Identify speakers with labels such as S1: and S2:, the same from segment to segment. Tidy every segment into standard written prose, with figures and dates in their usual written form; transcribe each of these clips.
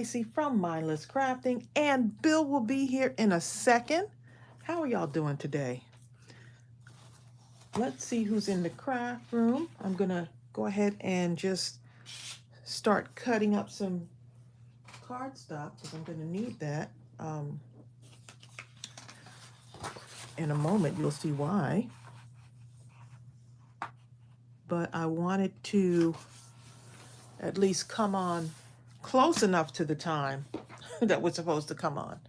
S1: Tracey from Mindless Crafting, and Bill will be here in a second. How are y'all doing today? Let's see who's in the craft room. I'm gonna go ahead and just start cutting up some cardstock because I'm gonna need that. In a moment, you'll see why. But I wanted to at least come on close enough to the time that we're supposed to come on.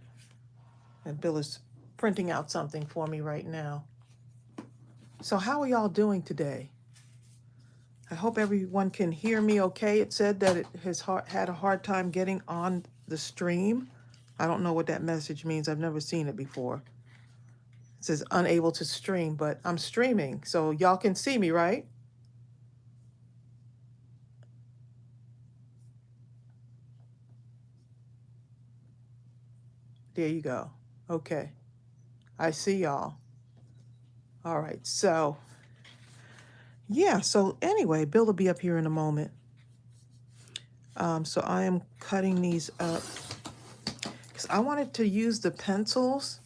S1: And Bill is printing out something for me right now. So how are y'all doing today? I hope everyone can hear me okay. It said that it has had a hard time getting on the stream. I don't know what that message means. I've never seen it before. It says unable to stream, but I'm streaming, so y'all can see me, right? There you go. Okay. I see y'all. All right. So, yeah. So anyway, Bill will be up here in a moment. So I am cutting these up because I wanted to use the pencils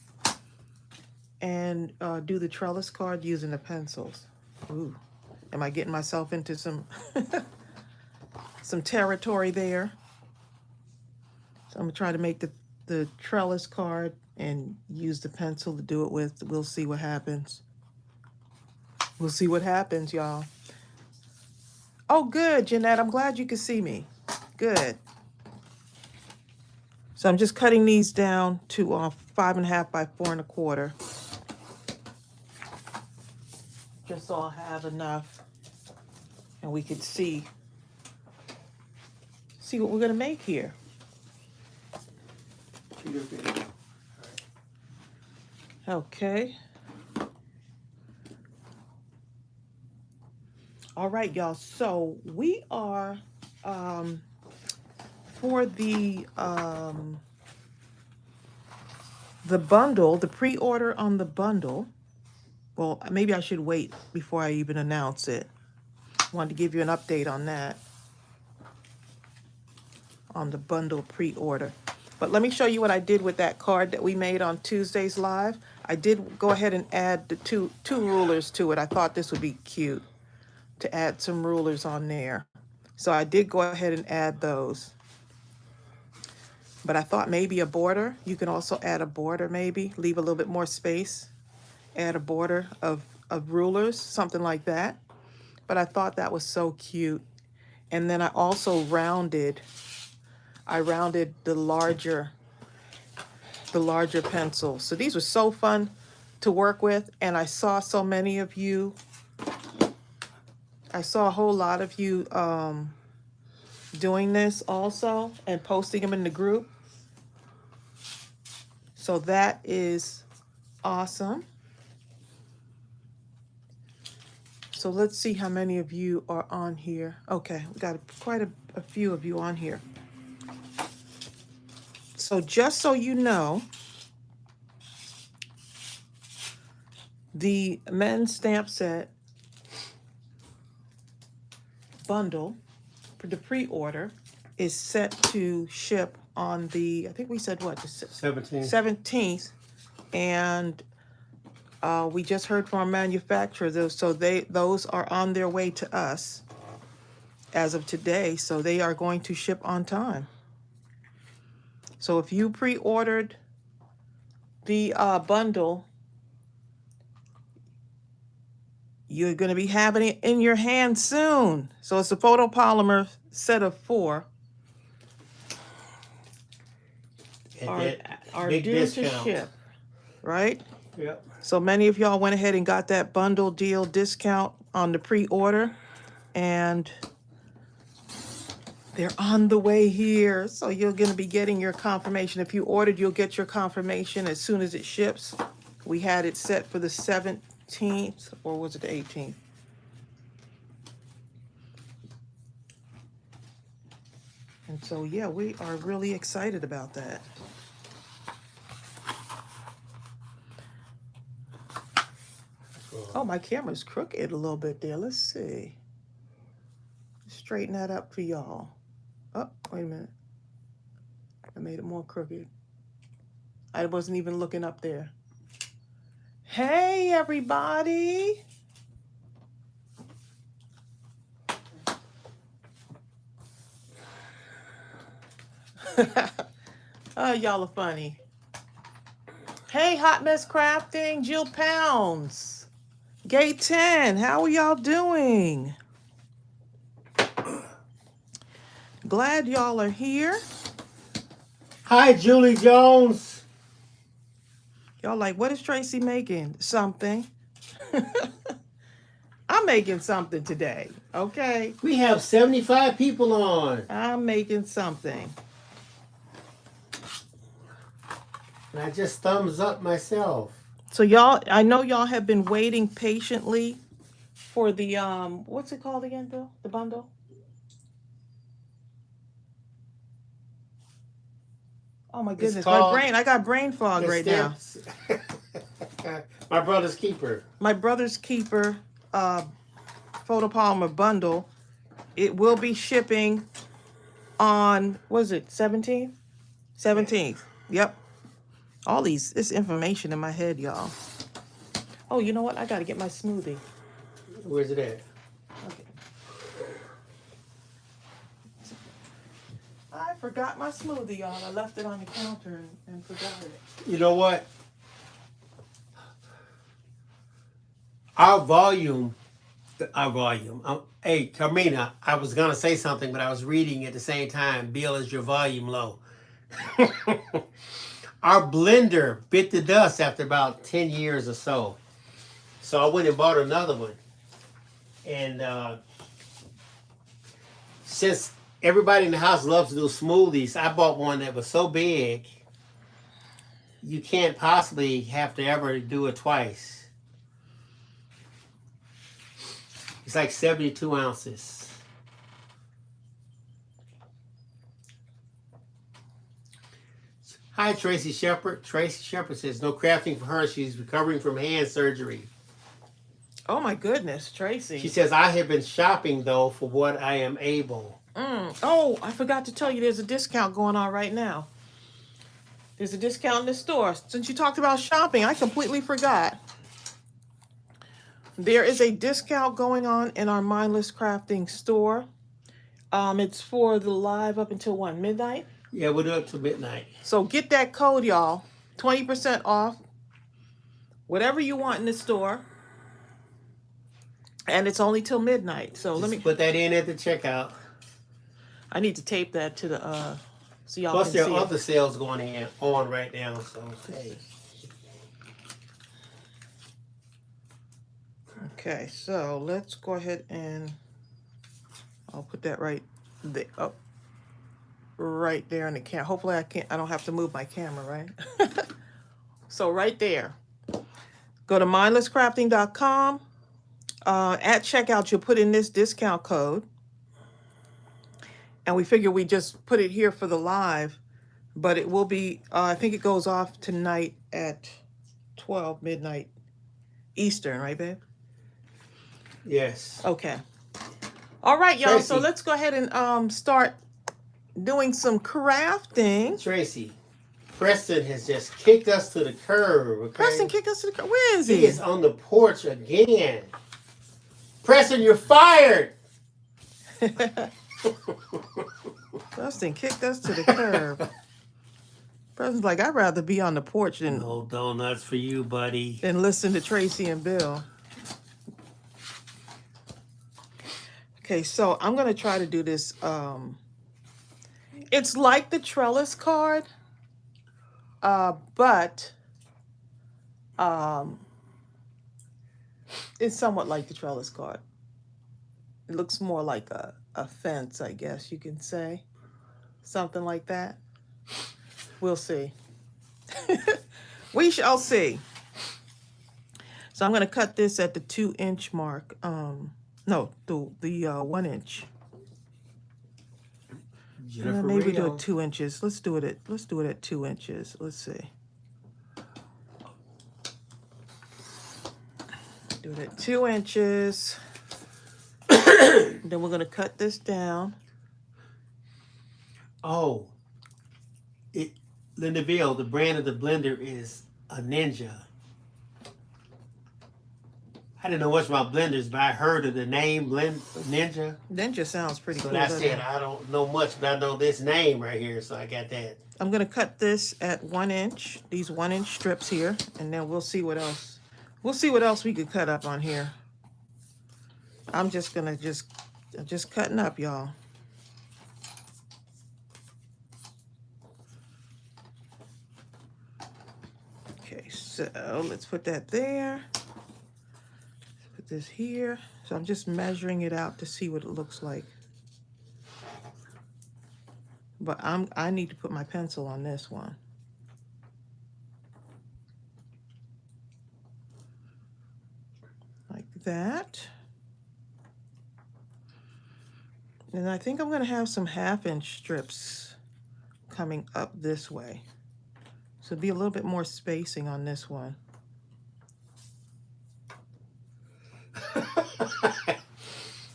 S1: and do the trellis card using the pencils. Ooh, am I getting myself into some some territory there? So I'm gonna try to make the trellis card and use the pencil to do it with. We'll see what happens. We'll see what happens, y'all. Oh, good, Jeanette. I'm glad you could see me. Good. So I'm just cutting these down to 5.5 by 4.25. Just so I'll have enough and we could see what we're gonna make here. Okay. All right, y'all. So we are for the bundle, the pre-order on the bundle. Well, maybe I should wait before I even announce it. Wanted to give you an update on that, on the bundle pre-order. But let me show you what I did with that card that we made on Tuesday's live. I did go ahead and add the two rulers to it. I thought this would be cute to add some rulers on there. So I did go ahead and add those. But I thought maybe a border. You can also add a border maybe, leave a little bit more space. Add a border of rulers, something like that. But I thought that was so cute. And then I also rounded the larger pencils. So these were so fun to work with. And I saw so many of you, I saw a whole lot of you doing this also and posting them in the group. So that is awesome. So let's see how many of you are on here. Okay, we got quite a few of you on here. So just so you know, the men's stamp set bundle for the pre-order is set to ship on the, I think we said what? The 17th. And we just heard from our manufacturer, so those are on their way to us as of today. So they are going to ship on time. So if you pre-ordered the bundle, you're going to be having it in your hand soon. So it's a photopolymer set of 4. Are due to ship, right?
S2: Yep.
S1: So many of y'all went ahead and got that bundle deal discount on the pre-order, and they're on the way here. So you're going to be getting your confirmation. If you ordered, you'll get your confirmation as soon as it ships. We had it set for the 17th, or was it the 18th? And so, yeah, we are really excited about that. Oh, my camera's crooked a little bit there. Let's see. Straighten that up for y'all. Oh, wait a minute. I made it more crooked. I wasn't even looking up there. Hey, everybody. Oh, y'all are funny. Hey, Hot Mess Crafting, Jill Pounds. Gay 10, how are y'all doing? Glad y'all are here.
S2: Hi, Julie Jones.
S1: Y'all like, what is Tracey making? Something. I'm making something today, okay?
S2: We have 75 people on.
S1: I'm making something.
S2: And I just thumbs up myself.
S1: So y'all, I know y'all have been waiting patiently for the, what's it called again, Bill? The bundle? Oh my goodness, I got brain fog right now.
S2: My brother's keeper.
S1: My brother's keeper photopolymer bundle. It will be shipping on, what is it, 17th? 17th. Yep. All this information in my head, y'all. Oh, you know what? I got to get my smoothie.
S2: Where's it at?
S1: Okay. I forgot my smoothie, y'all. I left it on the counter and forgot it.
S2: You know what? Our volume. Hey, Carmina, I was going to say something, but I was reading at the same time. Bill, is your volume low? Our blender bit the dust after about 10 years or so. So I went and bought another one. And since everybody in the house loves to do smoothies, I bought one that was so big, you can't possibly have to ever do it twice. It's like 72 ounces. Hi, Tracy Shepard. Tracy Shepard says, no crafting for her. She's recovering from hand surgery.
S1: Oh, my goodness, Tracy.
S2: She says, I have been shopping, though, for what I am able.
S1: Oh, I forgot to tell you there's a discount going on right now. There's a discount in the store. Since you talked about shopping, I completely forgot. There is a discount going on in our Mindless Crafting store. It's for the live up until 1 midnight.
S2: Yeah, we'll do it till midnight.
S1: So get that code, y'all. 20% off. Whatever you want in the store. And it's only till midnight. So let me
S2: put that in at the checkout.
S1: I need to tape that to the so y'all
S2: Plus
S1: can see.
S2: Plus there are other sales going on right now, so hey.
S1: Okay, so let's go ahead and I'll put that right there, right there in the camera. Hopefully I don't have to move my camera, right? So right there. Go to mindlesscrafting.com. At checkout, you'll put in this discount code. And we figure we just put it here for the live, but it will be, I think it goes off tonight at 12 midnight Eastern, right, babe?
S2: Yes.
S1: Okay. All right, y'all.
S2: Tracy.
S1: So let's go ahead and start doing some crafting.
S2: Tracy, Preston has just kicked us to the curb. Okay?
S1: Preston kicked us to the curb. Where is he?
S2: He is on the porch again. Preston, you're fired.
S1: Preston kicked us to the curb. Preston's like, I'd rather be on the porch than
S2: no donuts for you, buddy.
S1: Than listen to Tracy and Bill. Okay, so I'm gonna try to do this. It's like the Trellis card, but it's somewhat like the Trellis card. It looks more like a fence, I guess you can say. Something like that. We'll see. We shall see. So I'm going to cut this at the 2-inch mark. No, the 1 inch. Maybe do it 2 inches. Let's do it at 2 inches. Let's see. Do it at 2 inches. Then we're going to cut this down.
S2: Oh, Lindaville, the brand of the blender is a Ninja. I didn't know much about blenders, but I heard of the name Ninja.
S1: Ninja sounds pretty
S2: So
S1: cool.
S2: that's
S1: doesn't
S2: it. I don't know much, but I know this name right here, so I got that.
S1: I'm gonna cut this at 1 inch, these 1 inch strips here, and then we'll see what else. We'll see what else we could cut up on here. I'm just gonna just cutting up, y'all. Okay, so let's put that there. Put this here. So I'm just measuring it out to see what it looks like. But I need to put my pencil on this one. Like that. And I think I'm going to have some 1/2 inch strips coming up this way. So be a little bit more spacing on this one.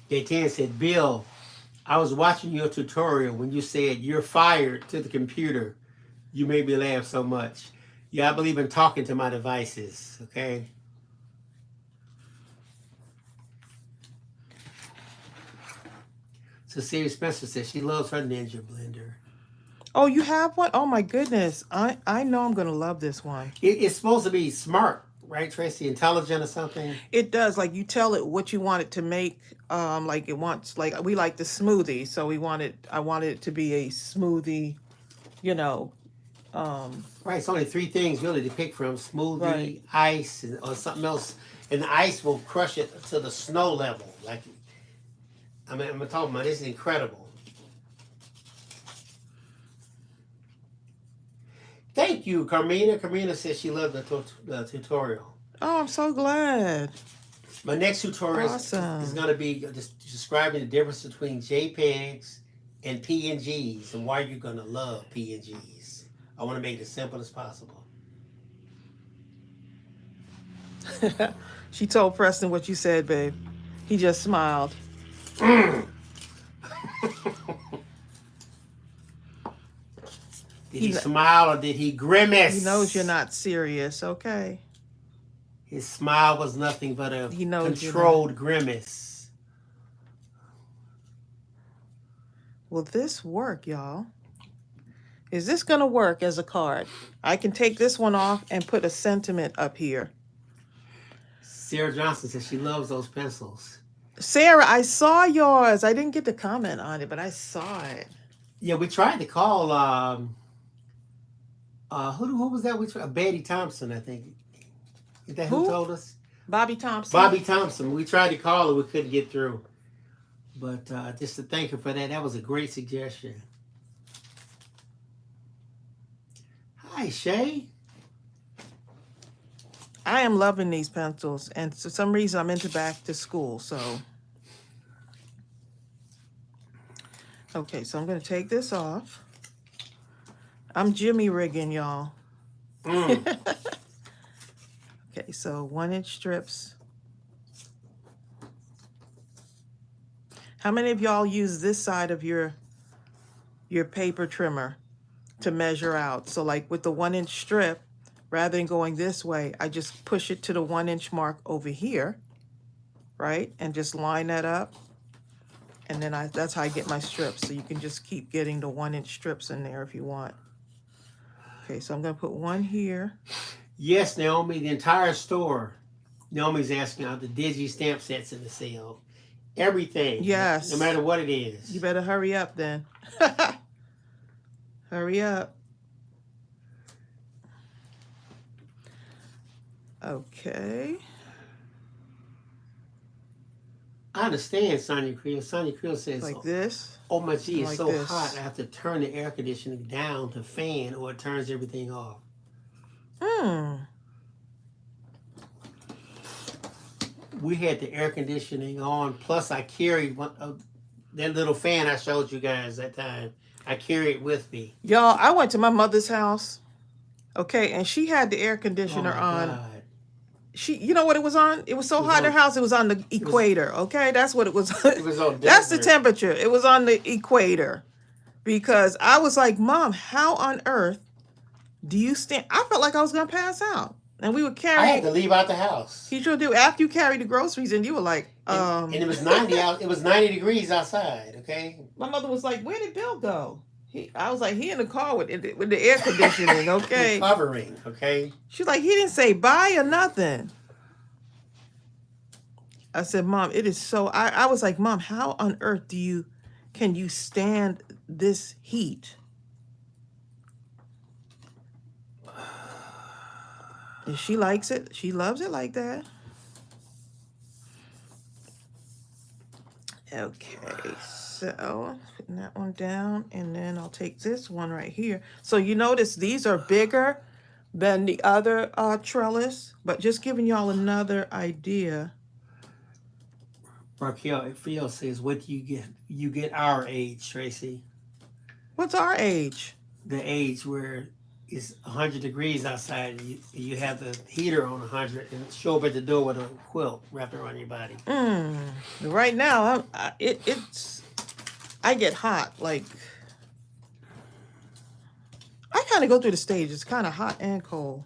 S2: Gaten said, Bill, I was watching your tutorial when you said you're fired to the computer. You made me laugh so much. Yeah, I believe in talking to my devices, okay? So Siri Spencer says she loves her Ninja blender.
S1: Oh, you have one? Oh my goodness. I know I'm going to love this one.
S2: It's supposed to be smart, right, Tracy? Intelligent or something?
S1: It does. Like you tell it what you want it to make. Like it wants, like we like the smoothie. So I wanted it to be a smoothie, you know.
S2: Right, it's only 3 things really to pick from. Smoothie,
S1: Right.
S2: ice, or something else. And the ice will crush it to the snow level. Like, I mean, I'm talking about, this is incredible. Thank you, Carmina. Carmina says she loved the tutorial.
S1: Oh, I'm so glad.
S2: My next tutorial
S1: Awesome.
S2: is going to be describing the difference between JPEGs and PNGs and why you're going to love PNGs. I want to make it as simple as possible.
S1: She told Preston what you said, babe. He just smiled.
S2: Did he smile or did he grimace?
S1: He knows you're not serious, okay?
S2: His smile was nothing but a controlled grimace.
S1: Will this work, y'all? Is this going to work as a card? I can take this one off and put a sentiment up here.
S2: Sarah Johnson says she loves those pencils.
S1: Sarah, I saw yours. I didn't get to comment on it, but I saw it.
S2: Yeah, we tried to call, who was that? We tried Betty Thompson, I think. Is that who told us?
S1: Bobby Thompson.
S2: Bobby Thompson. We tried to call her, we couldn't get through. But just to thank her for that, that was a great suggestion. Hi, Shay.
S1: I am loving these pencils, and for some reason I'm into back to school, so. Okay, so I'm going to take this off. I'm Jimmy rigging, y'all. Okay, so 1 inch strips. How many of y'all use this side of your paper trimmer to measure out? So like with the 1 inch strip, rather than going this way, I just push it to the 1 inch mark over here, right? And just line that up. And then that's how I get my strips. So you can just keep getting the 1 inch strips in there if you want. Okay, so I'm going to put one here.
S2: Yes, Naomi, the entire store. Naomi's asking out the Digi stamp sets in the sale. Everything.
S1: Yes.
S2: No matter what it is.
S1: You better hurry up then. Hurry up. Okay.
S2: I understand, Sonia Creel. Sonia Creel says,
S1: Like this.
S2: Oh my gee, it's
S1: like
S2: so
S1: this.
S2: hot. I have to turn the air conditioning down to fan or it turns everything off. We had the air conditioning on. Plus, I carried that little fan I showed you guys that time. I carried it with me.
S1: Y'all, I went to my mother's house. Okay, and she had the air conditioner on.
S2: God.
S1: You know what it was on? It was so hot in her house, it was on the equator. Okay, that's what it was.
S2: It was on
S1: That's the
S2: desert.
S1: temperature. It was on the equator. because I was like, Mom, how on earth do you stand? I felt like I was gonna pass out, and we were
S2: I had
S1: carrying.
S2: to leave out the house.
S1: He sure do. After you carried the groceries, and you were like,
S2: And it was 90 out. It was 90 degrees outside. Okay.
S1: My mother was like, "Where did Bill go?" I was like, "He in the car with the air conditioning." Okay.
S2: Recovering. Okay.
S1: She's like, "He didn't say bye or nothing." I said, "Mom, it is so." I was like, "Mom, how on earth can you stand this heat?" And she likes it. She loves it like that. Okay, so putting that one down, and then I'll take this one right here. So you notice these are bigger than the other trellis, but just giving y'all another idea.
S2: Raquel Phil says, "What do you get? You get our age, Tracy.
S1: What's our age?
S2: The age where it's 100 degrees outside, and you have the heater on 100, and show up at the door with a quilt wrapped around your body."
S1: Right now, it's I get hot. Like I kind of go through the stage. It's kind of hot and cold.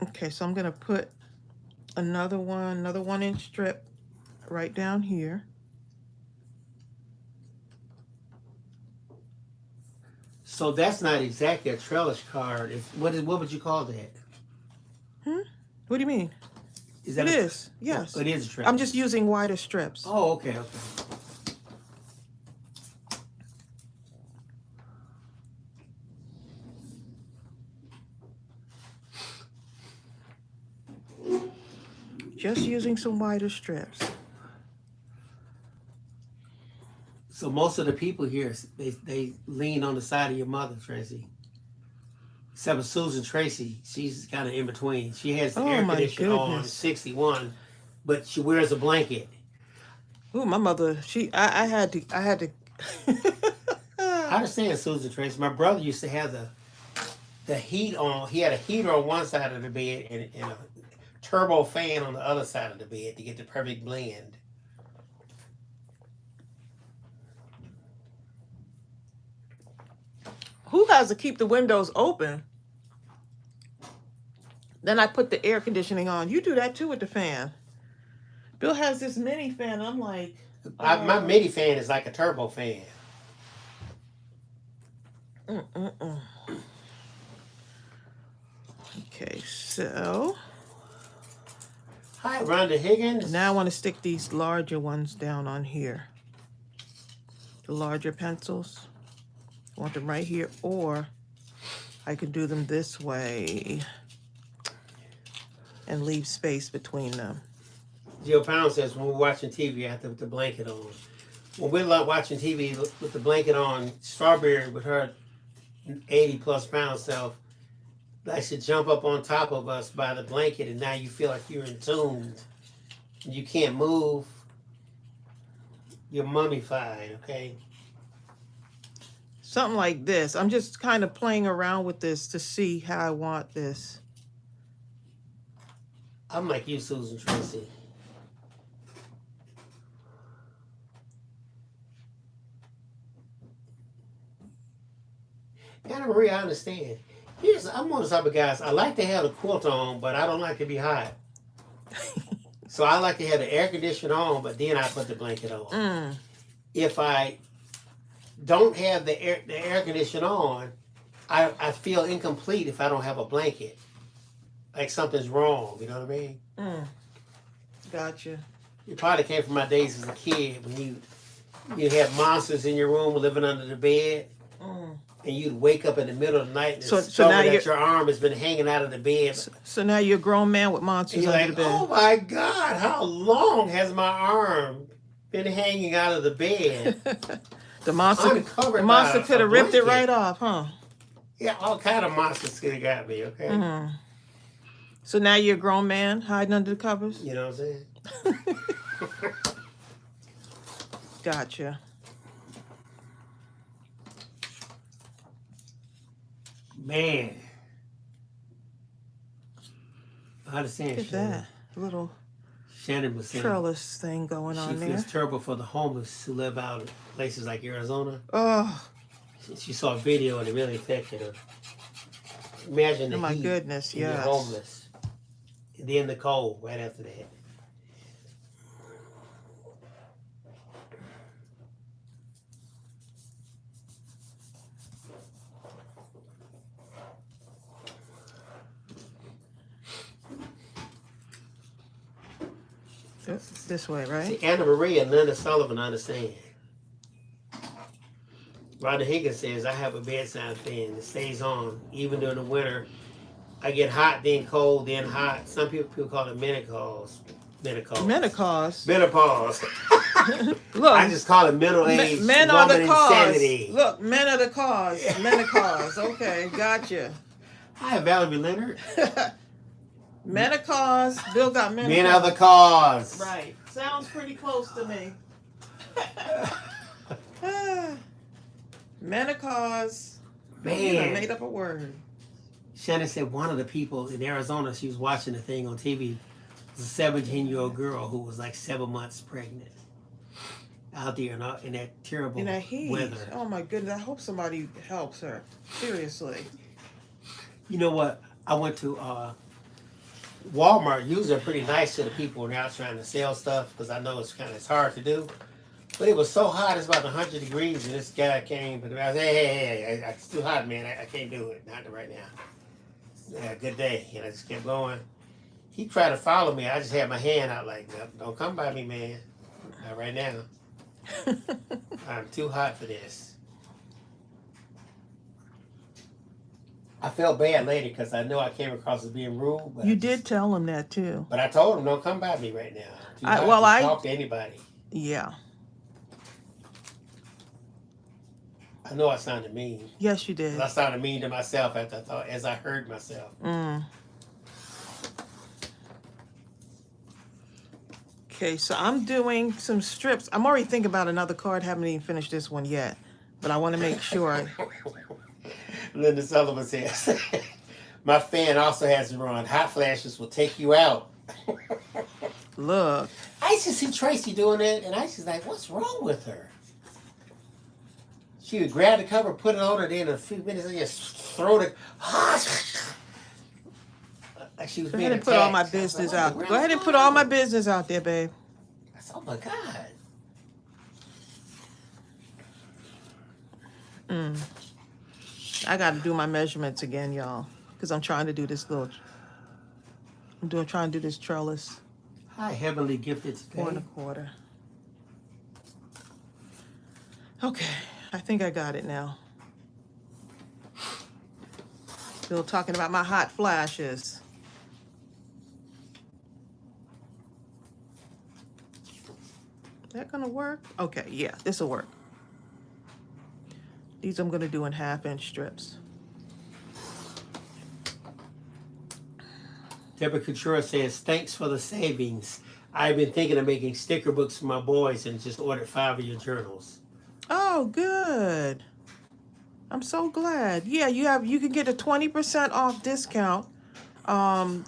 S1: Okay, so I'm gonna put another 1-inch strip right down here.
S2: So that's not exactly a trellis card. What would you call that?
S1: What do you mean?
S2: Is that
S1: It is. Yes.
S2: It is a trellis.
S1: I'm just using wider strips.
S2: Oh, okay.
S1: Just using some wider strips.
S2: So most of the people here, they lean on the side of your mother, Tracy. Except for Susan Tracy, she's kind of in between. She has the air conditioner on, 61, but she wears a blanket.
S1: Ooh, my mother, I had to.
S2: I understand, Susan Tracy. My brother used to have the heat on. He had a heater on one side of the bed and a turbo fan on the other side of the bed to get the perfect blend.
S1: Who has to keep the windows open? Then I put the air conditioning on. You do that too with the fan. Bill has this mini fan. I'm like,
S2: my mini fan is like a turbo fan.
S1: Okay, so
S2: Hi, Rhonda Higgins.
S1: now I want to stick these larger ones down on here. The larger pencils. I want them right here, or I could do them this way and leave space between them.
S2: Jill Pound says, when we're watching TV, I have to put the blanket on. When we're watching TV with the blanket on, Strawberry, with her 80-plus pound self, likes to jump up on top of us by the blanket, and now you feel like you're entombed. You can't move. You're mummified, okay?
S1: Something like this. I'm just kind of playing around with this to see how I want this.
S2: I'm like you, Susan Tracy. Anna Marie, I understand. I'm one of the type of guys, I like to have the quilt on, but I don't like to be hot. So I like to have the air conditioner on, but then I put the blanket on. If I don't have the air conditioner on, I feel incomplete if I don't have a blanket. Like something's wrong, you know what I mean?
S1: Gotcha.
S2: It probably came from my days as a kid when you have monsters in your room living under the bed. And you'd wake up in the middle of the night and discover that your arm has been hanging out of the bed.
S1: So now you're a grown man with monsters under the bed.
S2: Oh my God, how long has my arm been hanging out of the bed?
S1: The monster could have ripped it right off, huh?
S2: Yeah, all kind of monsters could have got me, okay?
S1: So now you're a grown man hiding under the covers?
S2: You know what I'm saying?
S1: Gotcha.
S2: Man. I understand.
S1: Look at that.
S2: Shannon was saying
S1: trellis thing going
S2: she
S1: on
S2: feels
S1: there.
S2: terrible for the homeless who live out in places like Arizona.
S1: Oh,
S2: She saw a video and it really affected her. Imagine the
S1: oh my
S2: heat
S1: goodness,
S2: and you're
S1: yes.
S2: homeless. And then the cold right after that.
S1: This way, right?
S2: See, Anna Marie and Linda Sullivan understand. Rhonda Higgins says, I have a bedside fan that stays on even during the winter. I get hot, then cold, then hot. Some people call it menopause.
S1: Menopause.
S2: Menopause.
S1: Look,
S2: I just call it middle-aged
S1: men are
S2: woman
S1: the cause.
S2: insanity.
S1: Look, men are the cause. Menopause. Okay, gotcha.
S2: Hi, Valerie Leonard.
S1: Menopause. Bill got menopause.
S2: Men are the cause.
S1: Right. Sounds pretty close to me. Menopause.
S2: Man.
S1: You done made up a word.
S2: Shannon said one of the people in Arizona, she was watching the thing on TV, was a 17-year-old girl who was like 7 months pregnant out there in that terrible
S1: In that heat.
S2: weather.
S1: Oh my goodness. I hope somebody helps her. Seriously.
S2: You know what? I went to Walmart. Usually I'm pretty nice to the people when they're out trying to sell stuff because I know it's hard to do. But it was so hot, it's about 100 degrees, and this guy came, and I was, hey, it's too hot, man. I can't do it. Not right now. Yeah, good day. And I just kept going. He tried to follow me. I just had my hand out like, don't come by me, man. Not right now. I'm too hot for this. I felt bad later because I know I came across as being rude. But
S1: You did tell him that too.
S2: But I told him, don't come by me right now. Too hot to talk to anybody.
S1: Yeah.
S2: I know I sounded mean.
S1: Yes, you did.
S2: I sounded mean to myself as I heard myself.
S1: Okay, so I'm doing some strips. I'm already thinking about another card. Haven't even finished this one yet, but I want to make sure.
S2: Linda Sullivan says, my fan also has to run. Hot flashes will take you out.
S1: Look.
S2: I used to see Tracey doing it, and I was just like, what's wrong with her? She would grab the cover, put it on her, then in a few minutes, and just throw it. Like she was
S1: Go
S2: being
S1: ahead and
S2: attacked.
S1: put all my business out. Go ahead and put all my business out there, babe.
S2: Oh my God.
S1: I got to do my measurements again, y'all, because I'm trying to do this little. Trying to do this trellis.
S2: Hi, Heavenly Gifted today.
S1: 4 1/4. Okay, I think I got it now. Still talking about my hot flashes. Is that gonna work? Okay, yeah, this will work. These I'm gonna do in 1/2-inch strips.
S2: Deborah Couture says, thanks for the savings. I've been thinking of making sticker books for my boys and just ordered 5 of your journals.
S1: Oh, good. I'm so glad. Yeah, you can get a 20% off discount.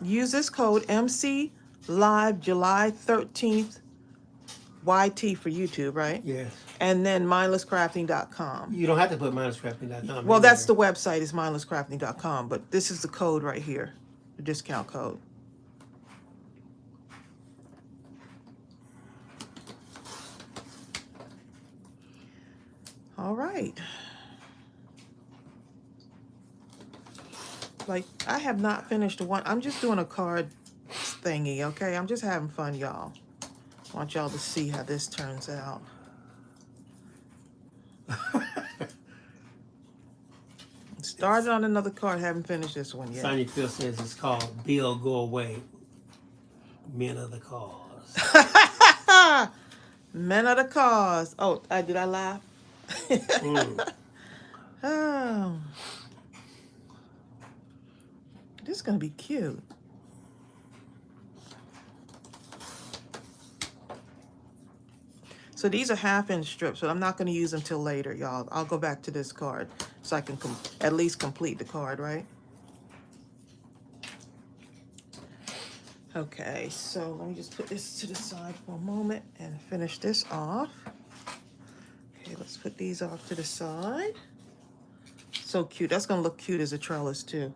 S1: Use this code MC Live July 13th YT for YouTube, right?
S2: Yes.
S1: And then mindlesscrafting.com.
S2: You don't have to put mindlesscrafting.com.
S1: Well, that's the website is mindlesscrafting.com, but this is the code right here, the discount code. All right. Like, I have not finished one. I'm just doing a card thingy, okay? I'm just having fun, y'all. I want y'all to see how this turns out. Started on another card, haven't finished this one yet.
S2: Sonia Phil says it's called Bill Go Away. Men of the Cause.
S1: Men of the cause. Oh, did I laugh? Oh. This is going to be cute. So these are 1/2-inch strips, but I'm not going to use them till later, y'all. I'll go back to this card so I can at least complete the card, right? Okay, so let me just put this to the side for a moment and finish this off. Okay, let's put these off to the side. So cute. That's gonna look cute as a trellis too.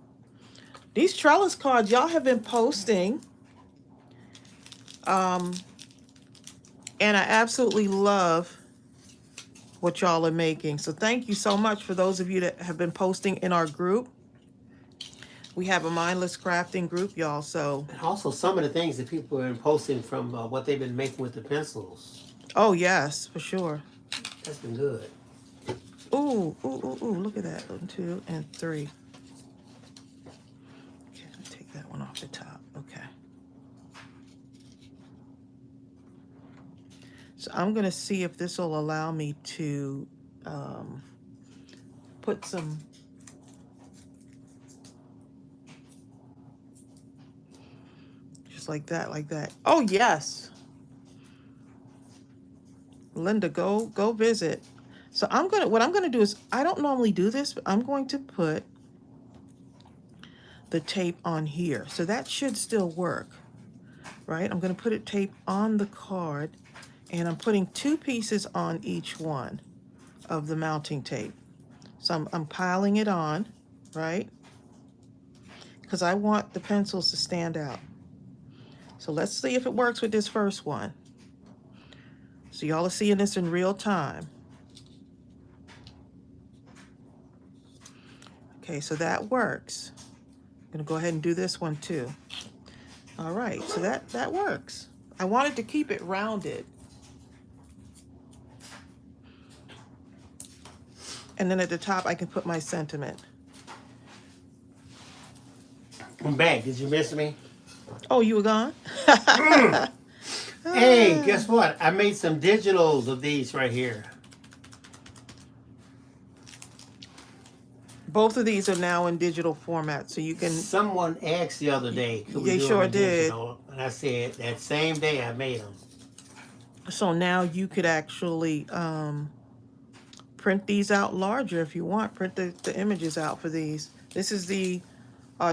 S1: These trellis cards y'all have been posting. And I absolutely love what y'all are making. So thank you so much for those of you that have been posting in our group. We have a Mindless Crafting group, y'all, so.
S2: And also some of the things that people have been posting from what they've been making with the pencils.
S1: Oh, yes, for sure.
S2: That's been good.
S1: Ooh, ooh, ooh, ooh, look at that. 1, 2, and 3. Okay, I'll take that one off the top. Okay. So I'm going to see if this will allow me to put some just like that, like that. Oh, yes. Linda, go visit. So what I'm gonna do is, I don't normally do this, but I'm going to put the tape on here. So that should still work, right? I'm gonna put it tape on the card, and I'm putting 2 pieces on each one of the mounting tape. So I'm piling it on, right? Because I want the pencils to stand out. So let's see if it works with this first one. So y'all are seeing this in real time. Okay, so that works. I'm gonna go ahead and do this one too. All right, so that works. I wanted to keep it rounded. And then at the top, I can put my sentiment.
S2: I'm back. Did you miss me?
S1: Oh, you were gone?
S2: Hey, guess what? I made some digitals of these right here.
S1: Both of these are now in digital format, so you can.
S2: Someone asked the other day, could we
S1: They
S2: do
S1: sure
S2: them in
S1: did.
S2: digital? And I said, that same day I made them.
S1: So now you could actually print these out larger if you want. Print the images out for these. This is the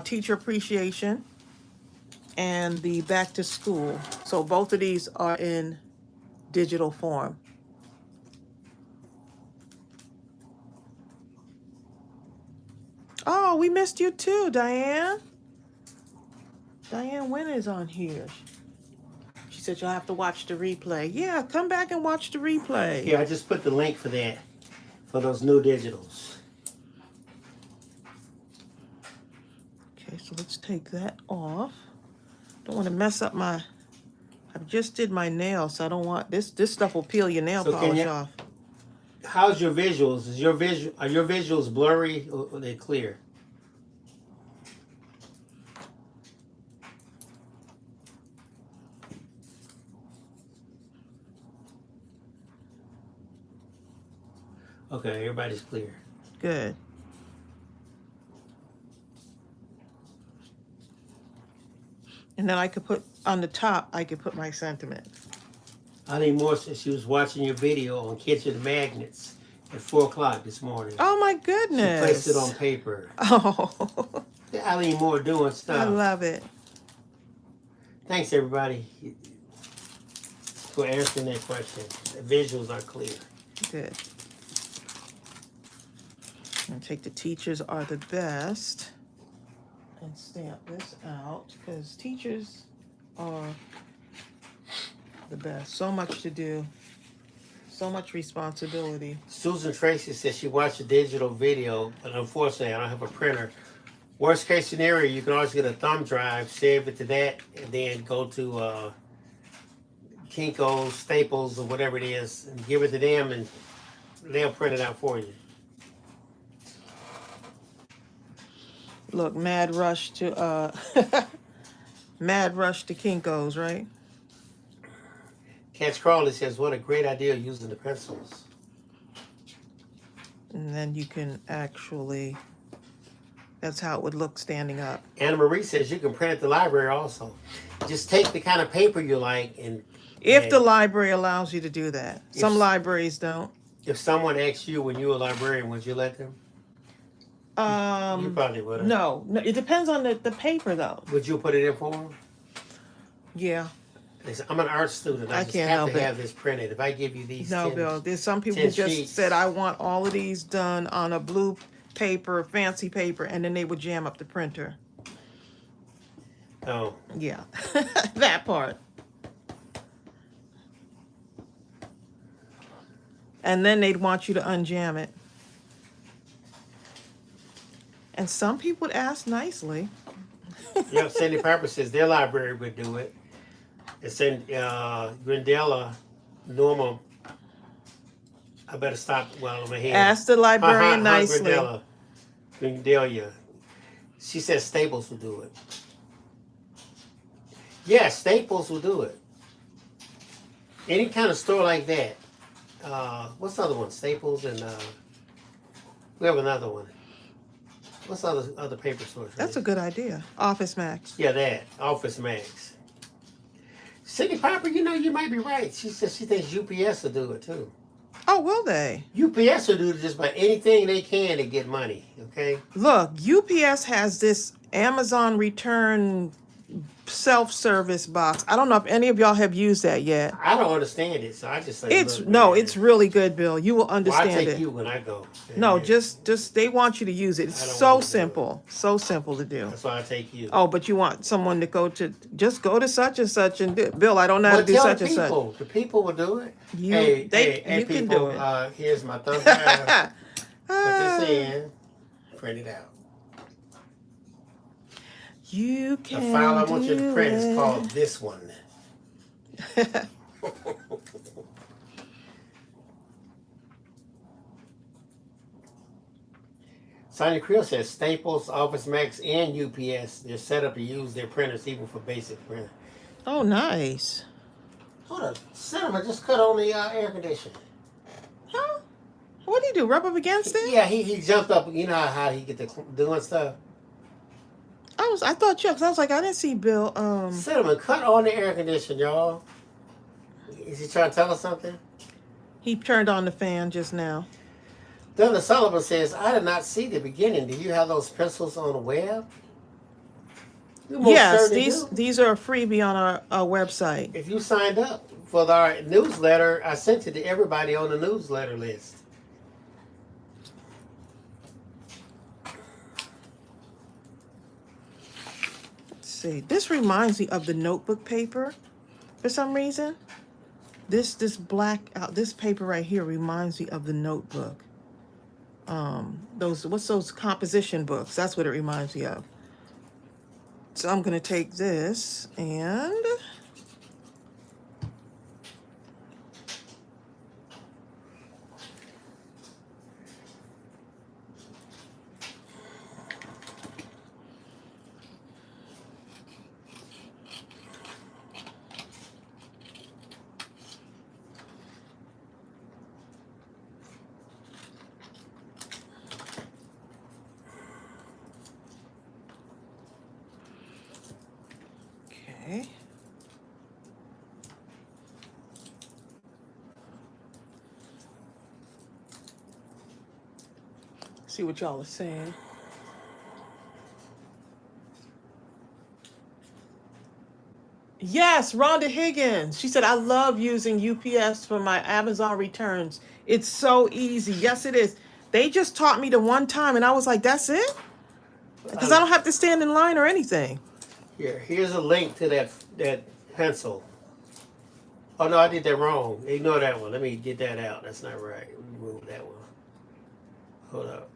S1: teacher appreciation and the back to school. So both of these are in digital form. Oh, we missed you too, Diane. Diane Wynn is on here. She said you'll have to watch the replay. Yeah, come back and watch the replay.
S2: Here, I just put the link for that, for those new digitals.
S1: Okay, so let's take that off. Don't want to mess up my, I just did my nails, so I don't want, this stuff will peel your nail polish off.
S2: How's your visuals? Are your visuals blurry or are they clear? Okay, everybody's clear.
S1: Good. And then I could put, on the top, I could put my sentiment.
S2: Eileen Moore said she was watching your video on kitchen magnets at 4 o'clock this morning.
S1: Oh my goodness.
S2: She placed it on paper.
S1: Oh.
S2: Eileen Moore doing stuff.
S1: I love it.
S2: Thanks everybody for answering that question. The visuals are clear.
S1: Good. And take the teachers are the best and stamp this out because teachers are the best. So much to do. So much responsibility.
S2: Susan Tracy says she watched a digital video, but unfortunately I don't have a printer. Worst case scenario, you can always get a thumb drive, save it to that, and then go to Kinko's, Staples, or whatever it is, and give it to them, and they'll print it out for you.
S1: Look, mad rush to mad rush to Kinko's, right?
S2: Catch Crawley says, what a great idea using the pencils.
S1: And then you can actually, that's how it would look standing up.
S2: Anna Marie says you can print at the library also. Just take the kind of paper you like and...
S1: If the library allows you to do that. Some libraries don't.
S2: If someone asked you when you were a librarian, would you let them? You probably would.
S1: No, it depends on the paper though.
S2: Would you put it in for them?
S1: Yeah.
S2: Listen, I'm an art student. I
S1: I
S2: just
S1: can't
S2: have
S1: help
S2: to
S1: it.
S2: have this printed. If I give you these
S1: No,
S2: 10,
S1: Bill. There's some people
S2: 10
S1: who just
S2: sheets.
S1: said, I want all of these done on a blue paper, fancy paper, and then they would jam up the printer.
S2: Oh,
S1: Yeah, that part. And then they'd want you to unjam it. And some people would ask nicely.
S2: yep. Cindy Piper says their library would do it. It's in Grindella, Norma. I better stop while I'm ahead.
S1: Ask the librarian nicely.
S2: Grindelia. She says Staples will do it. Yeah, Staples will do it. Any kind of store like that. What's the other one? Staples and we have another one. What's other paper stores?
S1: That's a good idea. Office Max.
S2: Yeah, that Office Max. Cindy Piper, you know, you might be right. She says she thinks UPS will do it too.
S1: Oh, will they?
S2: UPS will do just about anything they can to get money. Okay.
S1: Look, UPS has this Amazon return self-service box. I don't know if any of y'all have used that yet.
S2: I don't understand it, so I just say
S1: It's
S2: look,
S1: no,
S2: man.
S1: it's really good, Bill. You will
S2: Well, I
S1: understand
S2: take
S1: it.
S2: you when I go.
S1: No,
S2: Yeah.
S1: just they want you to use it. It's
S2: I don't
S1: so
S2: want to do it.
S1: simple. So simple to do.
S2: That's why I take you.
S1: Oh, but you want someone to go to just go to such and such and do. Bill, I don't know how
S2: Well,
S1: to do
S2: tell
S1: such
S2: the
S1: and such.
S2: people. The people will do it.
S1: You
S2: hey,
S1: you
S2: people,
S1: can do it.
S2: Here's my thumb drive. Put this in. Print it out.
S1: You
S2: The
S1: can
S2: file I want you to print
S1: do
S2: is called this one.
S1: it.
S2: Sonia Creel says Staples, Office Max, and UPS, they're set up to use their printers even for basic print.
S1: Oh, nice.
S2: Hold on. Cinnamon just cut on the air conditioner.
S1: Huh? What did he do? Rub up against it?
S2: Yeah, he jumped up. You know how he get to doing stuff?
S1: I thought you, 'cause I was like, I didn't see Bill.
S2: Cinnamon cut on the air conditioner, y'all. Is he trying to tell us something?
S1: He turned on the fan just now.
S2: Donna Sullivan says, I did not see the beginning. Do you have those pencils on the web? You most
S1: Yes,
S2: certainly do.
S1: these are a freebie on our website.
S2: If you signed up for our newsletter, I sent it to everybody on the newsletter list.
S1: Let's see. This reminds me of the notebook paper for some reason. This black this paper right here reminds me of the notebook. What's those composition books? That's what it reminds me of. So I'm gonna take this and okay. See what y'all are saying. Yes, Rhonda Higgins. She said, I love using UPS for my Amazon returns. It's so easy. Yes, it is. They just taught me the one time, and I was like, that's it? Because I don't have to stand in line or anything.
S2: Here's a link to that pencil. Oh, no, I did that wrong. Ignore that one. Let me get that out. That's not right. Remove that one. Hold up.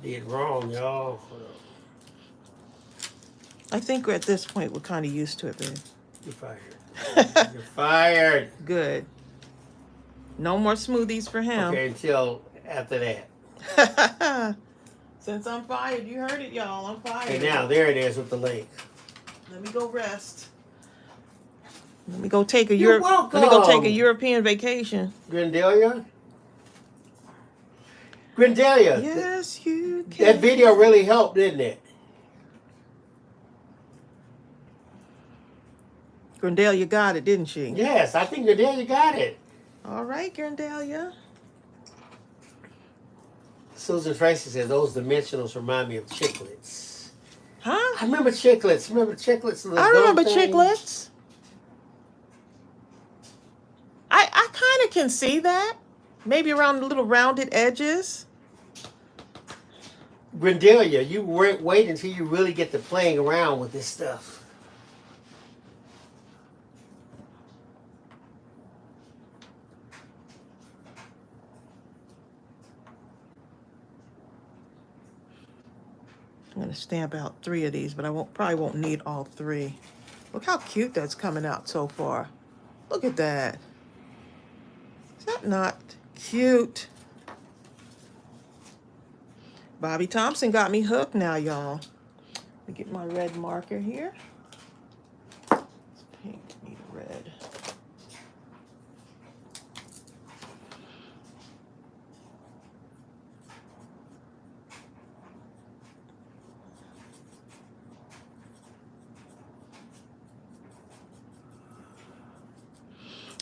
S2: Did wrong, y'all. Hold up.
S1: I think at this point we're kind of used to it, babe.
S2: You're fired. You're fired.
S1: Good. No more smoothies for him.
S2: Okay, until after that.
S1: Since I'm fired, you heard it, y'all. I'm fired.
S2: Okay, now there it is with the link.
S1: Let me go rest. Let me go take a
S2: You're welcome.
S1: Let me go take a European vacation.
S2: Grindelia? Grindelia.
S1: Yes, you can.
S2: That video really helped, didn't it?
S1: Grindelia got it, didn't she?
S2: Yes, I think Grindelia got it.
S1: All right, Grindelia.
S2: Susan Tracy says those dimensionals remind me of chiclets.
S1: Huh?
S2: I remember chiclets. Remember chiclets? The
S1: I
S2: gum
S1: remember
S2: things?
S1: chiclets. I kind of can see that. Maybe around the little rounded edges.
S2: Grendelia, you wait until you really get to playing around with this stuff.
S1: I'm going to stamp out 3 of these, but I probably won't need all 3. Look how cute that's coming out so far. Look at that. Is that not cute? Bobby Thompson got me hooked now, y'all. Let me get my red marker here. It's pink, need a red.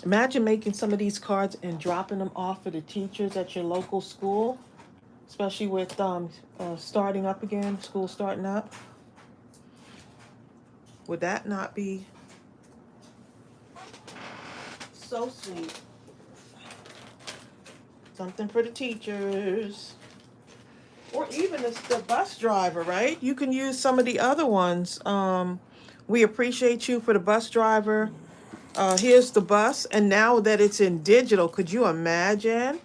S1: Imagine making some of these cards and dropping them off for the teachers at your local school, especially with starting up again, school starting up. Would that not be so sweet? Something for the teachers. Or even the bus driver, right? You can use some of the other ones. We appreciate you for the bus driver. Here's the bus, and now that it's in digital, could you imagine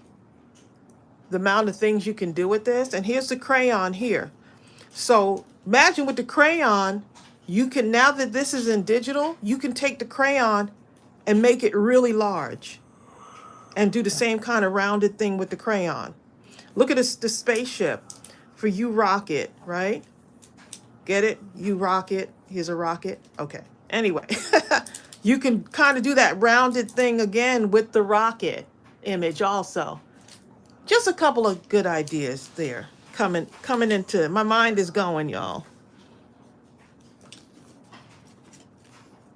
S1: the amount of things you can do with this? And here's the crayon here. So imagine with the crayon, you can, now that this is in digital, you can take the crayon and make it really large and do the same kind of rounded thing with the crayon. Look at this, the spaceship for you rocket, right? Get it? You rocket. Here's a rocket. Okay. Anyway. You can kind of do that rounded thing again with the rocket image also. Just a couple of good ideas there coming into my mind is going, y'all.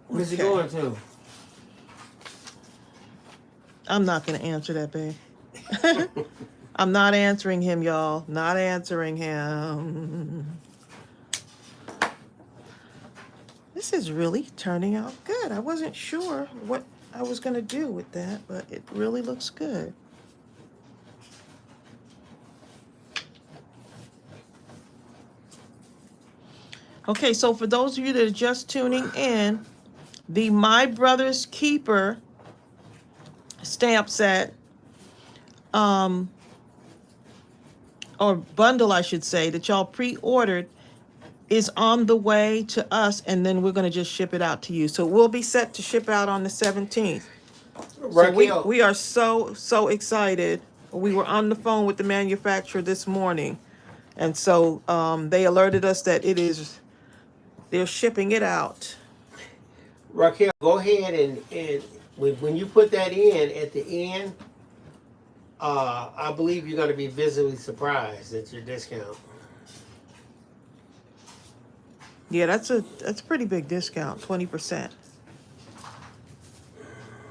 S2: Where's it going to?
S1: I'm not going to answer that, babe. I'm not answering him, y'all. Not answering him. This is really turning out good. I wasn't sure what I was going to do with that, but it really looks good. Okay, so for those of you that are just tuning in, the My Brother's Keeper stamp set, or bundle, I should say, that y'all pre-ordered is on the way to us, and then we're going to just ship it out to you. So we'll be set to ship out on the 17th. So we are so excited. We were on the phone with the manufacturer this morning, and so they alerted us that they're shipping it out.
S2: Raquel, go ahead and when you put that in at the end, I believe you're going to be visibly surprised at your discount.
S1: Yeah, that's a pretty big discount, 20%.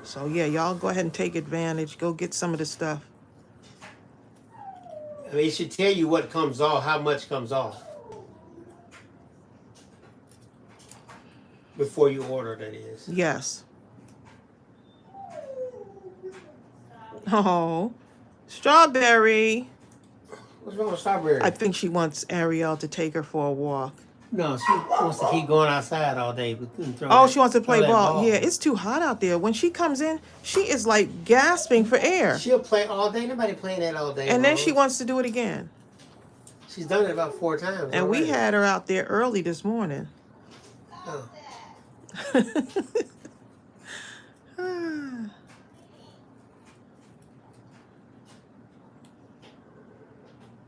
S1: So yeah, y'all go ahead and take advantage. Go get some of the stuff.
S2: I mean, it should tell you what comes off, how much comes off. Before you order, that is.
S1: Yes. Oh, Strawberry.
S2: What's wrong with Strawberry?
S1: I think she wants Ariel to take her for a walk.
S2: No, she wants to keep going outside all day.
S1: She wants to play ball. Yeah, it's too hot out there. When she comes in, she is like gasping for air.
S2: She'll play all day. Nobody playing that all day.
S1: And then she wants to do it again.
S2: She's done it about 4 times.
S1: And we had her out there early this morning.
S2: Oh.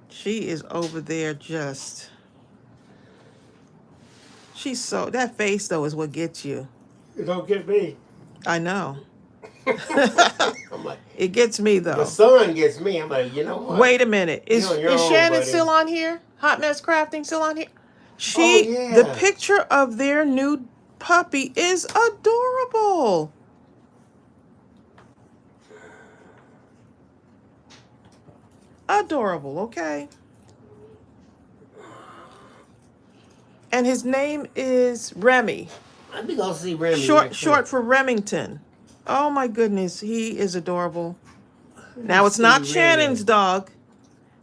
S1: She is over there just... She's so... That face, though, is what gets you.
S2: It don't get me.
S1: I know.
S2: I'm like,
S1: it gets me, though.
S2: The sun gets me. I'm like, you know what?
S1: Wait a minute. Is Shannon still on here? Hot Mess Crafting still on here? The picture of their new puppy is adorable. Adorable, okay. and his name is Remy.
S2: I think I'll see Remy.
S1: Short for Remington. Oh my goodness, he is adorable.
S2: Let me
S1: Now it's
S2: see
S1: not
S2: Remy.
S1: Shannon's dog.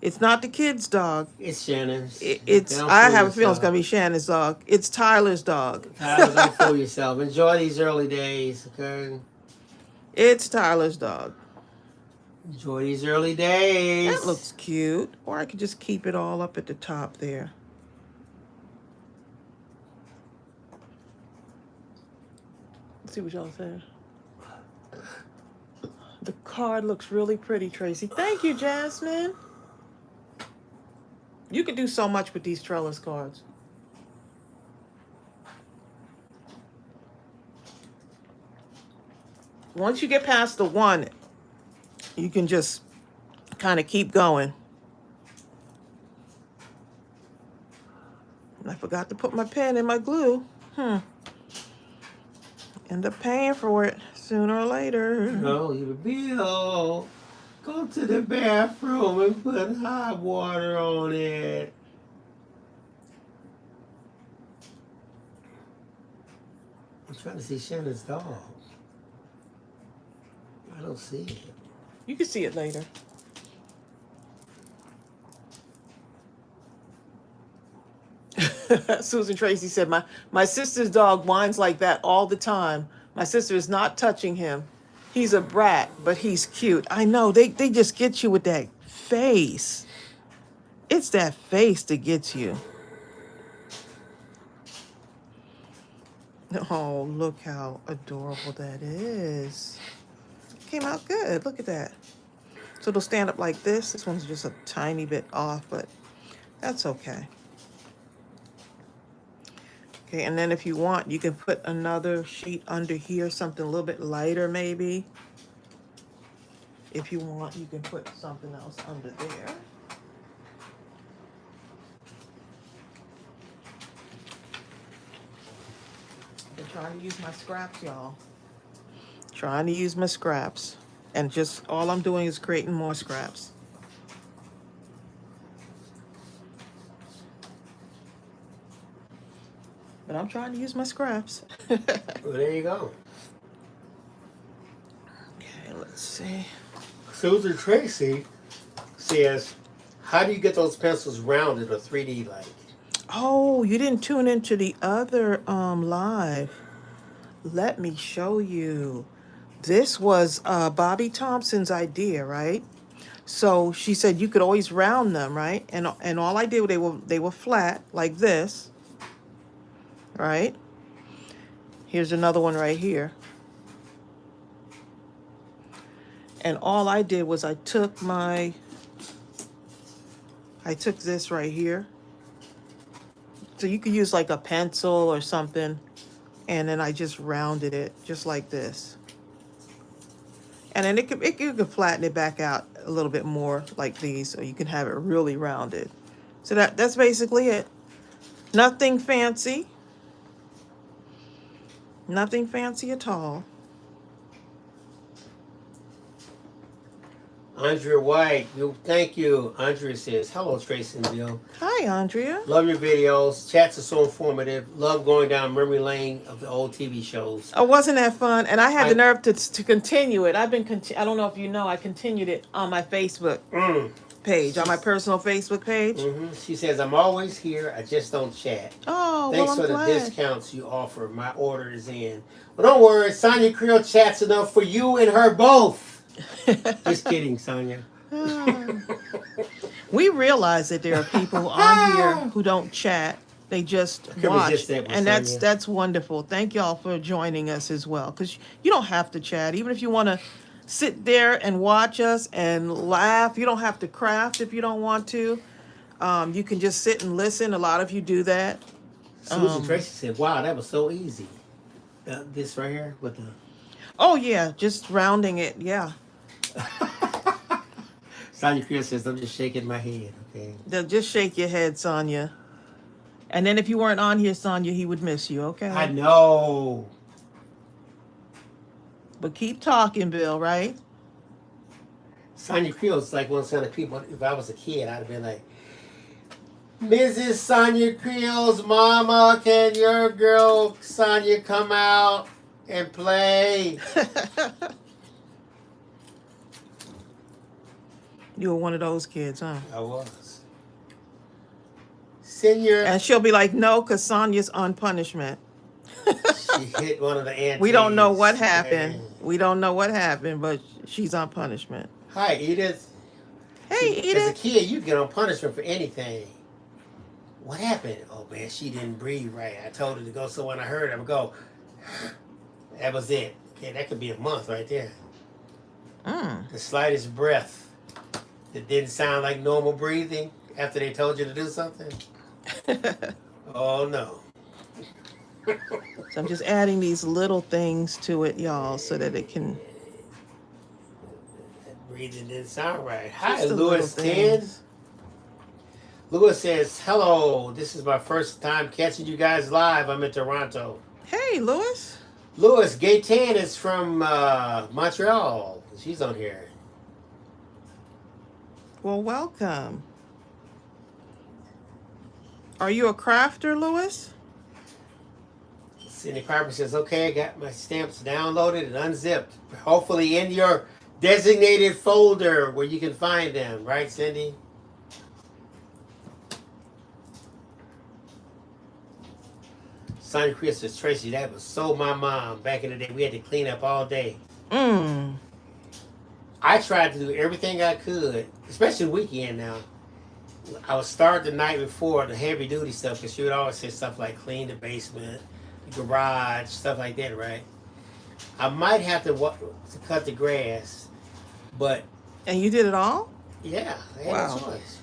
S1: It's not the kid's dog.
S2: It's Shannon's.
S1: It's
S2: Don't
S1: I
S2: fool
S1: have a feeling it's
S2: yourself.
S1: gonna be Shannon's dog. It's Tyler's dog.
S2: Tyler, don't fool yourself. Enjoy these early days, okay?
S1: It's Tyler's dog.
S2: Enjoy these early days.
S1: That looks cute. Or I could just keep it all up at the top there. Let's see what y'all say. The card looks really pretty, Tracy. Thank you, Jasmine. You can do so much with these Trellis cards. Once you get past the one, you can just kind of keep going. I forgot to put my pen in my glue. End up paying for it sooner or later.
S2: No, you Bill. Go to the bathroom and put hot water on it. I'm trying to see Shannon's dog. I don't see it.
S1: You can see it later. Susan Tracy said, my sister's dog whines like that all the time. My sister is not touching him. He's a brat, but he's cute. I know, they just get you with that face. It's that face that gets you. Oh, look how adorable that is. Came out good. Look at that. So it'll stand up like this. This one's just a tiny bit off, but that's okay. Okay, and then if you want, you can put another sheet under here, something a little bit lighter maybe. If you want, you can put something else under there. I'm trying to use my scraps, y'all. Trying to use my scraps. And just all I'm doing is creating more scraps. But I'm trying to use my scraps.
S2: Well, there you go.
S1: Okay, let's see.
S2: Susan Tracy says, how do you get those pencils rounded or 3D like?
S1: Oh, you didn't tune into the other live. Let me show you. This was Bobby Thompson's idea, right? So she said you could always round them, right? And all I did, they were flat like this, right? Here's another one right here. And all I did was I took this right here. So you could use like a pencil or something. And then I just rounded it just like this. And then you could flatten it back out a little bit more like these, so you can have it really rounded. So that's basically it. Nothing fancy. Nothing fancy at all.
S2: Andrea White, thank you. Andrea says, hello, Tracy and Bill.
S1: Hi, Andrea.
S2: Love your videos. Chats are so informative. Love going down memory lane of the old TV shows.
S1: Oh, wasn't that fun? And I had the nerve to continue it. I don't know if you know, I continued it on my Facebook page, on my personal Facebook page.
S2: She says, I'm always here. I just don't chat.
S1: Oh,
S2: Thanks
S1: well, I'm
S2: for
S1: glad.
S2: the discounts you offer. My order is in. Well, don't worry. Sonia Creel chats enough for you and her both. Just kidding, Sonia.
S1: We realize that there are people on here who don't chat. They just watch.
S2: Just that
S1: And
S2: Sonia.
S1: that's wonderful. Thank y'all for joining us as well. Because you don't have to chat. Even if you want to sit there and watch us and laugh, you don't have to craft if you don't want to. You can just sit and listen. A lot of you do that.
S2: Susan Tracy said, wow, that was so easy. This right here with the...
S1: Oh, yeah. Just rounding it. Yeah.
S2: Sonia Creel says, I'm just shaking my head, okay?
S1: Just shake your head, Sonia. And then if you weren't on here, Sonia, he would miss you, okay?
S2: I know.
S1: But keep talking, Bill, right?
S2: Sonia Creel is like one of the people, if I was a kid, I'd have been like, Mrs. Sonia Creel's mama, can your girl Sonia come out and play?
S1: You were one of those kids, huh?
S2: I was. Senior.
S1: And she'll be like, no, because Sonia's on punishment.
S2: She hit one of the aunties.
S1: We don't know what happened. We don't know what happened, but she's on punishment.
S2: Hi, Edith.
S1: Hey,
S2: See, as a
S1: Edith.
S2: kid, you get on punishment for anything. What happened? Oh, man, she didn't breathe right. I told her to go, so when I heard her go, that was it. Okay, that could be a month right there. The slightest breath that didn't sound like normal breathing after they told you to do something. Oh, no.
S1: So I'm just adding these little things to it, y'all, so that it can...
S2: That breathing didn't sound right. Hi,
S1: Just the
S2: Lewis
S1: little
S2: 10.
S1: things.
S2: Lewis says, hello, this is my first time catching you guys live. I'm in Toronto.
S1: Hey, Lewis.
S2: Lewis, Gaetan is from Montreal. She's on here.
S1: Well, welcome. Are you a crafter, Lewis?
S2: Cindy Carper says, okay, I got my stamps downloaded and unzipped. Hopefully in your designated folder where you can find them. Right, Cindy? Sonny Chris says, Tracy, that was so my mom. Back in the day, we had to clean up all day. I tried to do everything I could, especially weekend now. I would start the night before the heavy duty stuff because she would always say stuff like clean the basement, the garage, stuff like that, right? I might have to cut the grass, but...
S1: And you did it all?
S2: Yeah, I had
S1: Wow.
S2: a choice.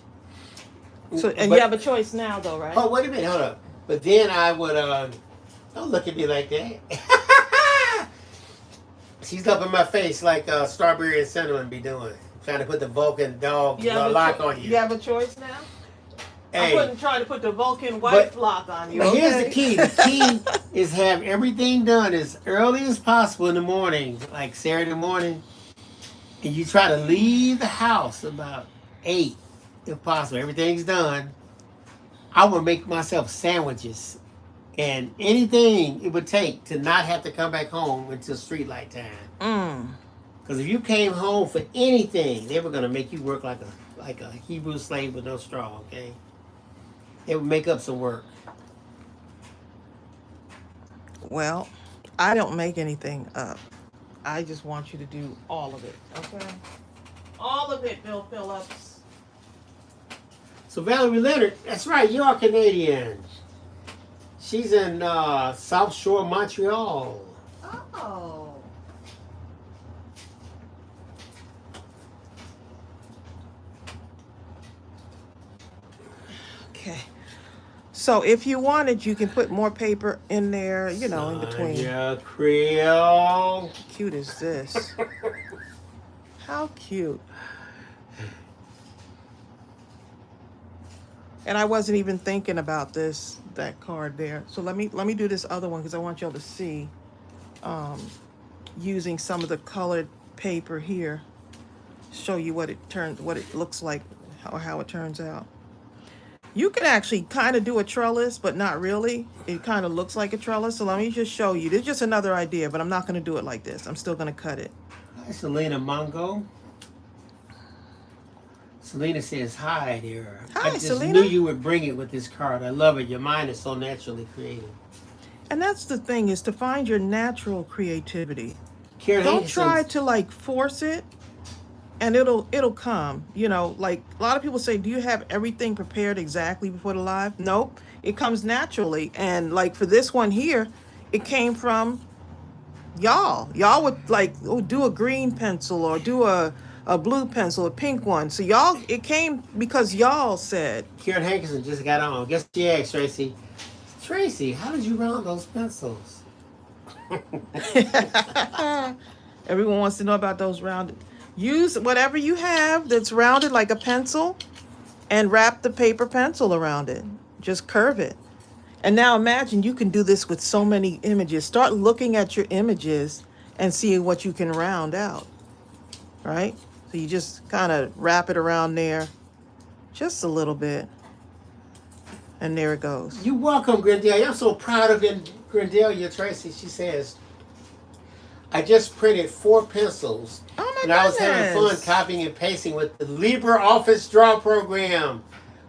S1: So, and you have a choice now, though, right?
S2: Oh, wait a minute, hold up. But then I would, don't look at me like that. She's up in my face like Strawberry and Cinnamon be doing. Trying to put the Vulcan dog lock on you.
S1: You have a choice now?
S2: Hey,
S1: I'm trying to put the Vulcan white lock on you.
S2: But here's
S1: okay?
S2: the key. The key is have everything done as early as possible in the morning, like Saturday morning. And you try to leave the house about 8, if possible. Everything's done. I would make myself sandwiches and anything it would take to not have to come back home until street light time. Because if you came home for anything, they were going to make you work like a Hebrew slave with no straw, okay? They would make up some work.
S1: Well, I don't make anything up. I just want you to do all of it, okay? All of it, Bill Phillips.
S2: So Valerie Leonard, that's right, you are Canadian. She's in South Shore, Montreal.
S1: Oh. Okay. So if you wanted, you can put more paper in there, you know, in between.
S2: Yeah, Creole.
S1: How cute is this? How cute. And I wasn't even thinking about that card there. So let me do this other one because I want y'all to see using some of the colored paper here. Show you what it looks like or how it turns out. You can actually kind of do a trellis, but not really. It kind of looks like a trellis. So let me just show you. This is just another idea, but I'm not going to do it like this. I'm still going to cut it.
S2: Hi, Selena Mongo. Selena says hi there.
S1: Hi,
S2: I just
S1: Selena.
S2: knew you would bring it with this card. I love it. Your mind is so naturally creative.
S1: And that's the thing, is to find your natural creativity.
S2: Karen
S1: Don't
S2: Hanson
S1: try
S2: says-
S1: to like force it, and it'll come. You know, like a lot of people say, do you have everything prepared exactly before the live? Nope, it comes naturally. And like for this one here, it came from y'all. Y'all would like do a green pencil or do a blue pencil, a pink one. So y'all, it came because y'all said.
S2: Karen Hankinson just got on. Guess she asked Tracy. Tracy, how did you round those pencils?
S1: Everyone wants to know about those rounded. Use whatever you have that's rounded like a pencil and wrap the paper pencil around it. Just curve it. And now imagine you can do this with so many images. Start looking at your images and see what you can round out. Right? So you just kind of wrap it around there just a little bit. And there it goes.
S2: You're welcome, Grendelia. I'm so proud of Grendelia, Tracy. She says, I just printed 4 pencils.
S1: Oh my
S2: and I was having fun
S1: goodness.
S2: copying and pasting with the LibreOffice Draw program.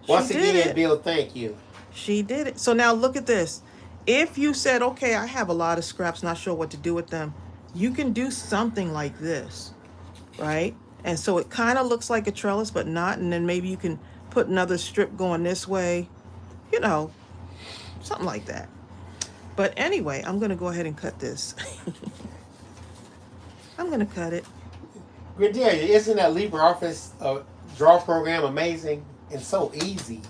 S2: Once
S1: She did
S2: again,
S1: it.
S2: Bill, thank you.
S1: She did it. So now look at this. If you said, okay, I have a lot of scraps, not sure what to do with them, you can do something like this, right? And so it kind of looks like a trellis, but not. And then maybe you can put another strip going this way, you know, something like that. But anyway, I'm going to go ahead and cut this. I'm going to cut it.
S2: Grendelia, isn't that LibreOffice Draw program amazing and so easy?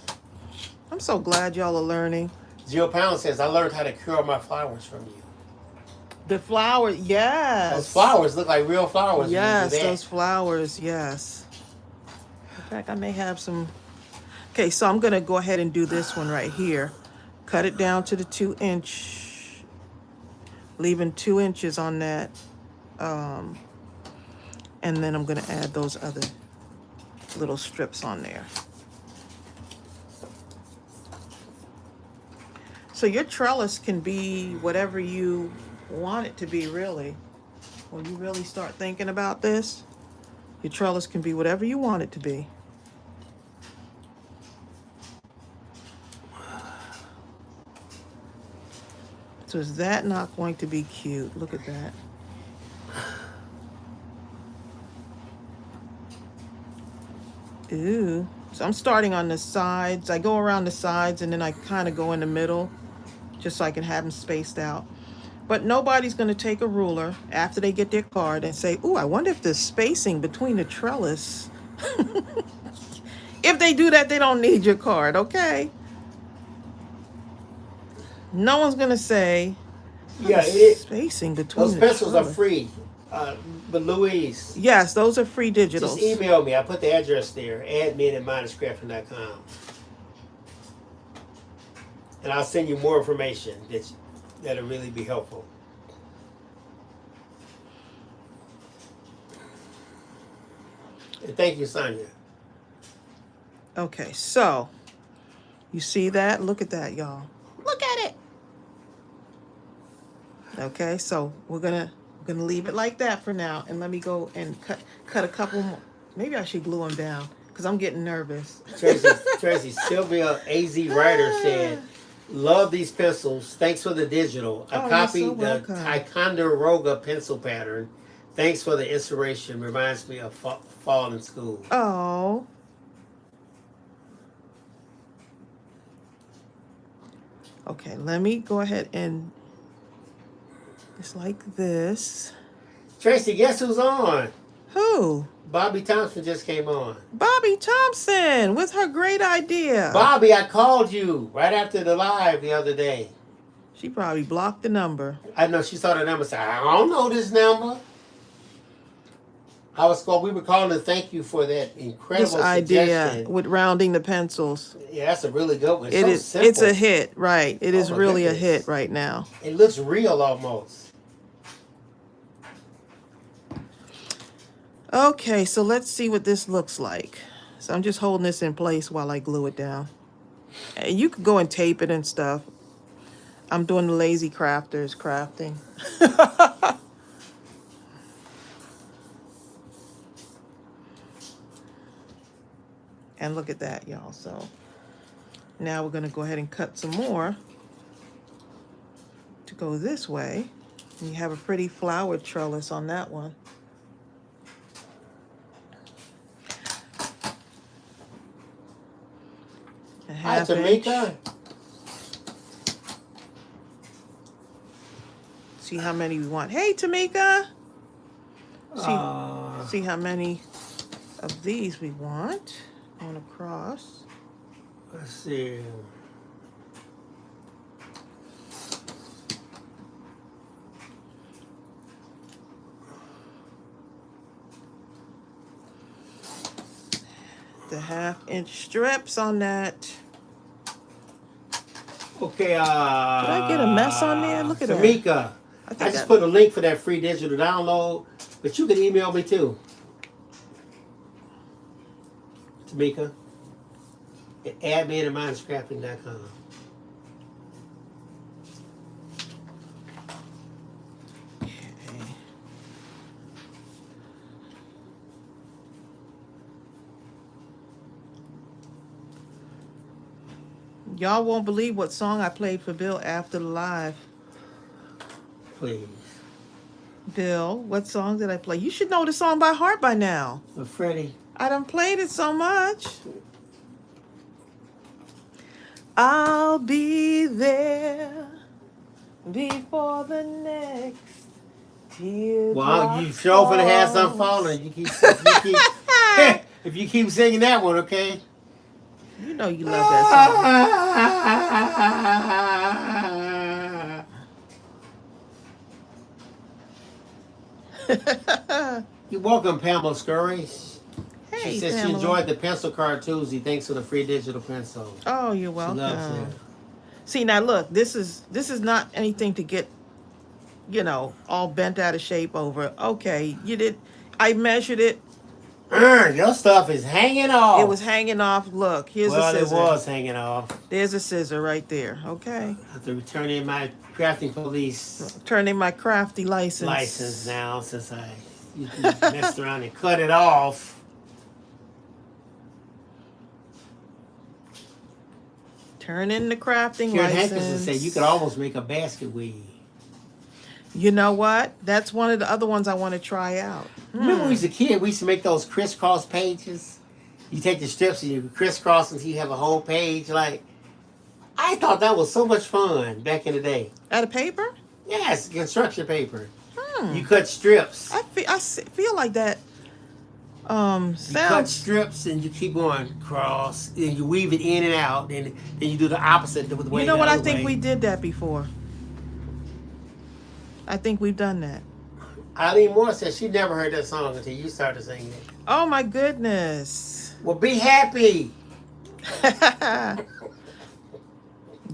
S1: I'm so glad y'all are learning.
S2: Jill Pound says, I learned how to curl my flowers from you.
S1: The flower, yes.
S2: Those flowers look like real flowers.
S1: Yes,
S2: when you do that.
S1: those flowers, yes. In fact, I may have some. Okay, so I'm going to go ahead and do this one right here. Cut it down to the 2-inch, leaving 2 inches on that. And then I'm going to add those other little strips on there. So your trellis can be whatever you want it to be, really. When you really start thinking about this, your trellis can be whatever you want it to be. So is that not going to be cute? Look at that. Ooh. So I'm starting on the sides. I go around the sides and then I kind of go in the middle just so I can have them spaced out. But nobody's going to take a ruler after they get their card and say, ooh, I wonder if the spacing between the trellis. If they do that, they don't need your card, okay? No one's going to say,
S2: Yeah,
S1: spacing between
S2: those
S1: the
S2: pencils are
S1: trellis.
S2: free. But Louise,
S1: Yes, those are free digitals.
S2: just email me. I put the address there, admin@mindlesscrafting.com. And I'll send you more information that'll really be helpful. And thank you, Sonia.
S1: Okay, so you see that? Look at that, y'all. Look at it. Okay, so we're gonna leave it like that for now, and let me go and cut a couple more. Maybe I should glue them down because I'm getting nervous.
S2: Tracy, Sylvia AZ Writer said, love these pencils. Thanks for the digital. I copied the Ticonderoga pencil pattern. Thanks for the inspiration. Reminds me of fall in school.
S1: Oh. Okay, let me go ahead and just like this.
S2: Tracy, guess who's on?
S1: Who?
S2: Bobby Thompson just came on.
S1: Bobby Thompson with her great idea.
S2: Bobby, I called you right after the live the other day.
S1: She probably blocked the number.
S2: I know she saw the number and said, I don't know this number. We were calling to thank you for that incredible
S1: This idea
S2: suggestion.
S1: with rounding the pencils.
S2: Yeah, that's a really good one.
S1: It is.
S2: Simple.
S1: It's a hit, right? It is
S2: my
S1: really
S2: goodness.
S1: a hit right now.
S2: It looks real almost.
S1: Okay, so let's see what this looks like. So I'm just holding this in place while I glue it down. And you could go and tape it and stuff. I'm doing the lazy crafters crafting. And look at that, y'all. So now we're going to go ahead and cut some more to go this way. And you have a pretty flowered trellis on that one.
S2: Hi, Tamika.
S1: See how many we want. Hey, Tamika. See how many of these we want on across.
S2: Let's see.
S1: The 1/2-inch strips on that.
S2: Okay,
S1: Did I get a mess on there? Look at that.
S2: Tamika, I just put a link for that free digital download, but you can email me too. Tamika. at admin@mindlesscrafting.com.
S1: Y'all won't believe what song I played for Bill after the live.
S2: Please.
S1: Bill, what song did I play? You should know the song by heart by now.
S2: But Freddie.
S1: I done played it so much. I'll be there before the next teardrop.
S2: Well, you sure for the have some falling. If you keep singing that one, okay?
S1: You know you love that song.
S2: You're welcome, Pamela Scurry.
S1: Hey,
S2: She says
S1: Pamela.
S2: she enjoyed the pencil card Tuesday. Thanks for the free digital pencil.
S1: Oh, you're
S2: She
S1: welcome.
S2: loves it.
S1: See, now look, this is not anything to get, all bent out of shape over. Okay, I measured it.
S2: Your stuff is hanging off.
S1: It was hanging off. Look, here's a
S2: Well, it
S1: scissor.
S2: was hanging off.
S1: There's a scissor right there. Okay.
S2: I have to return in my crafting police
S1: Turn in my crafty
S2: license now since you messed around and cut it off.
S1: Turn in the crafting
S2: Karen
S1: license.
S2: Hankerson said you could almost make a basket weave.
S1: You know what? That's one of the other ones I want to try out.
S2: Remember when we was a kid, we used to make those crisscross pages? You take the strips and you crisscross until you have a whole page. Like, I thought that was so much fun back in the day.
S1: Out of paper?
S2: Yes, construction paper. You cut strips.
S1: I feel like that.
S2: You cut
S1: Sounds.
S2: strips and you keep going across and you weave it in and out, and then you do the opposite with the way.
S1: You know what? I
S2: the other
S1: think
S2: way.
S1: we did that before. I think we've done that.
S2: Eileen Moore said she never heard that song until you started singing it.
S1: Oh my goodness.
S2: Well, be happy.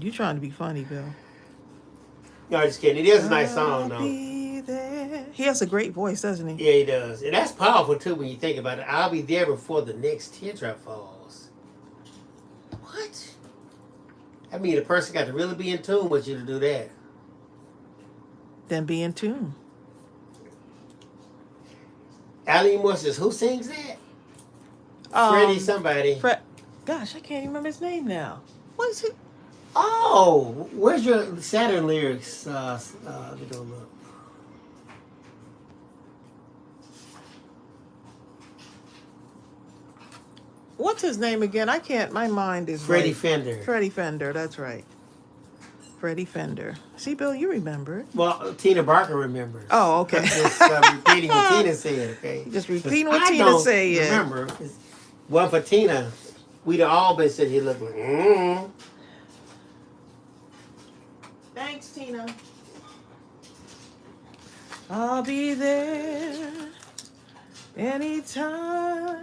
S1: You trying to be funny, Bill?
S2: No, just kidding. It is a nice song,
S1: I'll
S2: though.
S1: be there. He has a great voice, doesn't he?
S2: Yeah, he does. And that's powerful, too, when you think about it. I'll be there before the next teardrop falls. What? I mean, a person got to really be in tune with you to do that.
S1: Then be in tune.
S2: Eileen Moore says, who sings that? Freddie somebody.
S1: Gosh, I can't even remember his name now. What is it?
S2: Oh, where's your Saturn lyrics? Let me go look.
S1: What's his name again? I can't. My mind is
S2: Freddie
S1: right.
S2: Fender.
S1: Freddie Fender. That's right. Freddie Fender. See, Bill, you remember it.
S2: Well, Tina Barker remembers.
S1: Oh, okay.
S2: I'm just repeating what Tina said, okay?
S1: Just repeating what
S2: I
S1: Tina
S2: don't
S1: said.
S2: remember. Well, for Tina, we'd all been said he looked like,
S1: Thanks, Tina. I'll be there anytime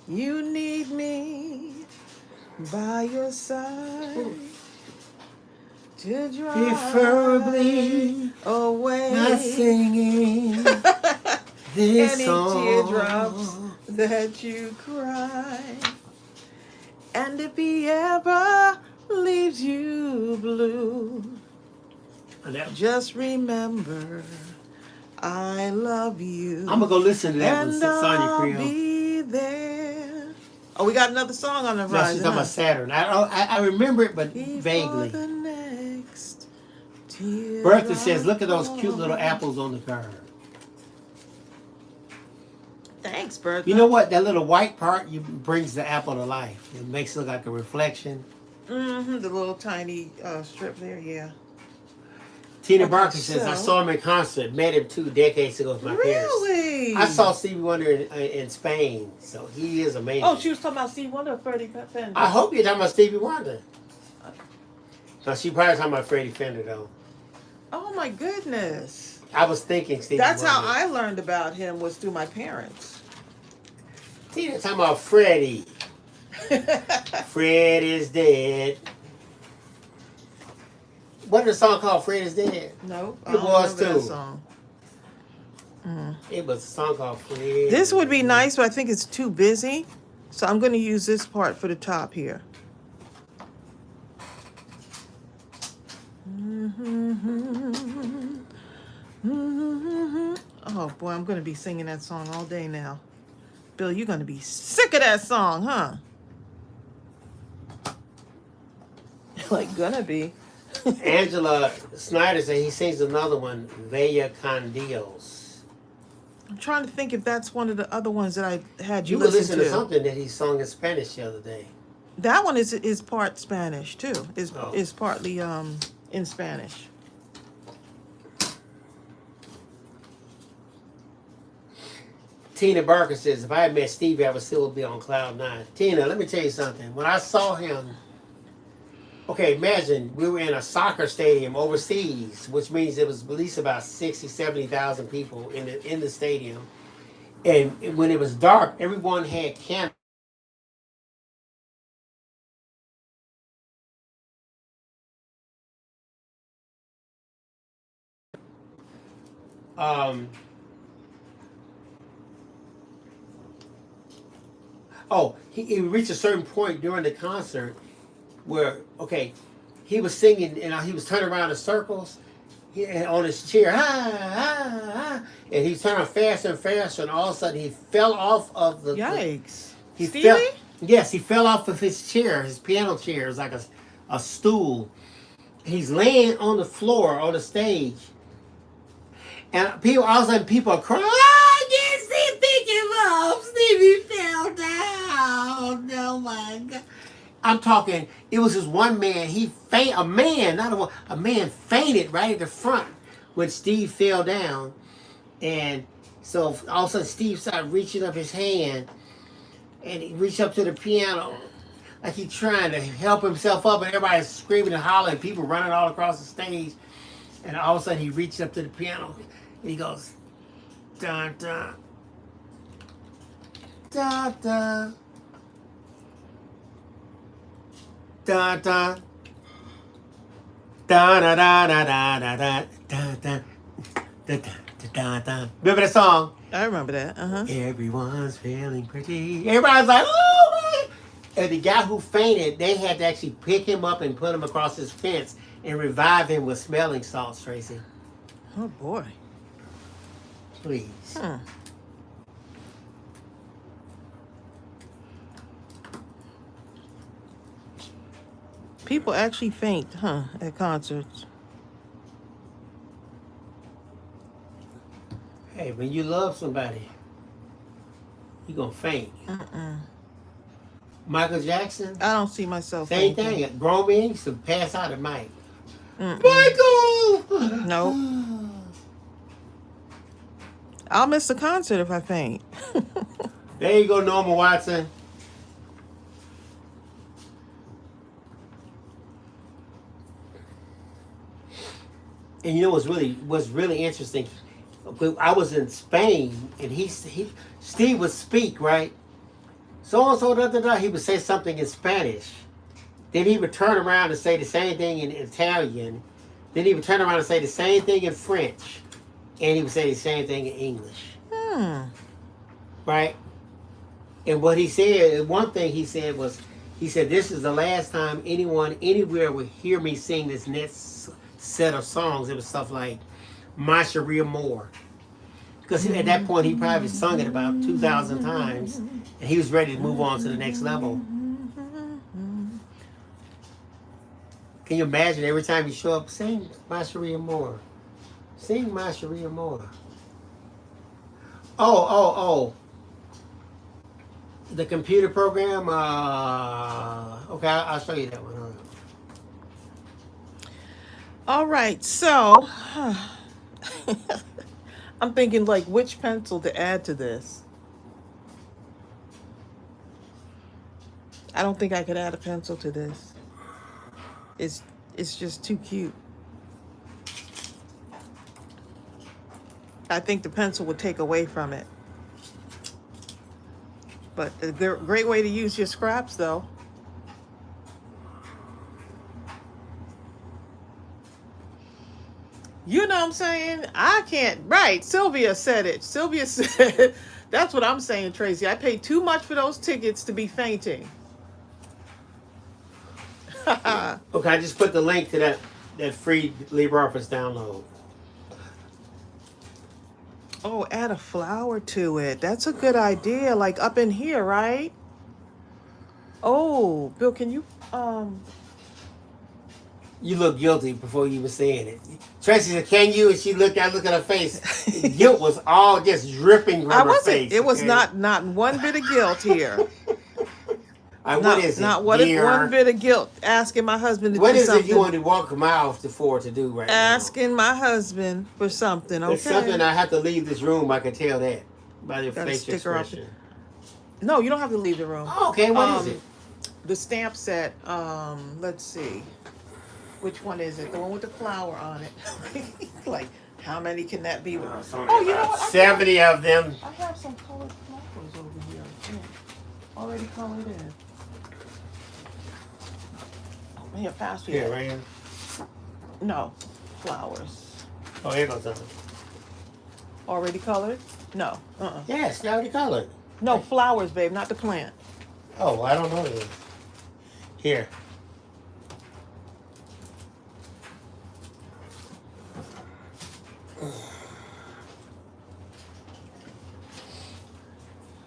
S1: you need me by your side to drive
S2: preferably
S1: away
S2: not singing this
S1: any
S2: song.
S1: teardrops that you cry. And if he ever leaves you blue, just remember I love you.
S2: I'm gonna go listen to that with
S1: and
S2: Sonya
S1: I'll
S2: Creel.
S1: be there. Oh, we got another song on the
S2: No,
S1: horizon.
S2: she's talking about Saturn. I remember it, but
S1: Before
S2: vaguely.
S1: the next
S2: Bertha says, look at those cute little apples on the card.
S1: Thanks, Bertha.
S2: You know what? That little white part brings the apple to life. It makes it look like a reflection.
S1: Mm-hmm, the little tiny strip there, yeah.
S2: Tina
S1: Okay,
S2: Barker says, I
S1: so-
S2: saw him in concert. Met him 2 decades ago with my parents.
S1: Really?
S2: I saw Stevie Wonder in Spain, so he is amazing.
S1: Oh, she was talking about Steve Wonder or Freddie Fender?
S2: I hope you're talking about Stevie Wonder. No, she probably talking about Freddie Fender, though.
S1: Oh, my goodness.
S2: I was thinking Stevie
S1: That's
S2: Wonder.
S1: how I learned about him, was through my parents.
S2: Tina talking about Freddie. Fred is dead. What is the song called? Fred is Dead.
S1: No, I
S2: It
S1: don't
S2: was
S1: remember
S2: too.
S1: that song.
S2: It was a song called Fred.
S1: This would be nice, but I think it's too busy. So I'm going to use this part for the top here. Oh boy, I'm going to be singing that song all day now. Bill, you're going to be sick of that song, huh? Like, gonna be.
S2: Angela Snyder said he sings another one, Vaya con Dios.
S1: I'm trying to think if that's one of the other ones that I had you
S2: You were
S1: listen
S2: listening to something that he sung in Spanish the other day.
S1: That one is part Spanish too.
S2: Oh.
S1: Is partly in Spanish.
S2: Tina Barker says, if I had met Stevie, I would still be on cloud 9. Tina, let me tell you something. When I saw him, okay, imagine we were in a soccer stadium overseas, which means it was at least about 60, 70,000 people in the stadium. And when it was dark, everyone had candles. He reached a certain point during the concert where, okay, he was singing and he was turning around in circles on his chair, and he was turning faster and faster, and all of a sudden he fell off of the.
S1: Yikes!
S2: He
S1: Stevie?
S2: fell. Yes, he fell off of his chair, his piano chair. It was like a stool. He's laying on the floor on the stage, and people all of a sudden people are crying. Oh, yes, they pick him up. Stevie fell down. Oh my God. I'm talking, it was just one man. A man fainted right at the front when Steve fell down. And so all of a sudden Steve started reaching up his hand and he reached up to the piano like he's trying to help himself up, and everybody's screaming and hollering, people running all across the stage. And all of a sudden he reached up to the piano and he goes, dun dun, dun dun. Da da da da da da da da da da da da da. Remember that song?
S1: I remember that.
S2: Everyone's feeling pretty. Everybody's like, oh man! And the guy who fainted, they had to actually pick him up and put him across his fence and revive him with smelling salts, Tracey.
S1: Oh boy.
S2: Please.
S1: People actually faint, huh, at concerts.
S2: Hey, when you love somebody, you're going to faint. Michael Jackson?
S1: I don't see myself
S2: Same
S1: fainting.
S2: thing. Grown men used to pass out at Mike. Michael!
S1: Nope. I'll miss the concert if I faint.
S2: There you go, Norma Watson. And you know what's really interesting? I was in Spain, and Steve would speak, right? So da da da. He would say something in Spanish. Then he would turn around and say the same thing in Italian. Then he would turn around and say the same thing in French, and he would say the same thing in English. Right? And what he said, one thing he said was, this is the last time anyone anywhere would hear me sing this next set of songs. It was stuff like My Sharia Moore. Because at that point he probably sung it about 2,000 times and he was ready to move on to the next level. Can you imagine every time you show up, sing My Sharia Moore. Sing My Sharia Moore. Oh. The computer program, okay, I'll show you that one.
S1: All right, so I'm thinking like which pencil to add to this. I don't think I could add a pencil to this. It's just too cute. I think the pencil would take away from it. But a great way to use your scraps, though. You know what I'm saying? I can't. Right. Sylvia said it. Sylvia said That's what I'm saying, Tracy. I paid too much for those tickets to be fainting.
S2: Okay, I just put the link to that free LibreOffice download.
S1: Oh, add a flower to it. That's a good idea. Like up in here, right? Oh, Bill, can you
S2: You look guilty before you were saying it. Tracy said, "Can you?" And she looked. I look at her face. Guilt was all just dripping
S1: I
S2: from her
S1: wasn't.
S2: face.
S1: It was
S2: okay?
S1: not one bit of guilt here.
S2: What is it,
S1: Not one
S2: dear?
S1: bit of guilt asking my husband to
S2: What
S1: do
S2: is
S1: something.
S2: it you want to walk miles to do right
S1: Asking my husband for something.
S2: now?
S1: Okay.
S2: It's something I have to leave this room. I can tell that by your
S1: Got a
S2: facial
S1: sticker up.
S2: expression.
S1: No, you don't have to leave the room.
S2: Oh, okay, what is it?
S1: The stamp set. Let's see. Which one is it? The one with the flower on it. Like, how many can that be? Oh, you know what?
S2: 70 of them.
S1: I have some colored flowers over here. Yeah. Already colored in. Here, pass me
S2: Here,
S1: that.
S2: right here.
S1: No, flowers.
S2: Oh, here goes something.
S1: Already colored? No.
S2: Yes, they already colored.
S1: No, flowers, babe, not the plant.
S2: Oh, well, I don't know this. Here.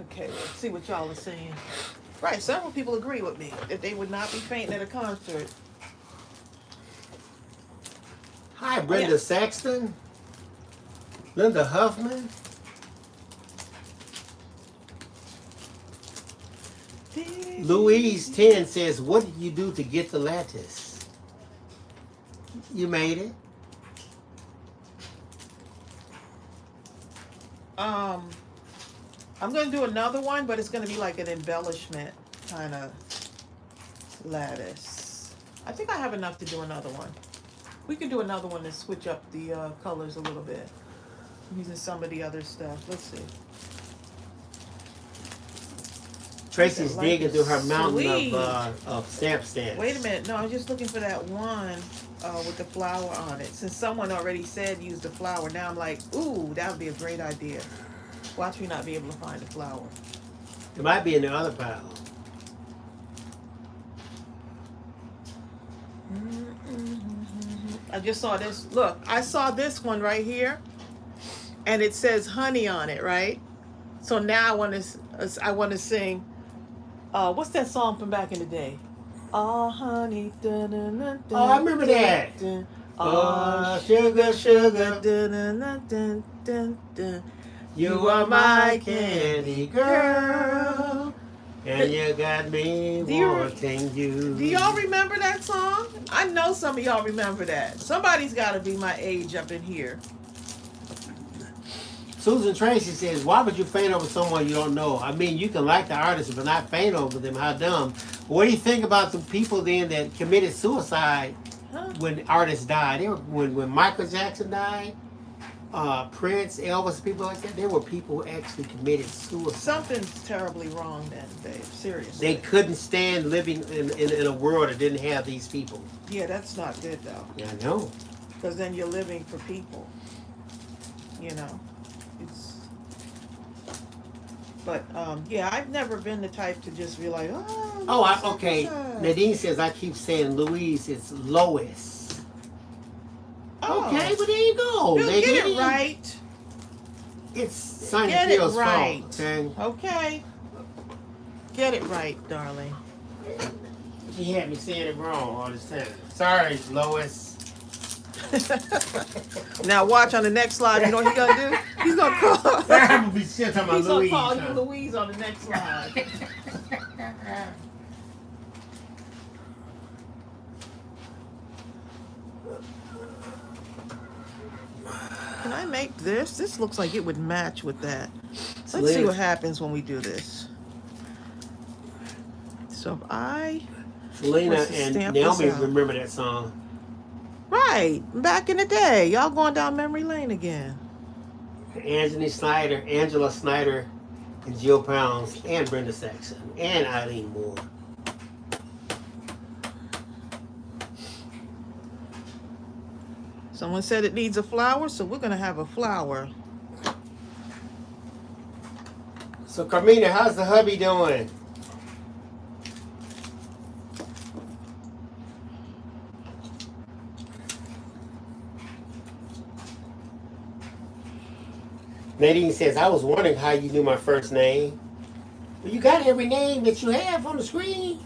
S1: Okay, let's see what y'all are saying. Right, several people agree with me that they would not be fainting at a concert.
S2: Hi, Brenda
S1: Yeah.
S2: Saxton. Linda Huffman. Louise 10 says, "What did you do to get the lattice?" You made it.
S1: I'm gonna do another one, but it's gonna be like an embellishment kind of lattice. I think I have enough to do another one. We can do another one and switch up the colors a little bit using some of the other stuff. Let's see.
S2: Tracy's
S1: Like
S2: digging through her mountain
S1: sweet.
S2: of stamp stamps.
S1: Wait a minute. No, I was just looking for that one with the flower on it. Since someone already said use the flower, now I'm like, ooh, that would be a great idea. Watch me not be able to find the flower.
S2: It might be in the other pile.
S1: I just saw this. Look, I saw this one right here, and it says honey on it, right? So now I want to sing. What's that song from back in the day? Oh, honey. Dun, dun, dun, dun,
S2: Oh, I remember that.
S1: Dun,
S2: Oh, sugar, sugar,
S1: dun, dun, dun, dun, dun, dun.
S2: you are my candy girl, and you got me wanting you.
S1: Do y'all remember that song? I know some of y'all remember that. Somebody's got to be my age up in here.
S2: Susan Tracy says, "Why would you faint over someone you don't know? I mean, you can like the artist, but not faint over them. How dumb." What do you think about the people then that committed suicide when artists died? When Michael Jackson died, Prince, Elvis, people like that. There were people who actually committed suicide.
S1: Something's terribly wrong then, babe. Seriously.
S2: They couldn't stand living in a world that didn't have these people.
S1: Yeah, that's not good though.
S2: Yeah, I know.
S1: Because then you're living for people. You know. But yeah, I've never been the type to just be like,
S2: Okay. Nadine says, "I keep saying Louise, it's Lois."
S1: Oh.
S2: Okay, well there you go.
S1: Bill,
S2: Nadine.
S1: get it right.
S2: It's Sonny
S1: Get it
S2: Phil's
S1: right.
S2: fault. Okay.
S1: Okay. Get it right, darling.
S2: She had me saying it wrong all this time. Sorry, Lois.
S1: Now watch on the next slide. You know what he's gonna do? He's gonna call.
S2: I'm gonna be shit talking about
S1: He's gonna
S2: Louise.
S1: call you Louise on the next slide. Can I make this? This looks like it would match with that. Let's see what happens when we do this. So if I
S2: Selena
S1: What's the
S2: and
S1: stamp
S2: Naomi
S1: this out?
S2: remember that song.
S1: right back in the day, y'all going down memory lane again.
S2: Angela Snyder, and Jill Pounds, and Brenda Saxon, and Eileen Moore.
S1: Someone said it needs a flower, so we're gonna have a flower.
S2: So, Carmina, how's the hubby doing? Nadine says, I was wondering how you knew my first name. Well, you got every name that you have on the screen.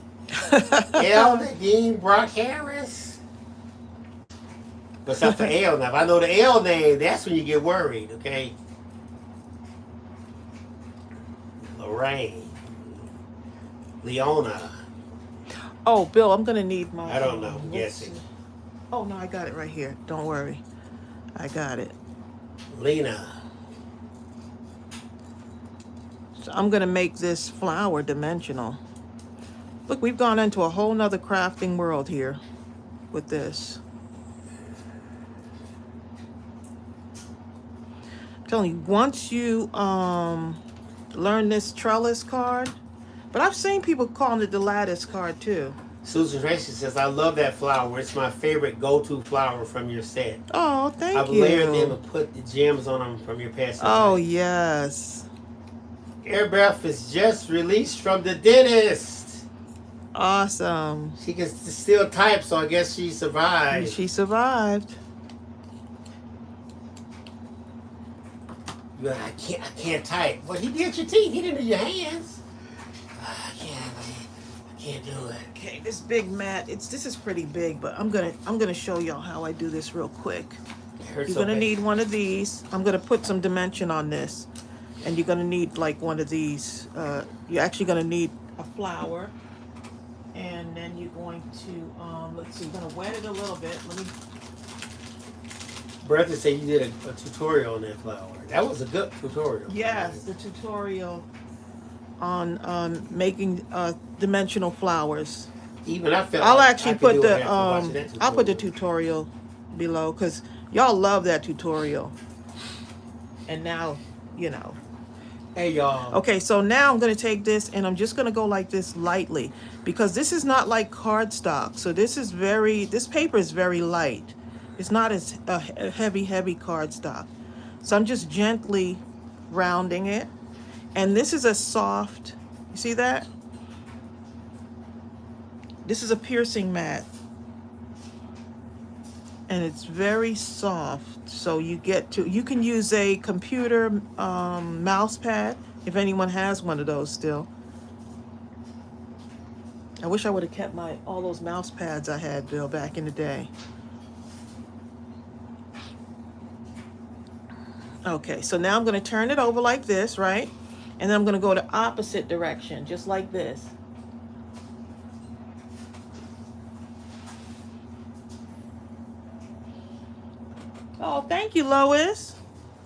S2: L. Nadine Brock Harris. Except for L now. If I know the L name, that's when you get worried, okay? Lorraine. Leona.
S1: Oh, Bill, I'm gonna need my.
S2: I don't know. I'm
S1: let's
S2: guessing.
S1: see. Oh no, I got it right here. Don't worry, I got it.
S2: Lena.
S1: So I'm gonna make this flower dimensional. Look, we've gone into a whole nother crafting world here with this. I'm telling you, once you learn this trellis card, but I've seen people calling it the lattice card too.
S2: Susan Tracy says, I love that flower. It's my favorite go-to flower from your set.
S1: Oh, thank
S2: I've
S1: you.
S2: layered them and put the gems on them from your past.
S1: Oh, yes.
S2: Air Breath is just released from the dentist.
S1: Awesome.
S2: She can still type, so I guess she survived.
S1: She survived.
S2: I can't type. Well, he did your teeth. He didn't do your hands. I can't do it.
S1: Okay, this big mat. This is pretty big, but I'm gonna show y'all how I do this real quick. You're gonna need one of these. I'm gonna put some dimension on this, and you're gonna need like one of these. You're actually gonna need a flower, and then you're going to let's see. You're gonna wet it a little bit. Let me.
S2: Bertha said you did a tutorial on that flower. That was a good tutorial.
S1: Yes, the tutorial on making dimensional flowers.
S2: Even I felt.
S1: I'll
S2: like
S1: actually
S2: I could
S1: put
S2: do it
S1: the
S2: after watching that
S1: I'll put the
S2: tutorial.
S1: tutorial below because y'all love that tutorial. And now, you know.
S2: Hey y'all.
S1: Okay, so now I'm gonna take this and I'm just gonna go like this lightly because this is not like cardstock. So this paper is very light. It's not as heavy cardstock. So I'm just gently rounding it. And this is a soft, you see that? This is a piercing mat. And it's very soft. So you can use a computer mouse pad if anyone has one of those still. I wish I would have kept all those mouse pads I had, Bill, back in the day. Okay, so now I'm going to turn it over like this, right? And then I'm going to go the opposite direction, just like this. Oh, thank you, Lois.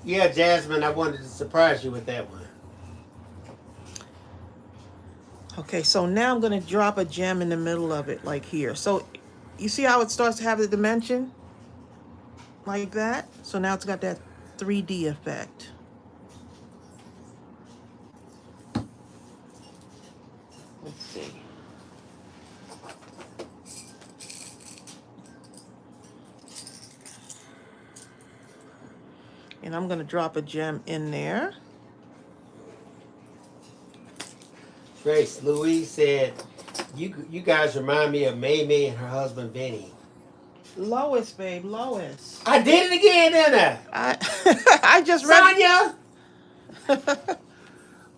S2: Yeah, Jasmine, I wanted to surprise you with that one.
S1: Okay, so now I'm going to drop a gem in the middle of it, like here. So you see how it starts to have the dimension? Like that. So now it's got that 3D effect. Let's see. And I'm going to drop a gem in there.
S2: Trace, Louise said, you guys remind me of May May and her husband Vinny.
S1: Lois, babe, Lois.
S2: I did it again, didn't
S1: I I just read.
S2: Sonia!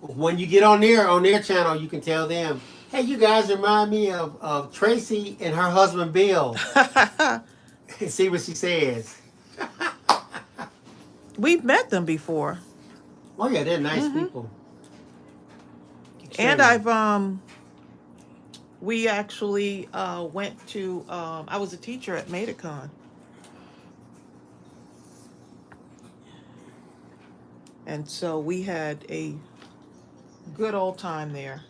S2: When you get on their channel, you can tell them, hey, you guys remind me of Tracy and her husband Bill. See what she says.
S1: We've met them before.
S2: Oh yeah, they're nice people.
S1: And we actually went to, I was a teacher at Metacon. And so we had a good old time there.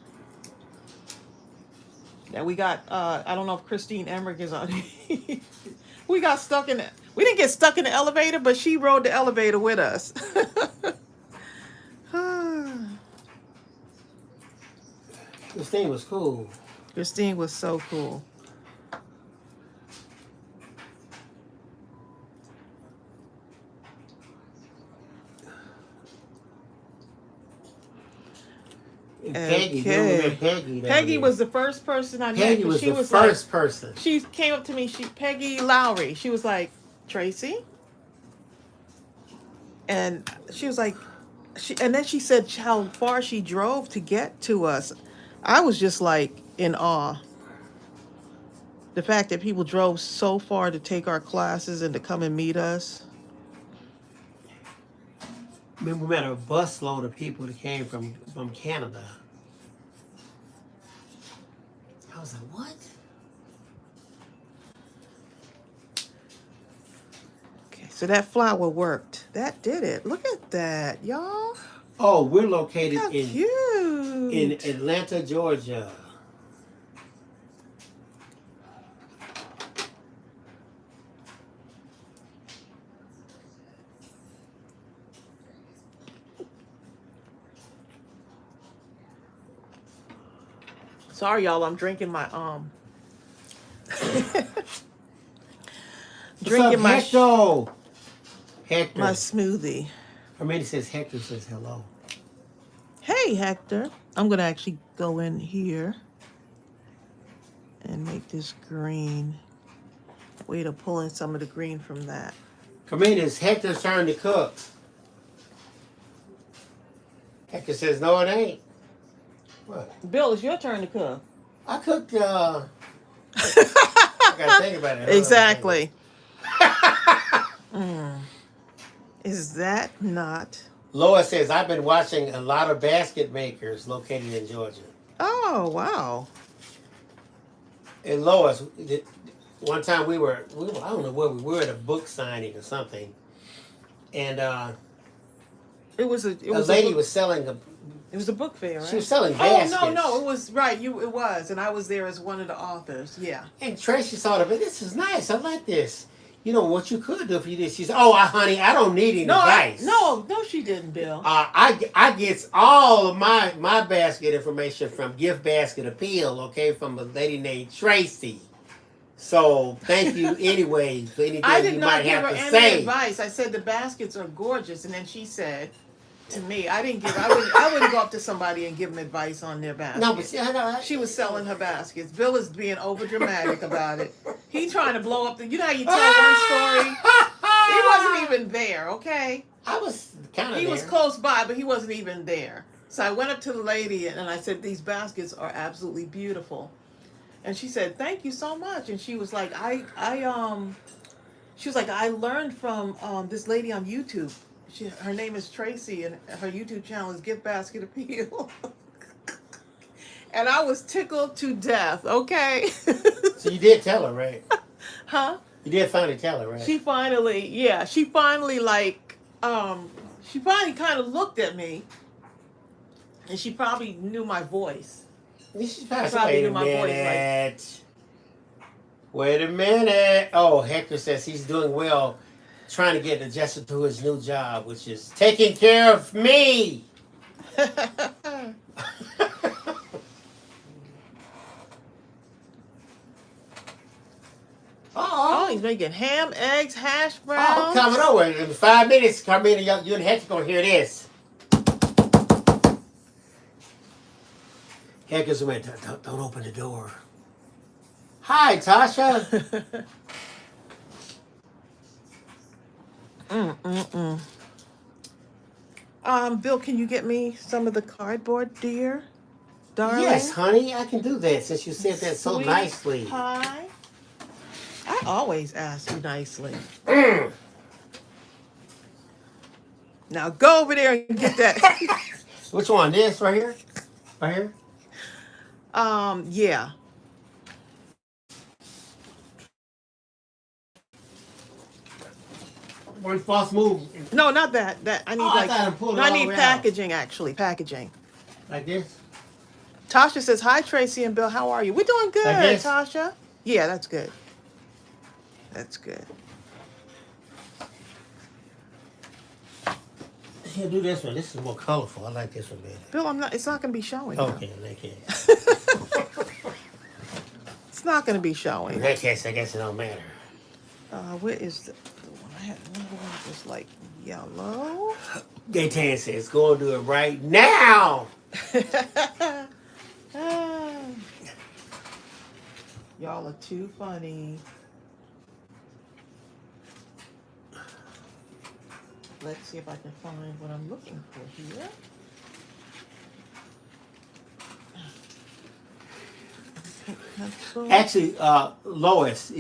S1: Yeah, we got, I don't know if Christine Emmerich is on. We got stuck in it. We didn't get stuck in the elevator, but she rode the elevator with us.
S2: Christine was cool.
S1: Christine was so cool.
S2: Peggy. Remember Peggy?
S1: Peggy was the first person I met.
S2: Peggy was
S1: she
S2: the
S1: was
S2: first
S1: like,
S2: person.
S1: She came up to me. Peggy Lowry. She was like, Tracey, and she was like, and then she said how far she drove to get to us. I was just like in awe. The fact that people drove so far to take our classes and to come and meet us.
S2: I mean, we met a busload of people that came from Canada. I was like, what?
S1: Okay, so that flower worked. That did it. Look at that, y'all.
S2: Oh, we're located
S1: How
S2: in Atlanta, Georgia.
S1: Sorry, y'all. I'm drinking my drinking my
S2: Hector.
S1: my smoothie.
S2: Or maybe it says Hector says hello.
S1: Hey, Hector. I'm gonna actually go in here and make this green. Way to pull in some of the green from that.
S2: Come in, it's Hector's turn to cook. Hector says, no, it ain't. What?
S1: Bill, it's your turn to cook.
S2: I cooked, I gotta think about it.
S1: Exactly. Is that not?
S2: Lois says, I've been watching a lot of basket makers located in Georgia.
S1: Oh, wow.
S2: And Lois, one time we were I don't know where we were at a book signing or something. And
S1: It was
S2: a lady was selling
S1: it was a book fair, right?
S2: She was selling baskets.
S1: Oh, no, it was right. It was, and I was there as one of the authors. Yeah.
S2: And Tracey saw it, but this is nice. I like this. You know what you could do if you did. She said, "Oh, honey, I don't need any advice."
S1: No, she didn't, Bill.
S2: I get all of my basket information from GiftBasketAppeal, okay, from a lady named Tracey. So thank you anyway for anything
S1: I did
S2: you
S1: not
S2: might
S1: give
S2: have
S1: her
S2: to
S1: any
S2: say.
S1: advice. I said the baskets are gorgeous, and then she said to me, I wouldn't go up to somebody and give them advice on their baskets.
S2: No, but see,
S1: she was selling her baskets. Bill is being over dramatic about it. He trying to blow up you know how you tell one story? He wasn't even there, okay?
S2: I was kind of there.
S1: He was close by, but he wasn't even there. So I went up to the lady and I said, these baskets are absolutely beautiful. And she said, thank you so much. And she was like, I learned from this lady on YouTube. Her name is Tracey, and her YouTube channel is GiftBasketAppeal. And I was tickled to death, okay?
S2: So you did tell her, right?
S1: Huh?
S2: You did finally tell her, right?
S1: She finally kind of looked at me, and she probably knew my voice.
S2: She probably knew my voice. Wait a minute. Oh, Hector says he's doing well, trying to get adjusted to his new job, which is taking care of me.
S1: Oh, he's making ham, eggs, hash browns.
S2: Oh, I'm coming over. In 5 minutes, Carmina, you and Hector gonna hear this. Hector's went, don't open the door. Hi, Tasha.
S1: Bill, can you get me some of the cardboard, dear? Darling?
S2: Yes, honey, I can do that since you said that so nicely.
S1: Hi. I always ask you nicely. Now go over there and get that.
S2: Which one? This right here? Right here?
S1: Yeah.
S2: One false move.
S1: No, not that. I need I need packaging
S2: out.
S1: Actually. Packaging.
S2: Like this?
S1: Tasha says, hi, Tracey and Bill. How are you? We're doing good,
S2: like this?
S1: Tasha. Yeah, that's good. That's good.
S2: Here, do this one. This is more colorful. I like this one better.
S1: Bill, it's not going to be showing.
S2: Okay, in that case.
S1: It's not going to be showing.
S2: In that case, I guess it don't matter.
S1: Where is the one? I had another one that was like yellow.
S2: Gaytan says, go and do it right now.
S1: Ah, y'all are too funny. Let's see if I can find what I'm looking for here. Pink pencil.
S2: Actually, Lois,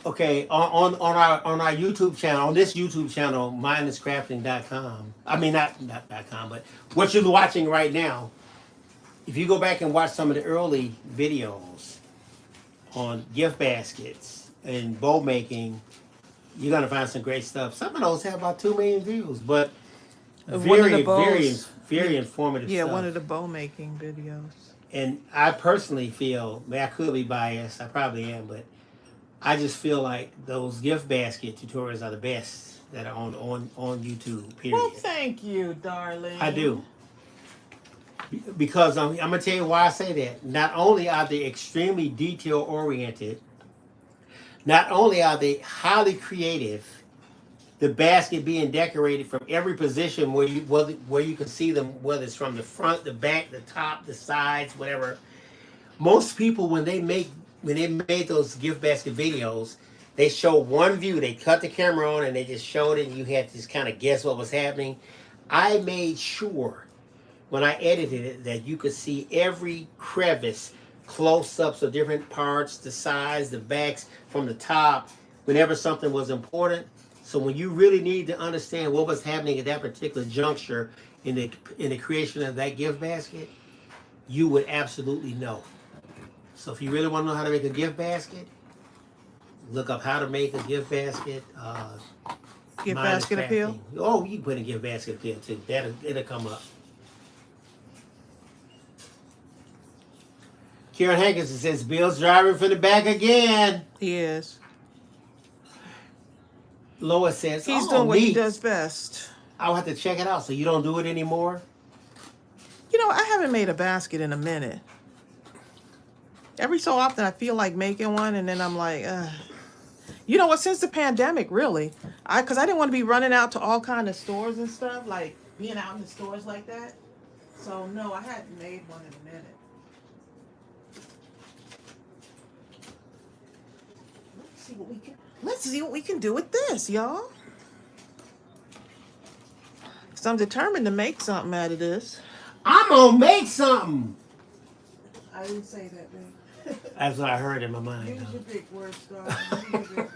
S2: okay, on our YouTube channel, on this YouTube channel, mindlesscrafting.com. I mean, not .com, but what you're watching right now. If you go back and watch some of the early videos on gift baskets and bow making, you're gonna find some great stuff. Some of those have about 2 million views, but
S1: One of the
S2: very,
S1: bows.
S2: very informative
S1: Yeah,
S2: stuff.
S1: one of the bow making videos.
S2: And I personally feel, I could be biased, I probably am, but I just feel like those gift basket tutorials are the best that are on YouTube, period.
S1: Well, thank you, darling.
S2: I do. Because I'm going to tell you why I say that. Not only are they extremely detail oriented, not only are they highly creative, the basket being decorated from every position where you can see them, whether it's from the front, the back, the top, the sides, whatever. Most people, when they made those gift basket videos, they show one view. They cut the camera on and they just showed it, and you had to just kind of guess what was happening. I made sure when I edited it that you could see every crevice, close-ups of different parts, the sides, the backs, from the top, whenever something was important. So when you really need to understand what was happening at that particular juncture in the creation of that gift basket, you would absolutely know. So if you really want to know how to make a gift basket, look up how to make a gift basket.
S1: GiftBasketAppeal?
S2: Oh, you can put in GiftBasketAppeal too. It'll come up. Karen Hankinson says, Bill's driving from the back again.
S1: He is.
S2: Lois says,
S1: He's doing what he
S2: neat.
S1: does best.
S2: I'll have to check it out. So you don't do it anymore?
S1: You know, I haven't made a basket in a minute. Every so often I feel like making one, and then I'm like, you know what, since the pandemic, really. Because I didn't want to be running out to all kind of stores and stuff, like being out in the stores like that. So, no, I hadn't made one in a minute. Let's see what we can do with this, y'all. So I'm determined to make something out of this.
S2: I'm going to make something.
S1: I didn't say that, babe.
S2: That's what I heard in my mind.
S1: Use your big words, darling.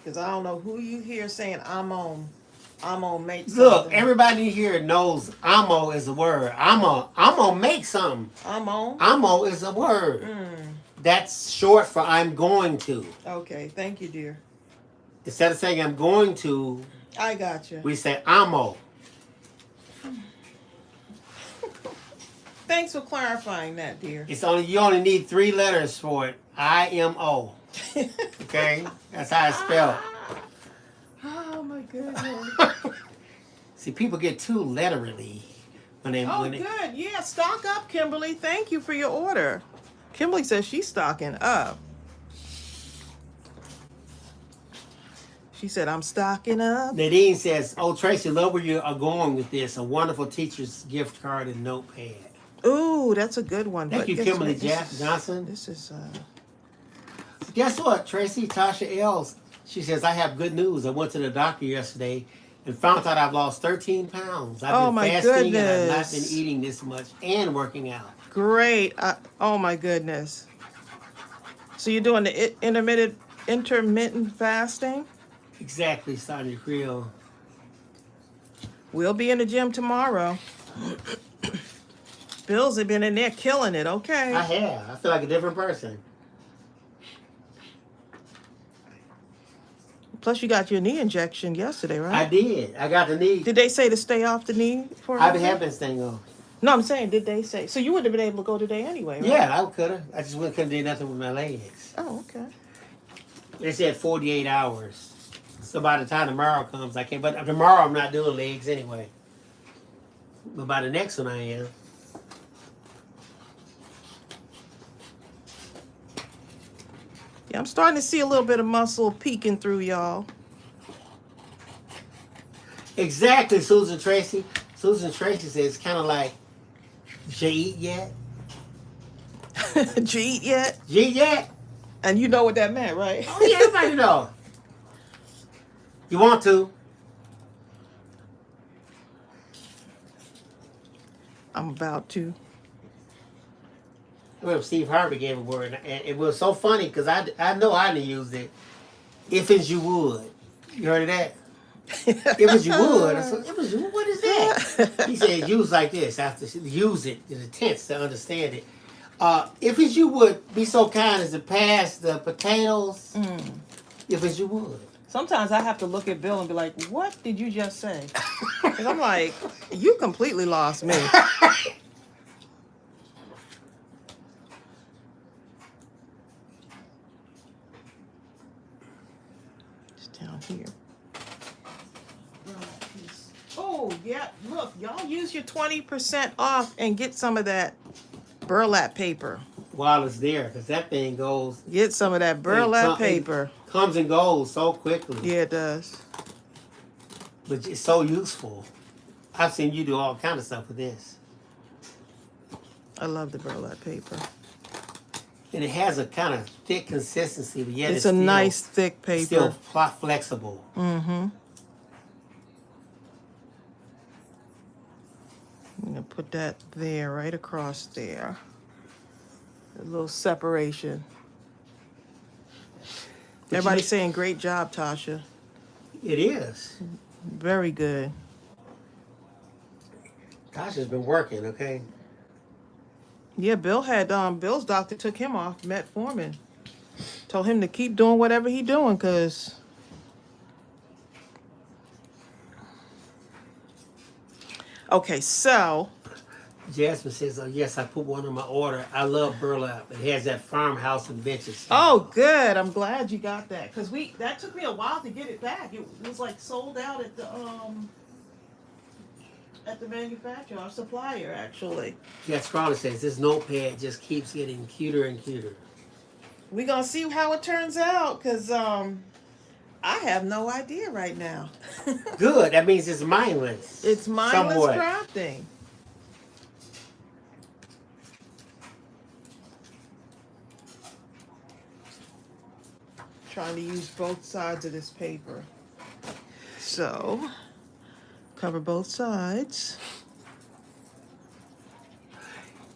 S1: Because I don't know who you hear saying I'm on make something.
S2: Look, everybody here knows "amo" is a word. I'm gonna make something. Amo is a word. That's short for I'm going to.
S1: Okay, thank you, dear.
S2: Instead of saying I'm going to,
S1: I got you.
S2: we say amo.
S1: Thanks for clarifying that, dear.
S2: You only need 3 letters for it. IMO. Okay, that's how it's spelled.
S1: Oh my goodness.
S2: See, people get too literally when they.
S1: Good. Yeah, stock up, Kimberly. Thank you for your order. Kimberly says she's stocking up. She said, I'm stocking up.
S2: Nadine says, "Oh, Tracey, love where you are going with this. A wonderful teacher's gift card and notepad."
S1: Ooh, that's a good one.
S2: Thank you, Kimberly Johnson.
S1: This is
S2: Guess what, Tracey? Tasha Els. She says, I have good news. I went to the doctor yesterday and found out I've lost 13 pounds. I've been fasting and I've not been eating this much and working out.
S1: Great. Oh my goodness. So you're doing the intermittent fasting?
S2: Exactly, Sonia Creel.
S1: We'll be in the gym tomorrow. Bills have been in there killing it. Okay.
S2: I have. I feel like a different person.
S1: Plus, you got your knee injection yesterday, right?
S2: I did. I got the knee.
S1: Did they say to stay off the knee for a
S2: I
S1: minute?
S2: have been staying on.
S1: No, I'm saying, did they say? So you wouldn't have been able to go today anyway, right?
S2: Yeah, I could have. I just couldn't do nothing with my legs.
S1: Oh, okay.
S2: They said 48 hours. So by the time tomorrow comes, I can't. But tomorrow I'm not doing legs anyway. But by the next one I am.
S1: Yeah, I'm starting to see a little bit of muscle peeking through, y'all.
S2: Exactly, Susan Tracy. Susan Tracy says it's kind of like, did you eat yet?
S1: Did you eat yet?
S2: You eat yet?
S1: And you know what that meant, right?
S2: Oh yeah, everybody know. You want to?
S1: I'm about to.
S2: I remember Steve Harvey gave a word, and it was so funny because I know I didn't use it. If as you would. You heard of that? If as you would. I said, if as you would, what is that? He said, use like this. After use it in the tense to understand it. If as you would be so kind as to pass the potatoes. If as you would.
S1: Sometimes I have to look at Bill and be like, what did you just say? Because I'm like, you completely lost me. It's down here. Oh, yeah. Look, y'all use your 20% off and get some of that burlap paper.
S2: While it's there, because that thing goes.
S1: Get some of that burlap paper.
S2: It comes and goes so quickly.
S1: Yeah, it does.
S2: But it's so useful. I've seen you do all kind of stuff with this.
S1: I love the burlap paper.
S2: And it has a kind of thick consistency, but yet
S1: It's a nice thick paper.
S2: Still flexible.
S1: Mm-hmm. I'm gonna put that there, right across there. A little separation. Everybody's saying great job, Tasha.
S2: It is.
S1: Very good.
S2: Tasha's been working, okay?
S1: Yeah, Bill had Bill's doctor took him off metformin. Told him to keep doing whatever he doing, cause okay, so
S2: Jasmine says, oh yes, I put one on my order. I love burlap. It has that farmhouse and benches.
S1: oh good. I'm glad you got that. Cause that took me a while to get it back. It was like sold out at the manufacturer, our supplier actually.
S2: Jess Crowley says this notepad just keeps getting cuter and cuter.
S1: We're gonna see how it turns out, cause I have no idea right now.
S2: Good. That means it's mindless.
S1: It's mindless
S2: somewhat.
S1: crafting. Trying to use both sides of this paper. So, cover both sides.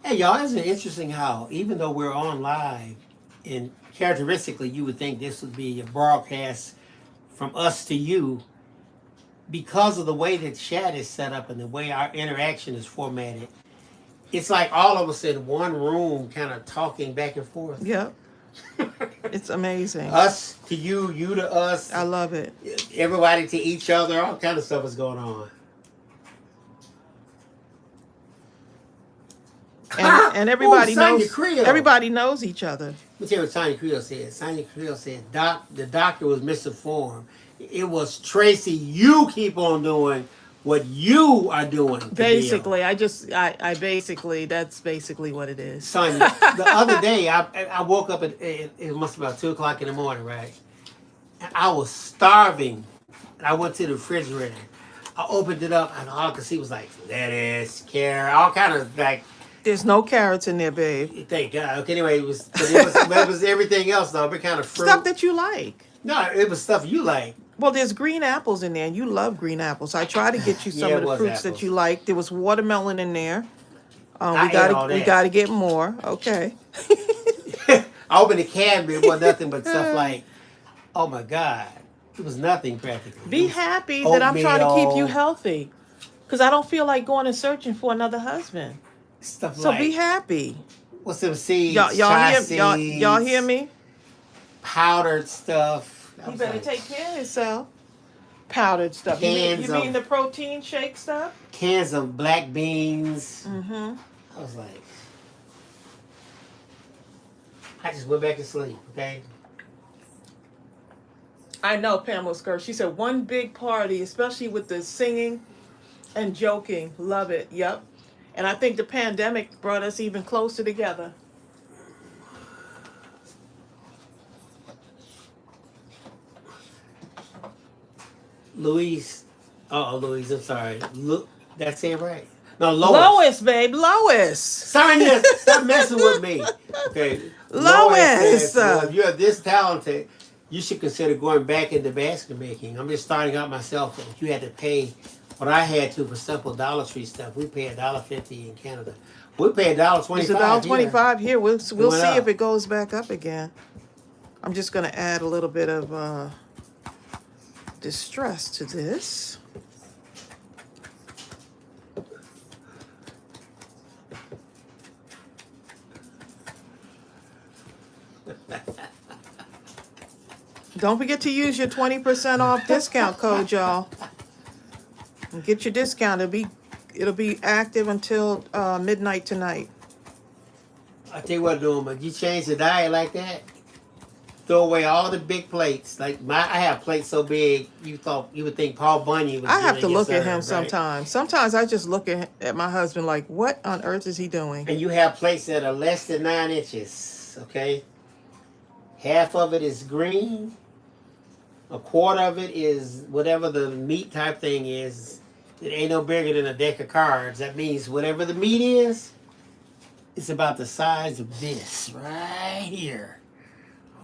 S2: Hey, y'all, isn't it interesting how, even though we're on live, and characteristically you would think this would be a broadcast from us to you, because of the way that chat is set up and the way our interaction is formatted, it's like all of us in one room kind of talking back and forth.
S1: Yep. It's amazing.
S2: Us to you, you to us.
S1: I love it.
S2: Everybody to each other. All kind of stuff is going on.
S1: And everybody knows.
S2: Creel.
S1: Everybody knows each other.
S2: Let me tell you what Sonia Creel said. Sonia Creel said, the doctor was misinformed. It was Tracy. You keep on doing what you are doing.
S1: Basically, I basically, that's basically what it is.
S2: Sonia, the other day, I woke up at, it must be about 2 o'clock in the morning, right? And I was starving. And I went to the refrigerator. I opened it up, and all I could see was like lettuce, carrot, all kind of like.
S1: There's no carrots in there, babe.
S2: Thank God. Okay, anyway, it was everything else though. Every kind of fruit.
S1: Stuff that you like.
S2: No, it was stuff you like.
S1: Well, there's green apples in there, and you love green apples. I try to get you some of the fruits that you like. There was watermelon in there. We gotta get more. Okay.
S2: I opened the cabinet. It was nothing but stuff like, oh my God, it was nothing practically.
S1: Be happy that I'm trying to keep you healthy, because I don't feel like going and searching for another husband.
S2: Stuff
S1: so
S2: like,
S1: be happy.
S2: What's some seeds?
S1: Y'all hear me?
S2: Powdered stuff.
S1: You better take care of yourself. Powdered stuff. You mean the protein shake stuff?
S2: Cans of black beans.
S1: Mm-hmm.
S2: I was like, I just went back to sleep, okay?
S1: I know Pamela Skirt. She said one big party, especially with the singing and joking. Love it. Yep. And I think the pandemic brought us even closer together.
S2: Louise Oh, Louise, I'm sorry. Look, that's it right. No, Lois.
S1: Lois, babe, Lois.
S2: Sonia, stop messing with me. Okay. Lois
S1: Lois.
S2: says, well, if you're this talented, you should consider going back into basket making. I'm just starting out myself. If you had to pay what I had to for simple Dollar Tree stuff, we pay $1.50 in Canada. We pay $1.25.
S1: It's $1.25 here. We'll see
S2: up.
S1: if it goes back up again. I'm just going to add a little bit of distress to this. Don't forget to use your 20% off discount code, y'all. And get your discount. It'll be active until midnight tonight.
S2: I tell you what, Norma, you change the diet like that, throw away all the big plates. Like I have plates so big, you would think Paul Bunyan was.
S1: I have to look at him
S2: right?
S1: sometimes. Sometimes I just look at my husband like, what on earth is he doing?
S2: And you have plates that are less than 9 inches. Okay, half of it is green. A quarter of it is whatever the meat type thing is. It ain't no bigger than a deck of cards. That means whatever the meat is, it's about the size of this right here.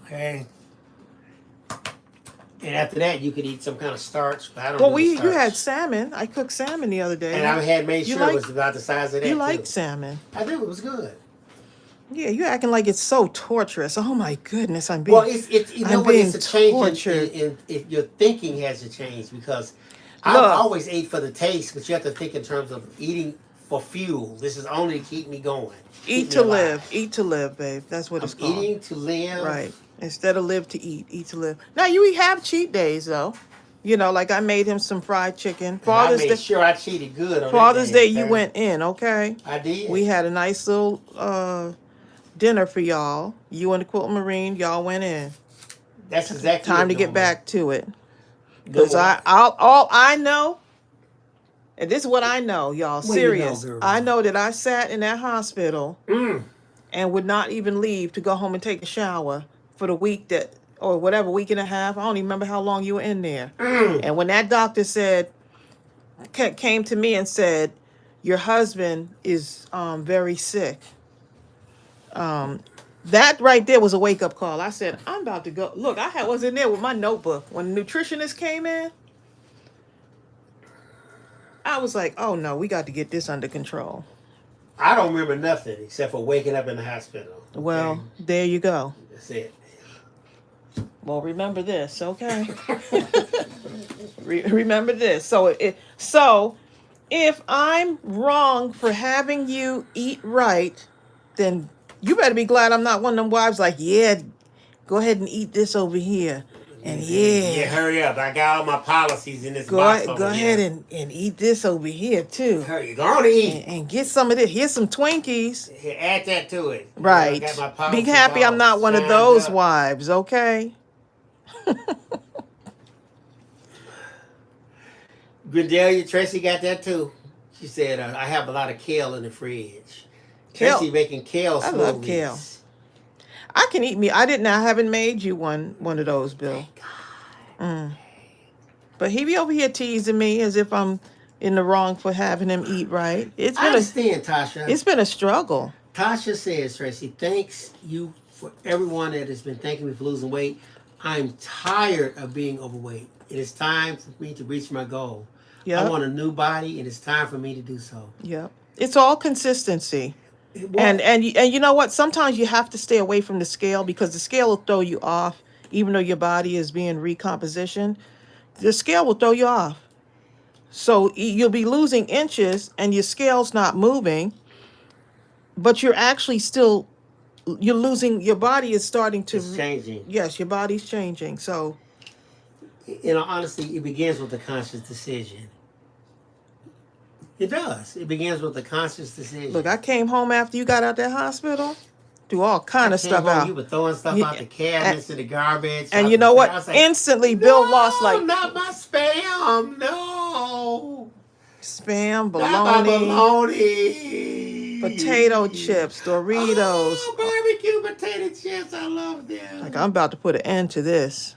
S2: Okay. And after that, you could eat some kind of starch. But I don't.
S1: Well,
S2: you
S1: had salmon. I cooked salmon the other day.
S2: And I had made sure it was about the size of that.
S1: You liked salmon.
S2: I do. It was good.
S1: Yeah, you're acting like it's so torturous. Oh my goodness, I'm being.
S2: Well, it's you know what? It's a change
S1: tortured.
S2: in your thinking has to change because I've always ate for the taste, but you have to think in terms of eating for fuel. This is only to keep me going.
S1: Eat to live. Eat to live, babe. That's what it's called.
S2: Eating to live.
S1: Right. Instead of live to eat. Eat to live. Now, you have cheat days, though. You know, like I made him some fried chicken.
S2: Father's Day. I made sure I cheated good on
S1: Father's Day, you went in, okay?
S2: I did.
S1: We had a nice little dinner for y'all. You and the Quilt Marine, y'all went in.
S2: That's exactly
S1: time to get back to it. Because all I know, and this is what I know, y'all, serious. I know that I sat in that hospital and would not even leave to go home and take a shower for the week or whatever, week and a half. I don't even remember how long you were in there. And when that doctor came to me and said, your husband is very sick. That right there was a wake-up call. I said, I'm about to go. Look, was in there with my notebook. When the nutritionist came in, I was like, oh, no, we got to get this under control.
S2: I don't remember nothing except for waking up in the hospital. Okay?
S1: Well, there you go.
S2: That's it.
S1: Well, remember this, okay? Remember this. So if I'm wrong for having you eat right, then you better be glad I'm not one of them wives like, yeah, go ahead and eat this over here. And
S2: yeah, hurry up. I got all my policies in this box over
S1: Go ahead and eat this over here, too.
S2: Hurry, go on and eat.
S1: And get some of this. Here's some Twinkies.
S2: Here, add that to it.
S1: Right.
S2: I got my policies
S1: be happy I'm not one of those wives, okay?
S2: Grindelia, Tracey got that, too. She said, I have a lot of kale in the fridge.
S1: Kale.
S2: Tracey making kale smoothies.
S1: I love kale. I can eat meat. I haven't made you one of those, Bill. But he be over here teasing me as if I'm in the wrong for having him eat right. I
S2: understand, Tasha.
S1: It's been a struggle.
S2: Tasha says, Tracey, thanks you for everyone that has been thanking me for losing weight. I'm tired of being overweight. It is time for me to reach my goal. Yep. I want a new body, and it's time for me to do so.
S1: Yep. It's all consistency. And you know what? Sometimes you have to stay away from the scale because the scale will throw you off, even though your body is being recompositioned. The scale will throw you off. So you'll be losing inches and your scale's not moving, but you're actually you're losing, your body is starting to...
S2: It's changing.
S1: Yes, your body's changing. So...
S2: honestly, it begins with a conscious decision. It does. It begins with a conscious decision.
S1: Look, I came home after you got out that hospital, do all kind of stuff out.
S2: You were throwing stuff out the cabinets and the garbage.
S1: And you know what? Like, instantly, Bill lost like...
S2: not my Spam. No.
S1: Spam,
S2: bologna.
S1: Potato chips, Doritos.
S2: Oh, barbecue potato chips. I love them.
S1: Like, I'm about to put an end to this.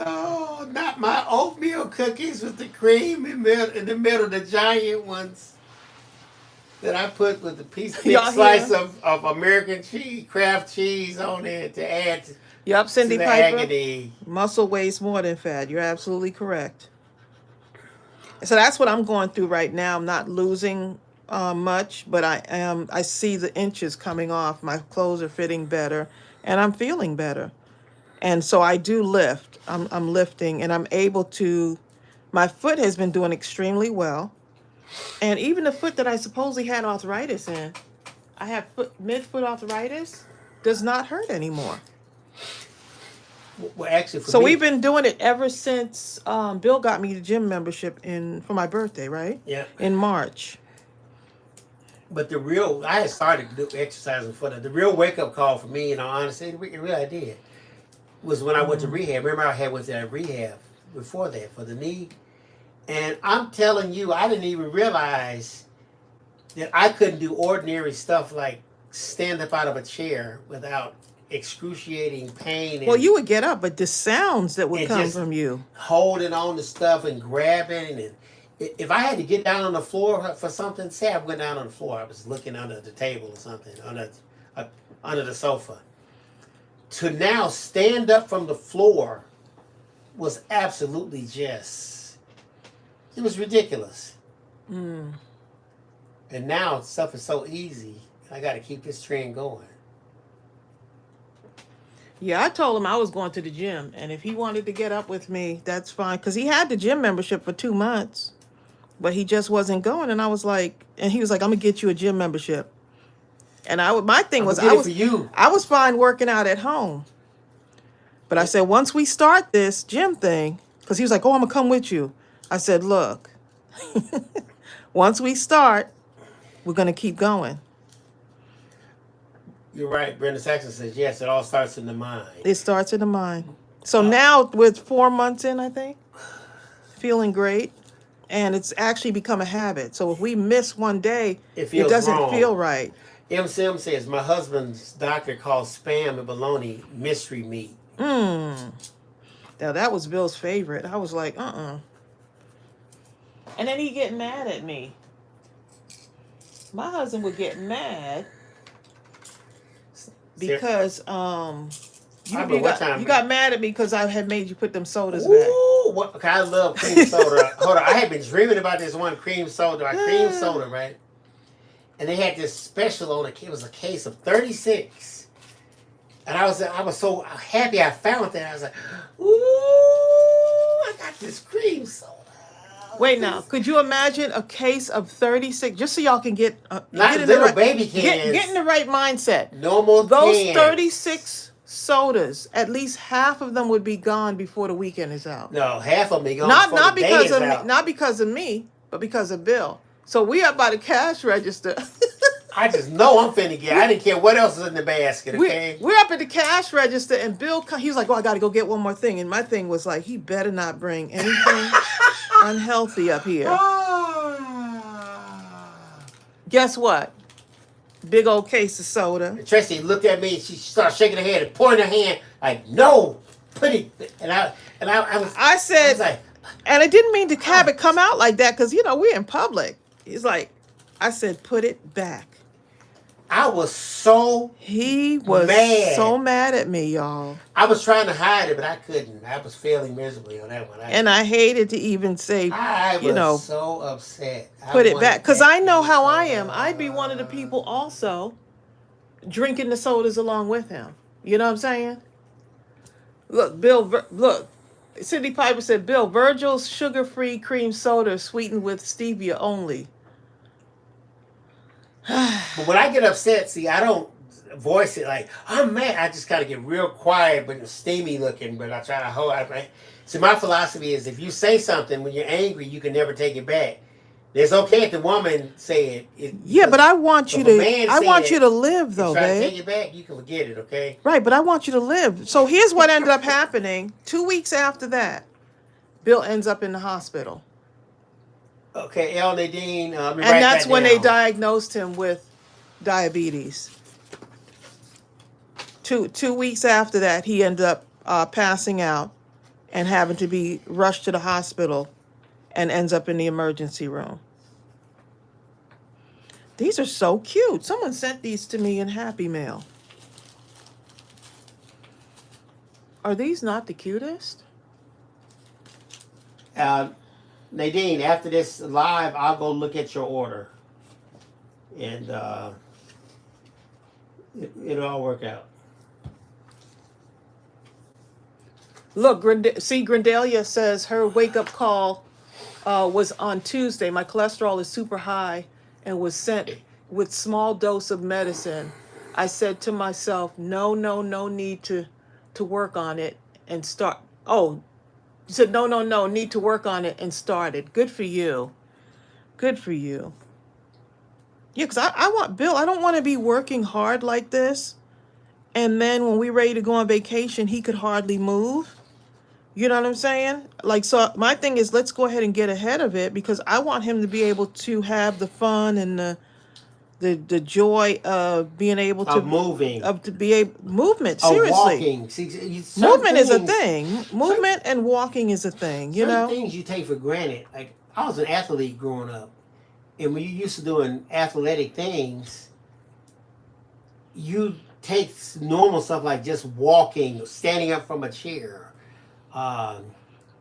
S2: Oh, not my oatmeal cookies with the cream in the middle, the giant ones that I put with the piece big
S1: Y'all
S2: slice
S1: hear?
S2: of American cheese, Kraft cheese on it to add
S1: Yup,
S2: to
S1: Cindy
S2: the
S1: Piper.
S2: agony.
S1: Muscle weighs more than fat. You're absolutely correct. So that's what I'm going through right now. I'm not losing much, but I am. I see the inches coming off. My clothes are fitting better, and I'm feeling better. And so I do lift. I'm lifting, and I'm able to. My foot has been doing extremely well, and even the foot that I supposedly had arthritis in, I have midfoot arthritis, does not hurt anymore.
S2: Well, actually, for
S1: So
S2: me,
S1: we've been doing it ever since Bill got me the gym membership for my birthday, right?
S2: yeah.
S1: In March.
S2: But I had started exercising for the real wake up call for me. In all honesty, it really I did was when I went to rehab. Remember, I went to rehab before that for the knee, and I'm telling you, I didn't even realize that I couldn't do ordinary stuff like stand up out of a chair without excruciating pain. And
S1: Well, you would get up, but the sounds that would
S2: and
S1: come
S2: just
S1: from you.
S2: holding on to stuff and grabbing, and if I had to get down on the floor for something, say I went down on the floor, I was looking under the table or something, under the sofa. To now stand up from the floor was absolutely it was ridiculous.
S1: Mm.
S2: And now stuff is so easy. I got to keep this trend going.
S1: Yeah, I told him I was going to the gym, and if he wanted to get up with me, that's fine. Because he had the gym membership for 2 months, but he just wasn't going. And I was like, and he was like, I'm gonna get you a gym membership. And my thing was, I was fine working out at home. But I said, once we start this gym thing, because he was like, oh, I'm gonna come with you. I said, look, once we start, we're gonna keep going.
S2: You're right. Brenda Saxon says, yes, it all starts in the mind.
S1: It starts in the mind. So now with 4 months in, I think, feeling great. And it's actually become a habit. So if we miss one day, it doesn't
S2: wrong.
S1: feel right.
S2: M. Sim says, my husband's doctor calls spam and bologna mystery meat.
S1: Now that was Bill's favorite. I was like, And then he'd get mad at me. My husband would get mad because you got mad at me because I had made you put them sodas back.
S2: Okay, I love cream soda. Hold on, I had been dreaming about this one cream soda, cream soda, right? And they had this special on it. It was a case of 36. And I was so happy I found that. I was like, ooh, I got this cream soda.
S1: Wait, now, could you imagine a case of 36, just so y'all can get
S2: not little baby cans.
S1: Get in the right mindset.
S2: Normal
S1: Those
S2: cans.
S1: 36 sodas, at least half of them would be gone before the weekend is out.
S2: No, half of them be gone
S1: not
S2: before the day is out.
S1: Not because of me, but because of Bill. So we up by the cash register.
S2: I just know I'm finna get. I didn't care what else is in the basket. Okay,
S1: we're up at the cash register, and Bill, he was like, "Oh, I got to go get one more thing." And my thing was like, he better not bring anything unhealthy up here. Guess what? Big old case of soda.
S2: And Tracey looked at me and she started shaking her head and pointing her hand like, "No, put it." And I said,
S1: and I didn't mean to have it come out like that because we're in public. He's like, I said, put it back.
S2: I was so mad.
S1: So mad at me, y'all.
S2: I was trying to hide it, but I couldn't. I was failing miserably on that one.
S1: I hated to even say,
S2: I was so upset.
S1: Put it back. Because I know how I am. I'd be one of the people also drinking the sodas along with him. You know what I'm saying? Look, Bill, look. Cindy Piper said, Bill, Virgil's sugar-free cream soda sweetened with stevia only.
S2: But when I get upset, see, I don't voice it like, I'm mad. I just got to get real quiet but steamy looking, but I try to hold it. Right? So my philosophy is if you say something when you're angry, you can never take it back. It's okay if the woman say it.
S1: Yeah, but I want you to. I want you to live, though, babe.
S2: Try to take it back, you can forget it, okay?
S1: Right, but I want you to live. So here's what ended up happening. 2 weeks after that, Bill ends up in the hospital.
S2: Okay, El Nadine.
S1: And that's when they diagnosed him with diabetes. 2 weeks after that, he ended up passing out. and having to be rushed to the hospital and ends up in the emergency room. These are so cute. Someone sent these to me in Happy Mail. Are these not the cutest?
S2: Nadine, after this live, I'll go look at your order. And it'll all work out.
S1: Look, Grindelia says her wake-up call was on Tuesday. My cholesterol is super high and was sent with small dose of medicine. I said to myself, no need to work on it and start. Oh, you said no, need to work on it and started. Good for you. Good for you. Yeah, because I want Bill, I don't want to be working hard like this. And then when we're ready to go on vacation, he could hardly move. You know what I'm saying? Like, so my thing is, let's go ahead and get ahead of it, because I want him to be able to have the fun and the joy of being able to
S2: moving,
S1: to be able movement. Seriously,
S2: walking.
S1: Movement is a thing. Movement and walking is a thing. You know,
S2: things you take for granted. Like, I was an athlete growing up, and when you're used to doing athletic things, you take normal stuff like just walking, standing up from a chair.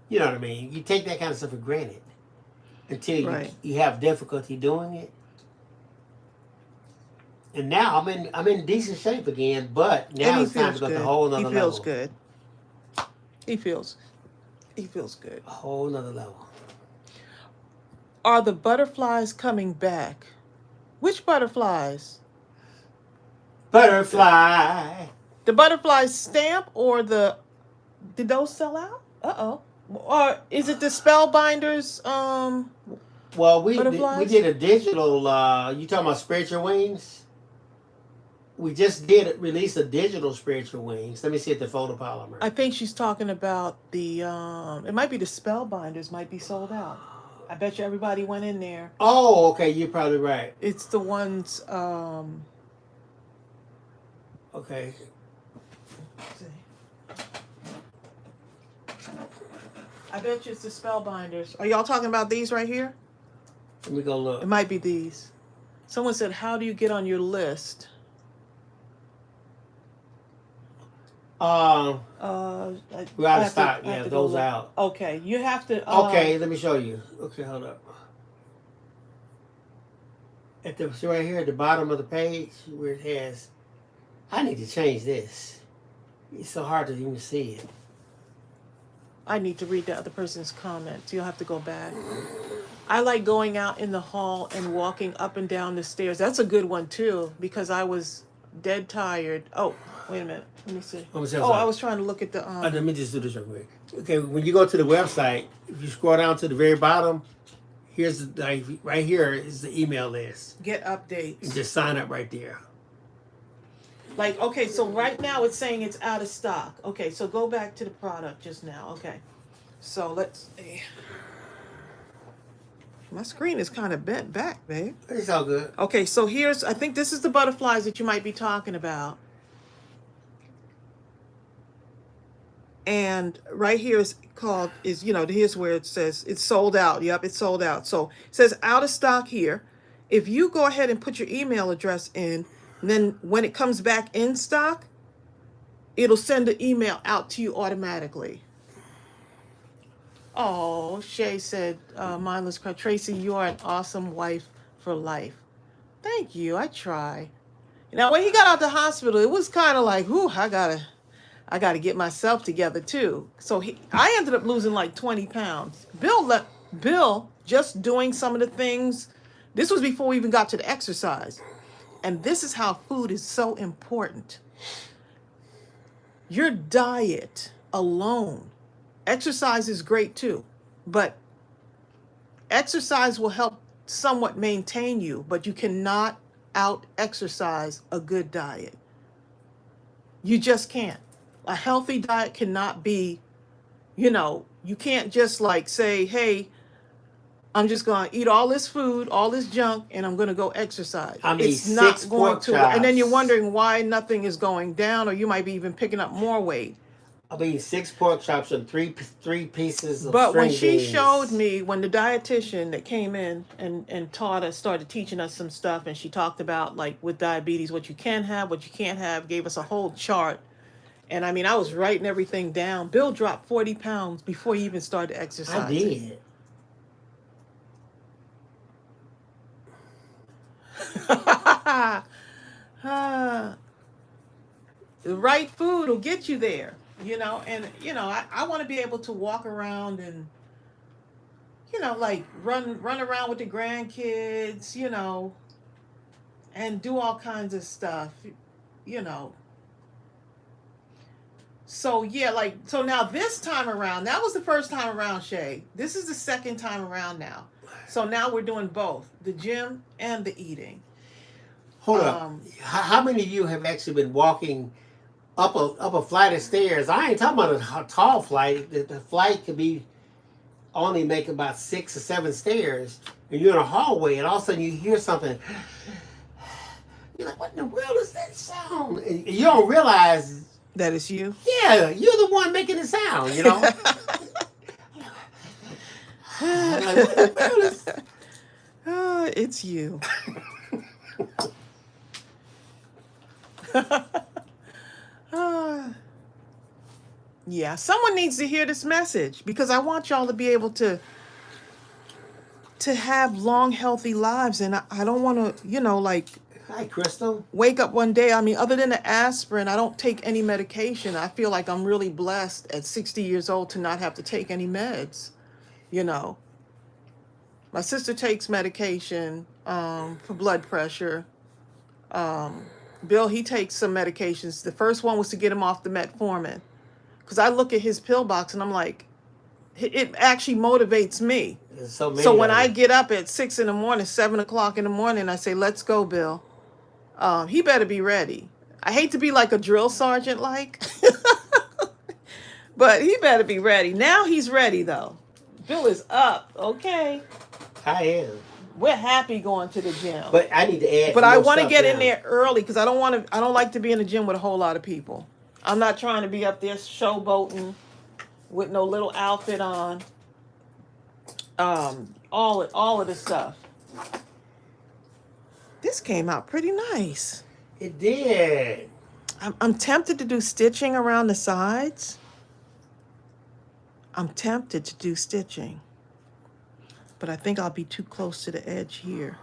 S2: You know what I mean? You take that kind of stuff for granted until you have difficulty doing it. And now I'm in decent shape again, but now it's time to go to a whole nother level.
S1: He feels good. He feels good.
S2: A whole nother level.
S1: Are the butterflies coming back? Which butterflies?
S2: Butterfly.
S1: The butterfly stamp or did those sell out? Uh-oh. Or is it the Spellbinders?
S2: Well, we did a digital. You talking about Spread Your Wings? We just did release a digital Spread Your Wings. Let me see if the photopolymer.
S1: I think she's talking about the. It might be the Spellbinders. Might be sold out. I bet you everybody went in there.
S2: Oh, okay. You're probably right.
S1: It's the ones.
S2: Okay.
S1: I bet you it's the Spellbinders. Are y'all talking about these right here?
S2: Let me go look.
S1: It might be these. Someone said, how do you get on your list?
S2: We're out of stock. Yeah, those out.
S1: Okay, you have to.
S2: Okay, let me show you. Okay, hold up. See right here at the bottom of the page where it has. I need to change this. It's so hard to even see it.
S1: I need to read the other person's comments. You'll have to go back. I like going out in the hall and walking up and down the stairs. That's a good one too, because I was dead tired. Oh, wait a minute. Let me see. I was trying to look at the.
S2: Let me just do this real quick. Okay, when you go to the website, if you scroll down to the very bottom, here's right here is the email list.
S1: Get updates.
S2: And just sign up right there.
S1: Like, okay, so right now it's saying it's out of stock. Okay, so go back to the product just now. Okay, so let's see. My screen is kind of bent back, babe.
S2: It's all good.
S1: Okay, so I think this is the butterflies that you might be talking about. And right here here's where it says it's sold out. Yep, it's sold out. So it says out of stock here. If you go ahead and put your email address in, and then when it comes back in stock, it'll send an email out to you automatically. Oh, Shay said, Mindless Crafting. Tracey, you are an awesome wife for life. Thank you. I try. Now, when he got out the hospital, it was kind of like, whew, I gotta get myself together too. So I ended up losing like 20 pounds. Bill just doing some of the things. This was before we even got to the exercise. And this is how food is so important. Your diet alone, exercise is great too, but exercise will help somewhat maintain you, but you cannot out-exercise a good diet. You just can't. A healthy diet cannot be, you can't just like say, hey, I'm just going to eat all this food, all this junk, and I'm going to go exercise.
S2: It's not going to.
S1: And then you're wondering why nothing is going down, or you might be even picking up more weight.
S2: I mean, 6 pork chops and three pieces of
S1: But when
S2: string
S1: she
S2: beans.
S1: showed me, when the dietitian that came in and taught us, started teaching us some stuff, and she talked about, like, with diabetes, what you can have, what you can't have, gave us a whole chart. And I mean, I was writing everything down. Bill dropped 40 pounds before he even started
S2: I
S1: exercising.
S2: did.
S1: Ah, the right food will get you there, and I want to be able to walk around and, like, run around with the grandkids, and do all kinds of stuff, you know. So yeah, like, so now this time around, that was the first time around, Shay. This is the second time around now. So now we're doing both the gym and the eating.
S2: Hold up.
S1: Um,
S2: How many of you have actually been walking up a flight of stairs? I ain't talking about a tall flight. The flight could be only make about 6 or 7 stairs, and you're in a hallway, and all of a sudden you hear something. You're like, what in the world is that sound? And you don't realize,
S1: that is you.
S2: yeah, you're the one making the sound, you know? I'm like, what in the world is...
S1: It's you. Yeah, someone needs to hear this message, because I want y'all to be able to have long, healthy lives, and I don't want to, like,
S2: Hi, Crystal.
S1: wake up one day. I mean, other than the aspirin, I don't take any medication. I feel like I'm really blessed at 60 years old to not have to take any meds. My sister takes medication for blood pressure. Bill, he takes some medications. The first one was to get him off the metformin, because I look at his pill box and I'm like, it actually motivates me.
S2: There's so many
S1: So when
S2: of
S1: I
S2: them.
S1: get up at 6 in the morning, 7 o'clock in the morning, I say, let's go, Bill. He better be ready. I hate to be like a drill sergeant, like, but he better be ready. Now he's ready, though. Bill is up, okay?
S2: I am.
S1: We're happy going to the gym.
S2: But I need to add
S1: But
S2: some
S1: I
S2: more
S1: want to
S2: stuff
S1: get
S2: now.
S1: in there early, because I don't like to be in the gym with a whole lot of people. I'm not trying to be up there showboating with no little outfit on. All of this stuff. This came out pretty nice.
S2: It did.
S1: I'm tempted to do stitching around the sides. I'm tempted to do stitching, but I think I'll be too close to the edge here.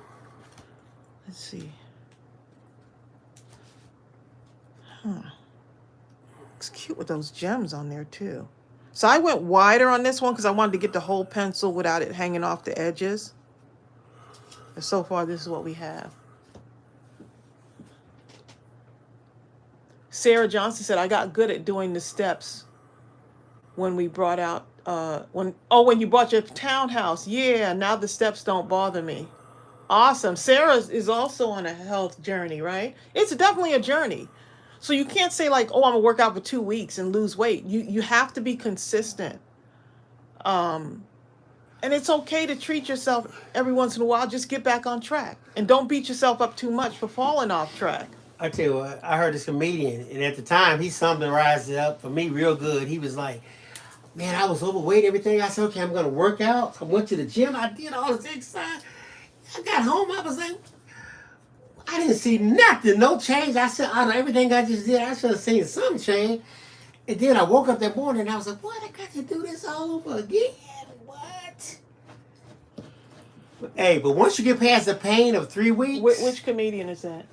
S1: Let's see. It's cute with those gems on there too. So I went wider on this one because I wanted to get the whole pencil without it hanging off the edges. And so far, this is what we have. Sarah Johnson said, I got good at doing the steps when we brought out, when you bought your townhouse. Yeah, now the steps don't bother me. Awesome. Sarah is also on a health journey, right? It's definitely a journey. So you can't say, like, oh, I'm gonna work out for 2 weeks and lose weight. You have to be consistent. And it's okay to treat yourself every once in a while. Just get back on track. And don't beat yourself up too much for falling off track.
S2: I tell you what, I heard this comedian, and at the time, he summarized it up for me real good. He was like, man, I was overweight, everything. I said, okay, I'm going to work out. I went to the gym. I did all this exercise. I got home. I was like, I didn't see nothing, no change. I said, out of everything I just did, I should have seen some change. And then I woke up that morning, and I was like, what? I got to do this all over again? What? Hey, but once you get past the pain of 3 weeks.
S1: Which comedian is that?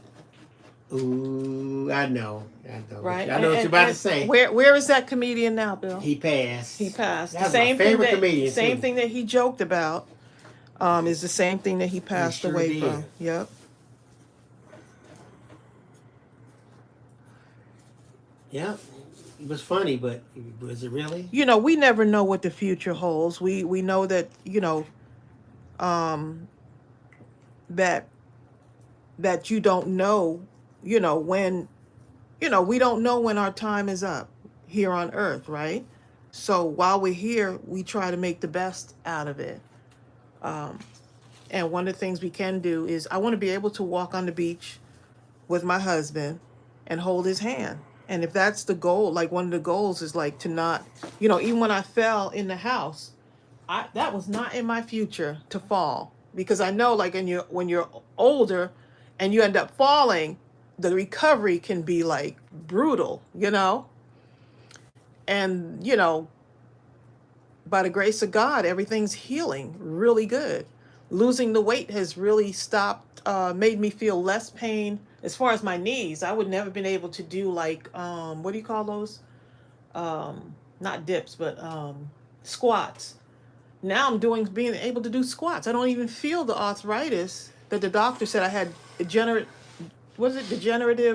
S2: Ooh, I know.
S1: Right.
S2: I know what you're about to say.
S1: Where is that comedian now, Bill?
S2: He passed.
S1: He passed.
S2: That's
S1: same
S2: my favorite
S1: thing
S2: comedian.
S1: Same thing that he joked about is the same thing that he passed
S2: sure
S1: away
S2: did.
S1: from. Yep.
S2: Yep. It was funny, but was it really?
S1: We never know what the future holds. We know that, that you don't know, when, we don't know when our time is up here on earth, right? So while we're here, we try to make the best out of it. And one of the things we can do is, I want to be able to walk on the beach with my husband and hold his hand. And if that's the goal, like one of the goals is like to not, even when I fell in the house, that was not in my future to fall, because I know like when you're older and you end up falling, the recovery can be like brutal, and by the grace of God, everything's healing really good. Losing the weight has really stopped, made me feel less pain. As far as my knees, I would never been able to do like, what do you call those? Not dips, but squats. Now I'm being able to do squats. I don't even feel the arthritis that the doctor said I had degenerative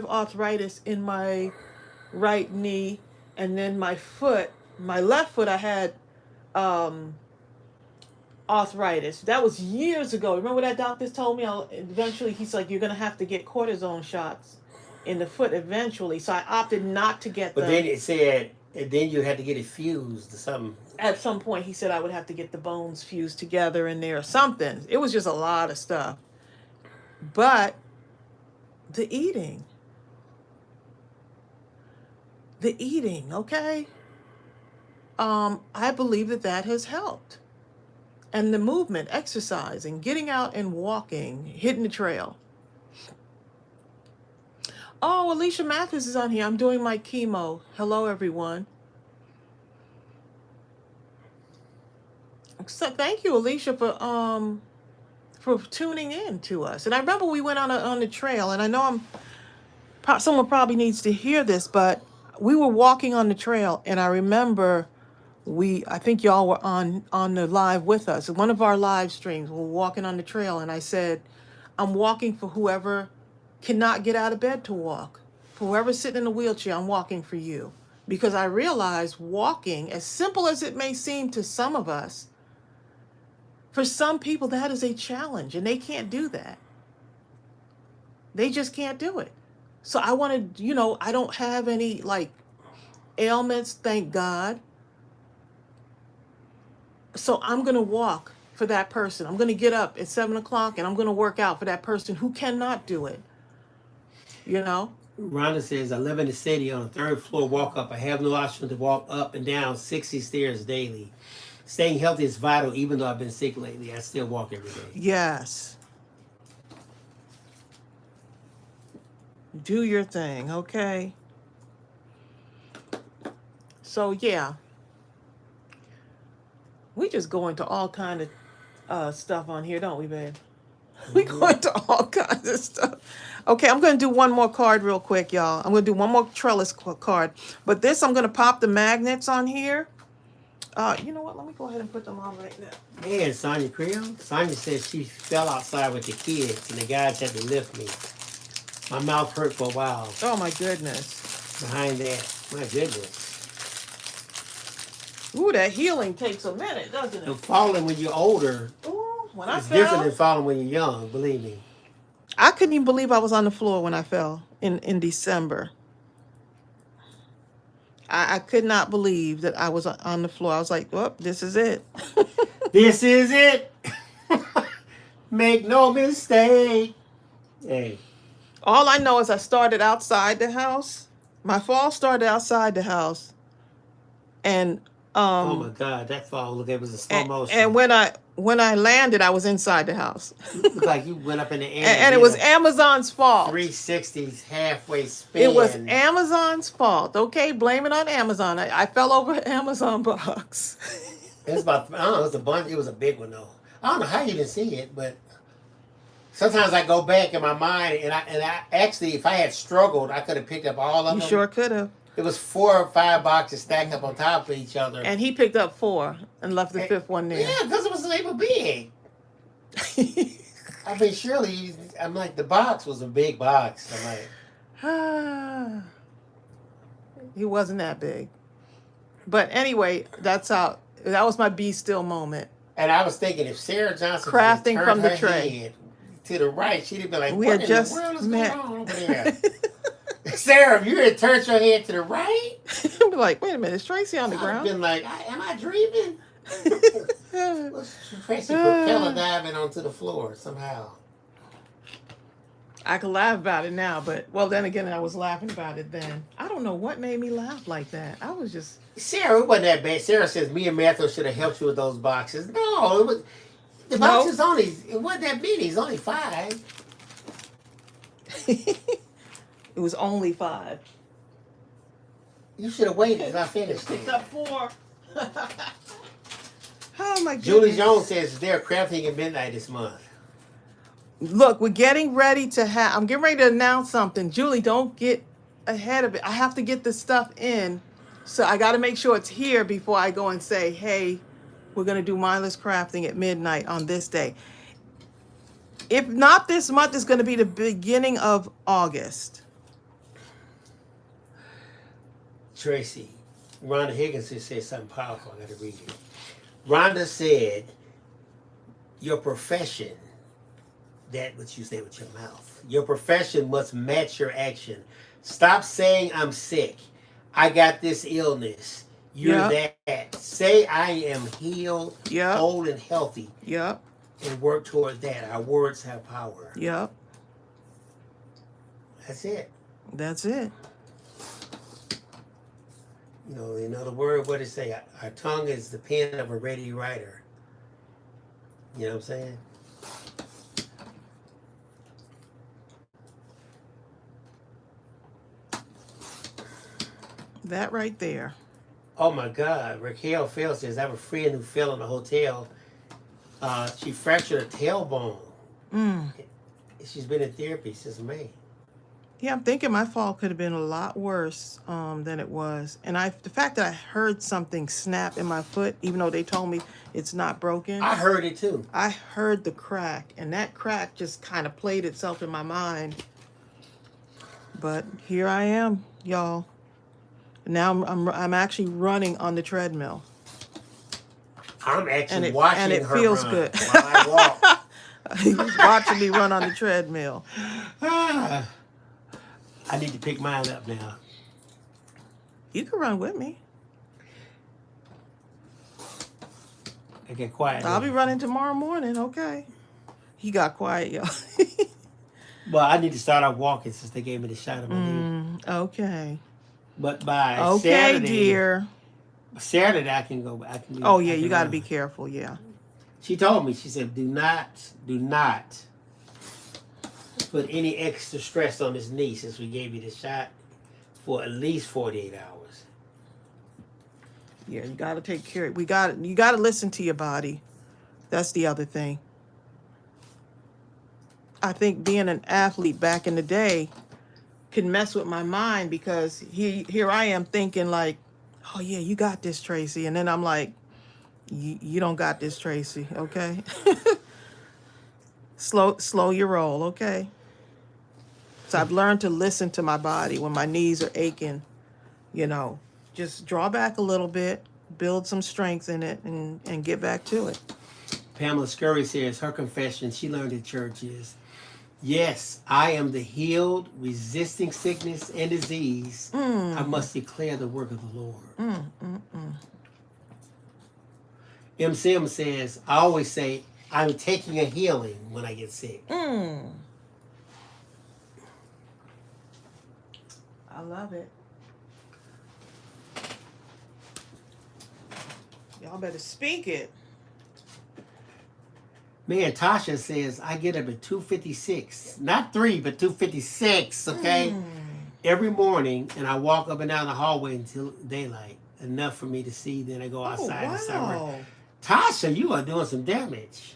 S1: arthritis in my right knee, and then my left foot, I had um, arthritis. That was years ago. Remember that doctor told me? Eventually, he's like, you're gonna have to get cortisone shots in the foot eventually. So I opted not to get them.
S2: But then it said, and then you had to get it fused or something.
S1: At some point, he said I would have to get the bones fused together in there or something. It was just a lot of stuff. But the eating, okay? I believe that has helped. And the movement, exercising, getting out and walking, hitting the trail. Oh, Alicia Mathis is on here. I'm doing my chemo. Hello, everyone. So thank you, Alicia, for tuning in to us. And I remember we went on the trail, and I know someone probably needs to hear this, but we were walking on the trail, and I remember I think y'all were on the live with us. One of our live streams, we were walking on the trail, and I said, I'm walking for whoever cannot get out of bed to walk. For whoever's sitting in a wheelchair, I'm walking for you. Because I realized walking, as simple as it may seem to some of us, for some people that is a challenge, and they can't do that. They just can't do it. So I want to, I don't have any like ailments, thank God. So I'm going to walk for that person. I'm going to get up at 7 o'clock and I'm going to work out for that person who cannot do it.
S2: Rhonda says, I live in the city on the 3rd floor walk up. I have no option to walk up and down 60 stairs daily. Staying healthy is vital, even though I've been sick lately. I still walk every day.
S1: Yes. Do your thing, okay? So, yeah. We just go into all kind of stuff on here, don't we, babe? We go into all kinds of stuff. Okay, I'm going to do one more card real quick, y'all. I'm going to do one more trellis card. But this, I'm going to pop the magnets on here. You know what? Let me go ahead and put them on right now.
S2: Man, Sonia Creel. Sonia says she fell outside with the kids, and the guys had to lift me. My mouth hurt for a while.
S1: Oh, my goodness.
S2: Behind that. My goodness.
S1: Ooh, that healing takes a minute, doesn't it?
S2: And falling when you're older is different than falling when you're young, believe me.
S1: I couldn't even believe I was on the floor when I fell in December. I could not believe that I was on the floor. I was like, well, this is it.
S2: This is it. Make no mistake. Hey.
S1: All I know is I started outside the house. My fall started outside the house. And
S2: oh my God, that fall, look, it was a slow motion.
S1: And when I landed, I was inside the house.
S2: Looked like you went up in the air.
S1: And it was Amazon's fault.
S2: 360s halfway spin.
S1: It was Amazon's fault. Okay, blame it on Amazon. I fell over an Amazon box.
S2: It was about, I don't know, it was a bunch. It was a big one though. I don't know how you didn't see it, but sometimes I go back in my mind and I actually, if I had struggled, I could have picked up all of them.
S1: You sure could have.
S2: It was 4 or 5 boxes stacked up on top of each other.
S1: And he picked up 4 and left the 5th one there.
S2: Yeah, because it was labeled big. I mean, surely, I'm like, the box was a big box. I'm like,
S1: he wasn't that big. But anyway, that was my be still moment.
S2: And I was thinking, if Sarah Johnson
S1: crafting
S2: turned
S1: from the
S2: her
S1: tray
S2: head to the right, she'd have been like,
S1: we
S2: what
S1: had
S2: in
S1: just
S2: the world is
S1: met.
S2: going on over there? Sarah, if you had turned your head to the right,
S1: I'd be like, wait a minute, is Tracey on the ground?
S2: I'd been like, am I dreaming? Tracy propeller diving onto the floor somehow.
S1: I can laugh about it now, but well, then again, I was laughing about it then. I don't know what made me laugh like that. I was just
S2: Sarah, it wasn't that bad. Sarah says me and Matthew should have helped you with those boxes. No, it was the
S1: no.
S2: boxes only. It wasn't that many. It's only 5.
S1: It was only 5.
S2: You should have waited until I finished
S1: Picked
S2: it.
S1: up 4. Oh my goodness.
S2: Julie Jones says they're crafting at midnight this month.
S1: Look, we're getting ready to have. I'm getting ready to announce something. Julie, don't get ahead of it. I have to get this stuff in, so I got to make sure it's here before I go and say, "Hey, we're gonna do mindless crafting at midnight on this day." If not this month, it's going to be the beginning of August.
S2: Tracy, Rhonda Higgins just said something powerful. I got to read it. Rhonda said, "Your profession." That what you say with your mouth. Your profession must match your action. Stop saying I'm sick. I got this illness. You're that. Say I am healed, whole, and healthy.
S1: Yep.
S2: And work toward that. Our words have power.
S1: Yep.
S2: That's it.
S1: That's it.
S2: You know, another word, what it say? Our tongue is the pen of a ready writer. You know what I'm saying?
S1: That right there.
S2: Oh my God. Raquel Phil says, I have a friend who fell in a hotel. She fractured a tailbone. She's been in therapy since May.
S1: Yeah, I'm thinking my fall could have been a lot worse than it was. And the fact that I heard something snap in my foot, even though they told me it's not broken.
S2: I heard it too.
S1: I heard the crack, and that crack just kind of played itself in my mind. But here I am, y'all. Now I'm actually running on the treadmill.
S2: I'm actually watching
S1: and it
S2: her
S1: feels
S2: run
S1: good.
S2: while I walk.
S1: He's watching me run on the treadmill.
S2: I need to pick mine up now.
S1: You can run with me.
S2: I get quiet.
S1: I'll be running tomorrow morning, okay? He got quiet, y'all.
S2: Well, I need to start off walking since they gave me the shot of my knee.
S1: Okay.
S2: But by
S1: Okay, dear.
S2: Saturday I can go.
S1: Oh, yeah, you got to be careful, yeah.
S2: She told me, she said, do not put any extra stress on this knee since we gave you the shot for at least 48 hours.
S1: Yeah, you got to take care. You got to listen to your body. That's the other thing. I think being an athlete back in the day can mess with my mind because here I am thinking like, oh yeah, you got this, Tracy. And then I'm like, you don't got this, Tracy, okay? Slow your roll, okay? So I've learned to listen to my body when my knees are aching, you know. Just draw back a little bit, build some strength in it, and get back to it.
S2: Pamela Scurry says her confession she learned at church is, yes, I am the healed, resisting sickness and disease. I must declare the work of the Lord. M. Sim says, I always say, I'm taking a healing when I get sick.
S1: I love it. Y'all better speak it.
S2: Man, Tasha says, I get up at 2:56. Not 3, but 2:56, okay? Every morning, and I walk up and down the hallway until daylight. Enough for me to see, then I go outside and start working. Tasha, you are doing some damage.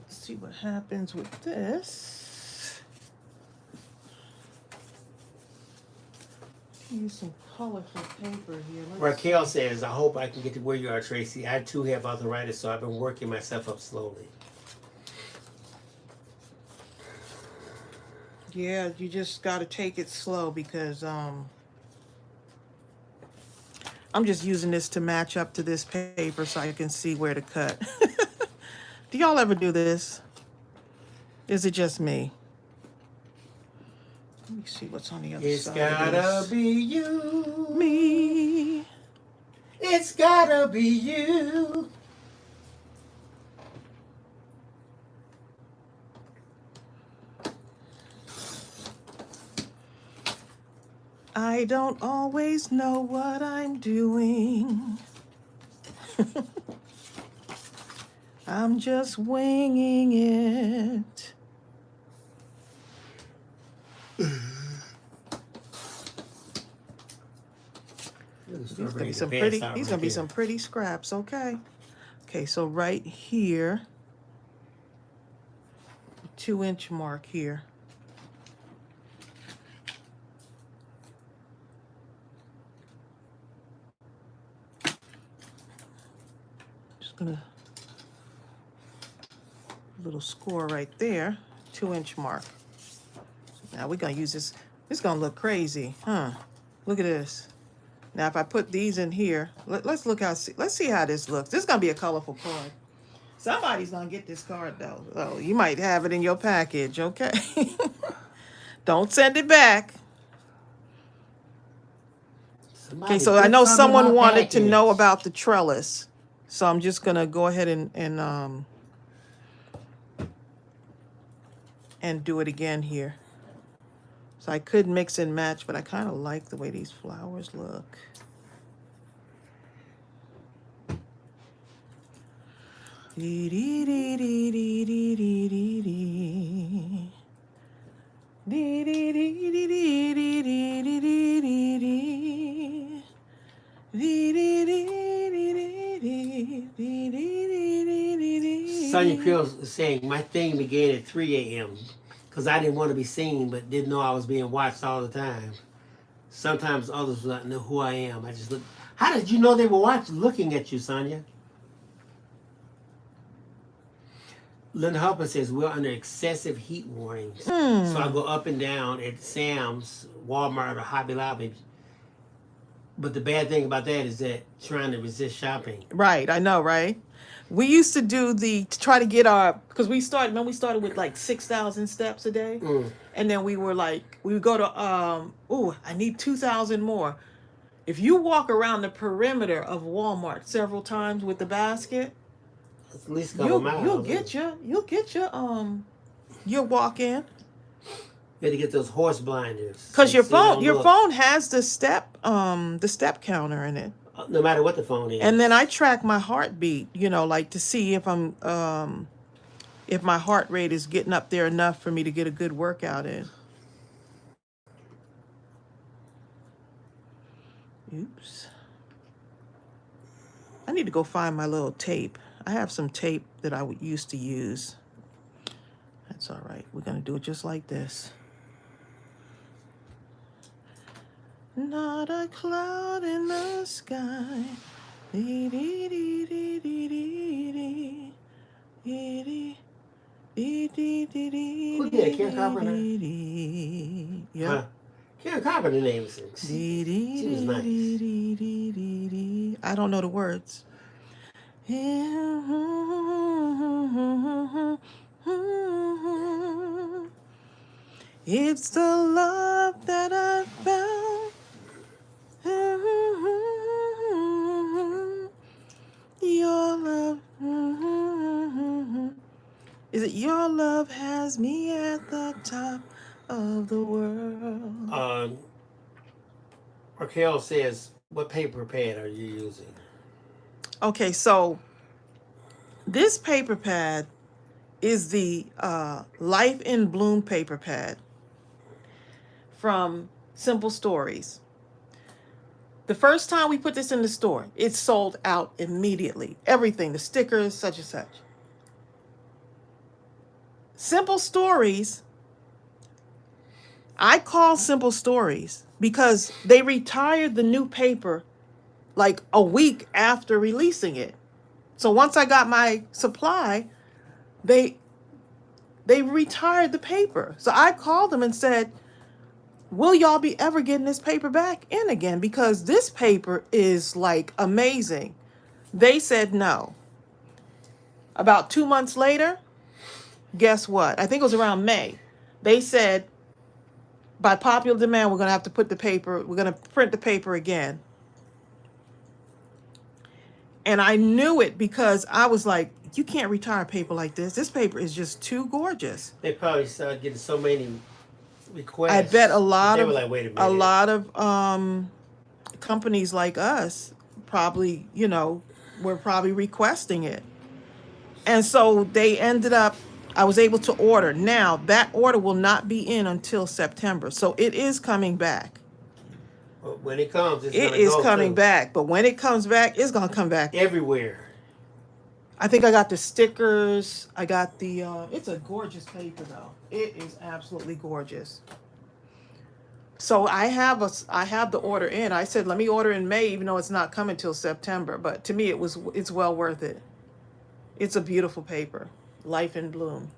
S1: Let's see what happens with this. Use some colorful paper here.
S2: Raquel says, I hope I can get to where you are, Tracy. I too have arthritis, so I've been working myself up slowly.
S1: Yeah, you just got to take it slow because I'm just using this to match up to this paper so I can see where to cut. Do y'all ever do this? Is it just me? Let me see what's on the other
S2: It's
S1: side.
S2: gotta be you.
S1: Me.
S2: It's gotta be you.
S1: I don't always know what I'm doing. I'm just winging it. These gonna be some pretty scraps, okay? Okay, so right here, 2-inch mark here. Just gonna little score right there, 2-inch mark. Now we're gonna use this. It's gonna look crazy, huh? Look at this. Now if I put these in here, let's look how. Let's see how this looks. This is gonna be a colorful card. Somebody's gonna get this card though. Oh, you might have it in your package, okay? Don't send it back. Okay, so I know someone wanted to know about the trellis, so I'm just gonna go ahead and do it again here. So I could mix and match, but I kind of like the way these flowers look. Dee dee dee dee dee dee dee dee dee. Dee dee dee dee dee dee dee dee dee dee dee. Dee dee dee dee dee dee dee dee dee dee.
S2: Sonia Creel is saying my thing began at 3 a.m. because I didn't want to be seen, but didn't know I was being watched all the time. Sometimes others will not know who I am. I just look. How did you know they were looking at you, Sonia? Linda Hopper says we're under excessive heat warnings, so I go up and down at Sam's, Walmart, or Hobby Lobby. But the bad thing about that is that trying to resist shopping.
S1: Right, I know, right? We used to do to try to get our, because we started with like 6,000 steps a day. And then we would go to, I need 2,000 more. If you walk around the perimeter of Walmart several times with the basket,
S2: at least a couple miles.
S1: You'll get your walk in.
S2: You had to get those horse blinders.
S1: Because your phone has the step counter in it.
S2: No matter what the phone is.
S1: And then I track my heartbeat, like to see if if my heart rate is getting up there enough for me to get a good workout in. Oops. I need to go find my little tape. I have some tape that I used to use. That's all right. We're going to do it just like this. Not a cloud in the sky. Dee, dee, dee, dee, dee, dee, dee, dee, dee, dee, dee, dee.
S2: Who did Karen Carpenter?
S1: Yeah.
S2: Karen Carpenter name was she was nice.
S1: I don't know the words. It's the love that I found. Your love. Is it your love has me at the top of the world?
S2: Raquel says, what paper pad are you using?
S1: Okay, so this paper pad is the Life in Bloom paper pad from Simple Stories. The first time we put this in the store, it sold out immediately. Everything, the stickers, such and such. Simple Stories, I call Simple Stories because they retired the new paper like a week after releasing it. So once I got my supply, they retired the paper. So I called them and said, will y'all be ever getting this paper back in again? Because this paper is like amazing. They said no. About 2 months later, guess what? I think it was around May. They said, by popular demand, we're going to have to we're going to print the paper again. And I knew it because I was like, you can't retire paper like this. This paper is just too gorgeous.
S2: They probably started getting so many requests.
S1: I bet a lot
S2: they
S1: of
S2: were like, wait a minute.
S1: Companies like us probably, were probably requesting it. And so they ended up, I was able to order. Now, that order will not be in until September. So it is coming back.
S2: But when it comes, it's
S1: It
S2: gonna
S1: is
S2: go
S1: coming
S2: too.
S1: back. But when it comes back, it's going to come back
S2: Everywhere.
S1: I think I got the stickers. I got the, it's a gorgeous paper though. It is absolutely gorgeous. So I have the order in. I said, let me order in May, even though it's not coming till September. But to me, it's well worth it. It's a beautiful paper. Life in Bloom.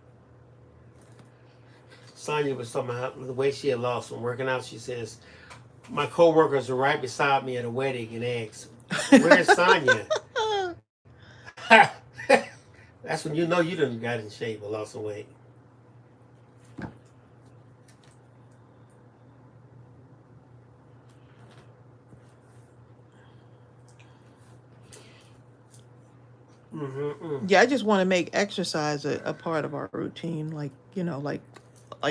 S2: Sonia was talking about the way she had lost from working out. She says, my coworkers are right beside me at a wedding and asked, where's Sonia? That's when you know you done got in shape or lost some weight.
S1: Yeah, I just want to make exercise a part of our routine, like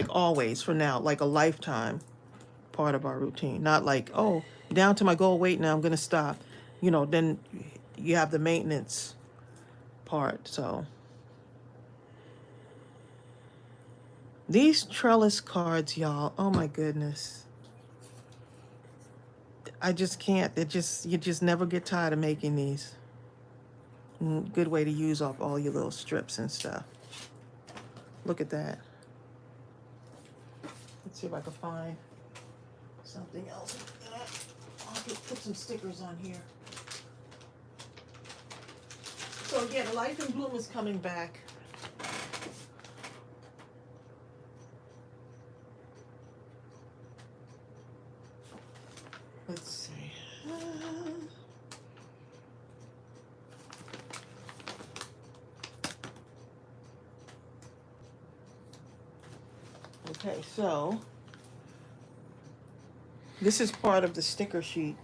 S1: always from now, like a lifetime part of our routine. Not like, oh, down to my goal weight now, I'm gonna stop. Then you have the maintenance part. So these trellis cards, y'all, oh my goodness. I just can't. You just never get tired of making these. Good way to use up all your little strips and stuff. Look at that. Let's see if I can find something else. I'll put some stickers on here. So again, Life in Bloom is coming back. Let's see. Okay, so this is part of the sticker sheet.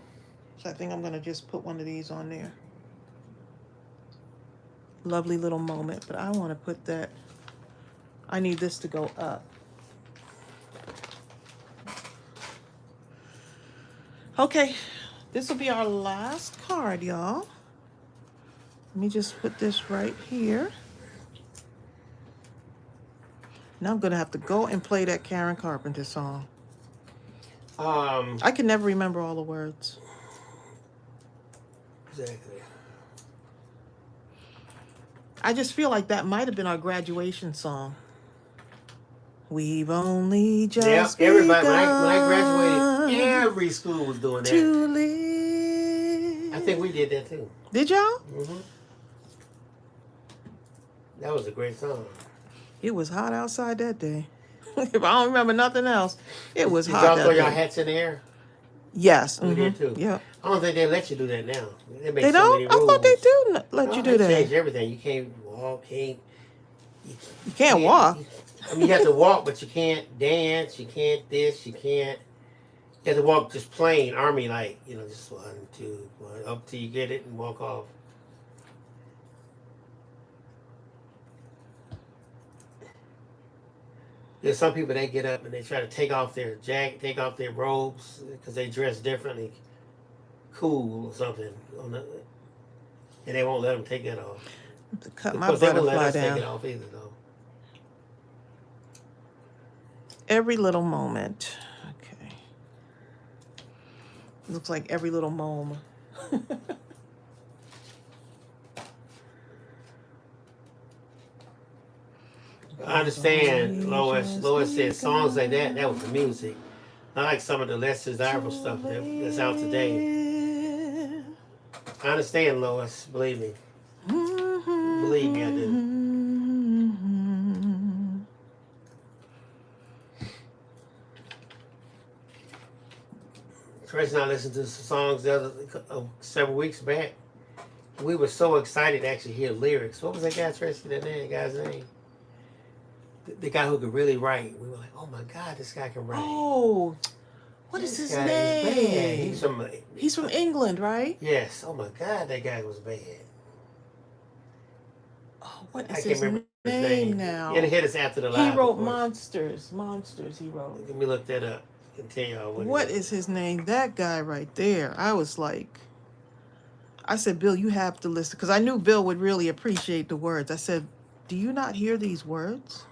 S1: So I think I'm going to just put one of these on there. Lovely little moment, but I want to put that, I need this to go up. Okay, this will be our last card, y'all. Let me just put this right here. Now I'm gonna have to go and play that Karen Carpenter song. I can never remember all the words.
S2: Exactly.
S1: I just feel like that might have been our graduation song. We've only just
S2: everybody. When I graduated, every school was doing that.
S1: To live.
S2: I think we did that too.
S1: Did y'all?
S2: Mm-hmm. That was a great song.
S1: It was hot outside that day. If I don't remember nothing else, it was hot
S2: Did y'all
S1: that
S2: throw
S1: day.
S2: your hats in the air?
S1: Yes.
S2: We did too.
S1: Yeah.
S2: I don't think they let you do that now.
S1: They don't? I thought they do let you do that.
S2: They changed everything. You can't walk. You
S1: can't walk.
S2: I mean, you have to walk, but you can't dance. You can't this. You can't. You have to walk just plain army like, just 1, 2, 1, up till you get it and walk off. There's some people, they get up and they try to take off their jacket, take off their robes because they dress differently, cool or something, and they won't let them take that off.
S1: To cut my
S2: Because they won't let
S1: butterfly
S2: us
S1: down.
S2: take it off either, though.
S1: Every little moment. Okay. Looks like every little moment.
S2: I understand, Lois. Lois said songs like that was the music. Not like some of the less desirable stuff that's out today. I understand, Lois. Believe me. Believe me, I do. Tracy and I listened to some songs several weeks back. We were so excited to actually hear lyrics. What was that guy, Tracy, that guy's name? The guy who could really write. We were like, oh my God, this guy can write.
S1: Oh, What is
S2: This
S1: his
S2: guy is bad.
S1: name? He's from England, right?
S2: Yes. Oh my God, that guy was bad.
S1: Oh, what
S2: I
S1: is
S2: can't
S1: his
S2: remember his
S1: name
S2: name.
S1: now?
S2: It'll hit us after the
S1: He
S2: live.
S1: wrote
S2: Of course.
S1: Monsters. Monsters, he wrote.
S2: Let me look that up and tell y'all
S1: What is his name? That guy right there. I was like, I said, Bill, you have to listen. Because I knew Bill would really appreciate the words. I said, do you not hear these words?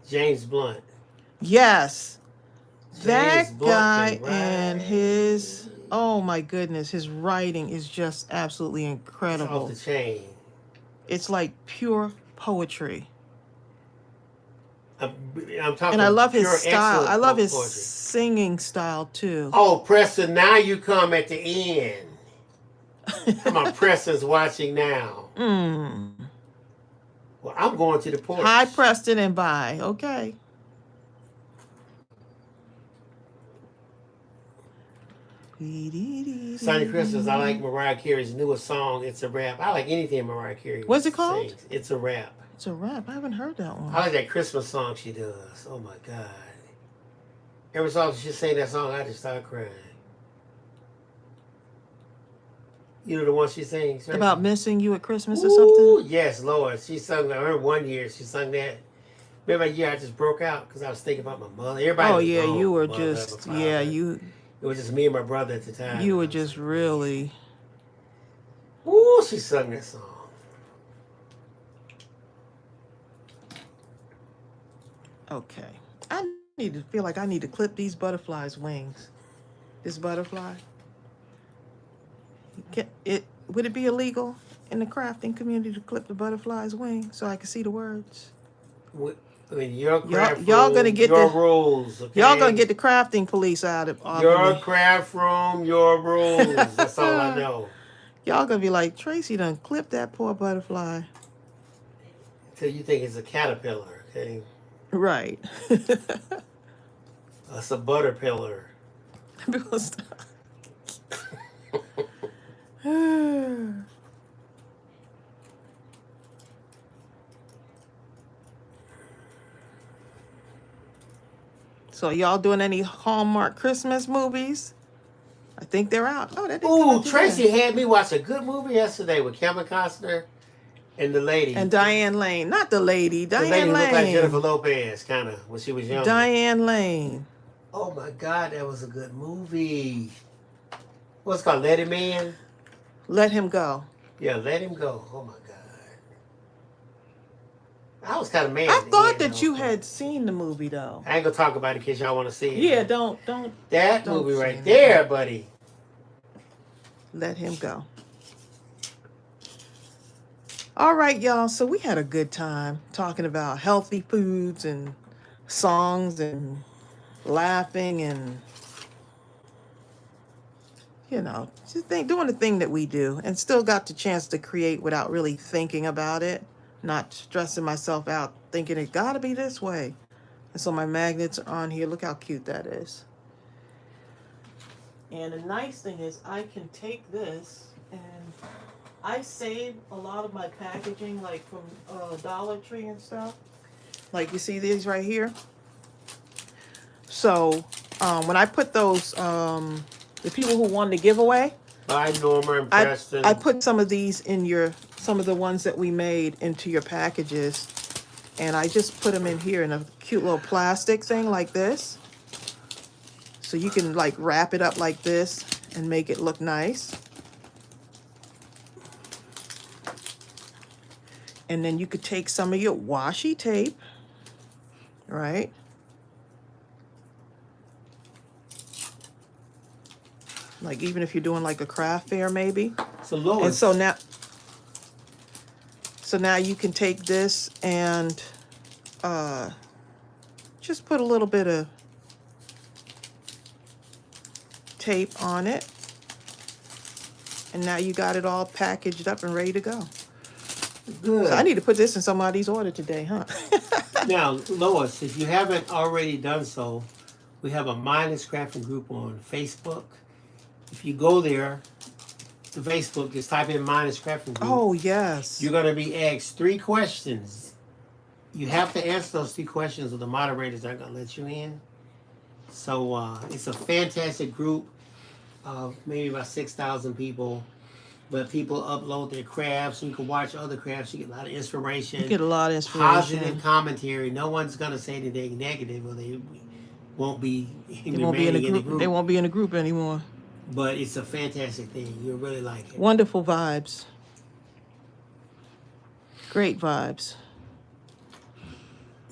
S2: James Blunt.
S1: Yes.
S2: James
S1: That
S2: Blunt
S1: guy
S2: can
S1: and
S2: write.
S1: his, oh my goodness, his writing is just absolutely
S2: It's
S1: incredible.
S2: off the chain.
S1: It's like pure poetry.
S2: I'm talking.
S1: And I love his
S2: pure,
S1: style. I love his
S2: poetry.
S1: singing style too.
S2: Oh, Preston, now you come at the end. Come on, Preston's watching now. Well, I'm going to the porch.
S1: Hi, Preston, and bye. Okay.
S2: Sunny Christmas, I like Mariah Carey's newest song, It's a Rap. I like anything Mariah Carey
S1: What's it called?
S2: sings. It's a Rap.
S1: It's a rap. I haven't heard that one.
S2: I like that Christmas song she does. Oh my God. Every song she sang that song, I just start crying. You know the one she sings? Right?
S1: About missing you at Christmas or
S2: Ooh,
S1: something?
S2: yes, Lord. She sung that. I remember one year she sung that. Remember a year I just broke out because I was thinking about my mother. Everybody
S1: Oh
S2: was
S1: yeah,
S2: gone.
S1: you were
S2: Mother,
S1: just,
S2: my father.
S1: you
S2: It was just me and my brother at the time.
S1: you were just really.
S2: Ooh, she sung that song.
S1: Okay. I feel like I need to clip these butterflies' wings. This butterfly. Would it be illegal in the crafting community to clip the butterfly's wing so I can see the words?
S2: I mean, your craft
S1: y'all
S2: room,
S1: gonna get
S2: your
S1: the-
S2: rules. Okay?
S1: Y'all gonna get the crafting police out of
S2: your
S1: me.
S2: craft room, your rules. That's all I know.
S1: Y'all gonna be like, Tracy done clipped that poor butterfly.
S2: Until you think it's a caterpillar, okay?
S1: Right.
S2: That's a butterpillar.
S1: So y'all doing any Hallmark Christmas movies? I think they're out. Oh, that didn't come
S2: Ooh,
S1: out
S2: Tracy
S1: today.
S2: had me watch a good movie yesterday with Kevin Costner and the lady.
S1: And Diane Lane. Not the lady.
S2: The
S1: Diane
S2: lady who looked like Jennifer
S1: Lane.
S2: Lopez, kind of, when she was young.
S1: Diane Lane.
S2: Oh my God, that was a good movie. What's it called? Let Him In?
S1: Let Him Go.
S2: Yeah, Let Him Go. Oh my God. I was kind of mad.
S1: I
S2: at the
S1: thought
S2: end,
S1: that
S2: though.
S1: you had seen the movie though.
S2: I ain't gonna talk about it in case y'all want to see it.
S1: Yeah, don't.
S2: That
S1: don't
S2: movie
S1: say
S2: right
S1: anything.
S2: there, buddy.
S1: Let Him Go. All right, y'all. So we had a good time talking about healthy foods and songs and laughing and, just doing the thing that we do, and still got the chance to create without really thinking about it, not stressing myself out, thinking it gotta be this way. And so my magnets are on here. Look how cute that is. And the nice thing is I can take this, and I save a lot of my packaging, like from Dollar Tree and stuff. Like you see these right here. So when I put those, the people who won the giveaway,
S2: Bye, Norma and Preston.
S1: I put some of these in some of the ones that we made into your packages. And I just put them in here in a cute little plastic thing like this. So you can like wrap it up like this and make it look nice. And then you could take some of your washi tape, right? Like even if you're doing like a craft fair maybe.
S2: So Lois,
S1: And so now you can take this and just put a little bit of tape on it. And now you got it all packaged up and ready to go.
S2: good.
S1: So I need to put this in somebody's order today, huh?
S2: Now, Lois, if you haven't already done so, we have a Mindless Crafting group on Facebook. If you go there to Facebook, just type in Mindless Crafting group.
S1: Oh, yes.
S2: You're going to be asked 3 questions. You have to answer those 3 questions or the moderators aren't going to let you in. So it's a fantastic group of maybe about 6,000 people. But people upload their crafts. You can watch other crafts. You get a lot of inspiration.
S1: You get a lot of inspiration.
S2: Positive commentary. No one's going to say anything negative, or they won't be
S1: They won't be in a group. They won't be in a group anymore.
S2: But it's a fantastic thing. You'll really like it.
S1: Wonderful vibes. Great vibes.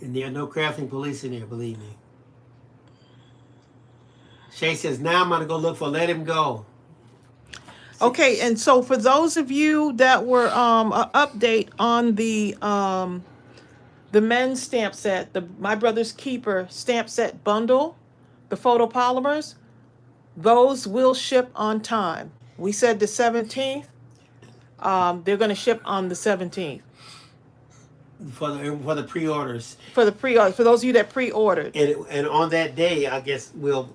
S2: And there are no crafting police in there, believe me. Shay says, now I'm going to go look for Let Him Go.
S1: Okay, and so for those of you that were an update on the men's stamp set, the My Brother's Keeper stamp set bundle, the photopolymers, those will ship on time. We said the 17th. They're going to ship on the 17th.
S2: For the pre-orders.
S1: For the pre-order, for those of you that pre-ordered.
S2: And on that day, I guess we'll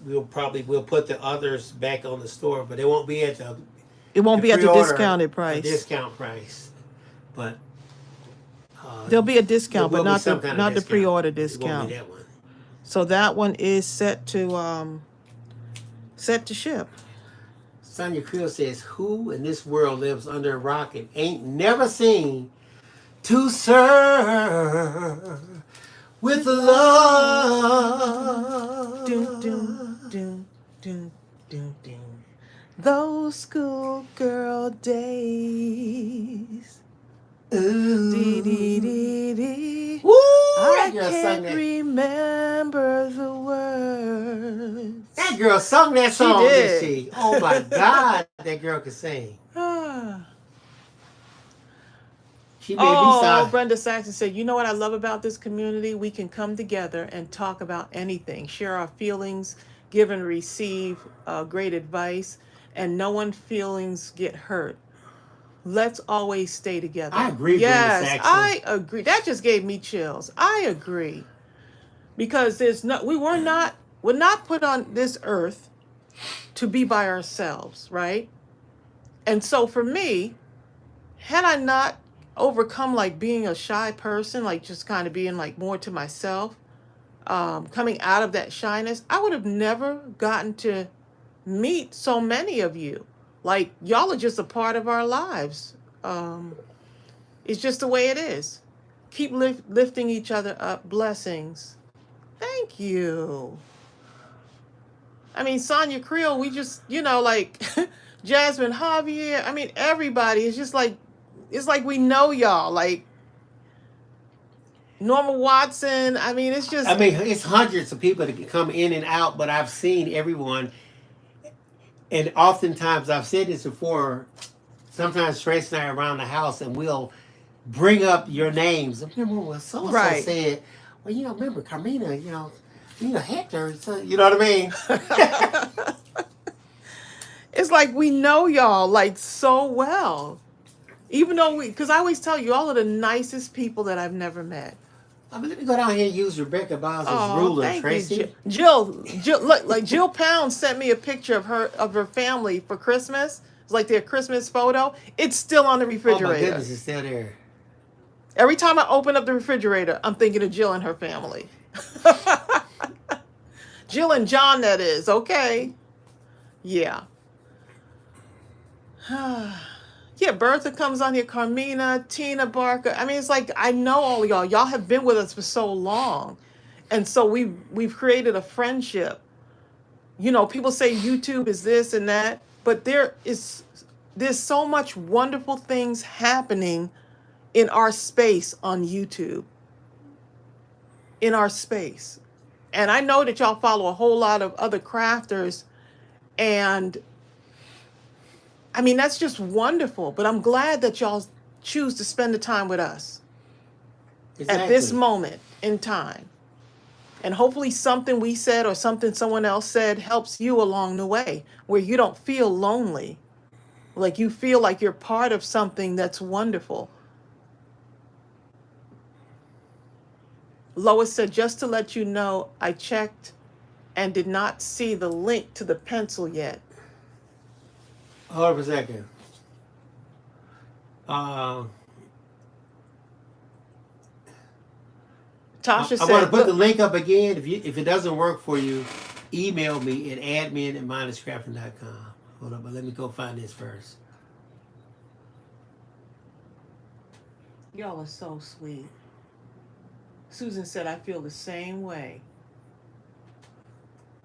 S2: put the others back on the store, but it won't be at the
S1: discounted price.
S2: Discount price, but
S1: there'll be a discount, but not the pre-order
S2: discount.
S1: discount. That one. So that one is set to ship.
S2: Sonia Creel says, "Who in this world lives under a rock and ain't never seen to serve with love?"
S1: Doom, doom, doom, doom, doom, doom. Those schoolgirl days.
S2: Ooh.
S1: Dee, dee, dee, dee.
S2: Woo,
S1: I can't remember the words.
S2: That girl sung that song,
S1: She
S2: didn't
S1: did.
S2: she? Oh my God, that girl can sing. She made me sigh.
S1: Brenda Saxon said, you know what I love about this community? We can come together and talk about anything, share our feelings, give and receive great advice, and no one's feelings get hurt. Let's always stay together.
S2: I agree,
S1: yes,
S2: Brenda Saxon.
S1: I agree. That just gave me chills. I agree. Because we're not put on this earth to be by ourselves, right? And so for me, had I not overcome like being a shy person, like just kind of being like more to myself, coming out of that shyness, I would have never gotten to meet so many of you. Like, y'all are just a part of our lives. It's just the way it is. Keep lifting each other up. Blessings. Thank you. I mean, Sonia Creel, we just, like Jasmine Javier. I mean, everybody is just like, it's like we know y'all. Like Norma Watson. I mean, it's just.
S2: I mean, it's hundreds of people that come in and out, but I've seen everyone. And oftentimes, I've said this before, sometimes Trace and I are around the house and we'll bring up your names. Remember what so-and-so said, well, remember Carmina, Hector, so, you know what I mean?
S1: It's like we know y'all like so well. Even though because I always tell you, all of the nicest people that I've never met.
S2: I mean, let me go down here and use Rebecca Bowser's ruler, Tracy.
S1: Jill, look, like Jill Pound sent me a picture of her family for Christmas. It's like their Christmas photo. It's still on the refrigerator.
S2: Oh my goodness, it's still there.
S1: Every time I open up the refrigerator, I'm thinking of Jill and her family. Jill and John, that is. Okay. Yeah. Yeah, Bertha comes on here, Carmina, Tina Barker. I mean, it's like I know all of y'all. Y'all have been with us for so long. And so we've created a friendship. People say YouTube is this and that, but there's so much wonderful things happening in our space on YouTube. In our space. And I know that y'all follow a whole lot of other crafters, and I mean, that's just wonderful, but I'm glad that y'all choose to spend the time with us at this moment in time. And hopefully something we said or something someone else said helps you along the way, where you don't feel lonely, like you feel like you're part of something that's wonderful. Lois said, just to let you know, I checked and did not see the link to the pencil yet.
S2: Hold up a second.
S1: Tasha
S2: I'm
S1: said,
S2: going to put the
S1: look,
S2: link up again. If it doesn't work for you, email me at admin@mindlesscrafting.com. Hold up, but let me go find this first.
S1: y'all are so sweet. Susan said, I feel the same way.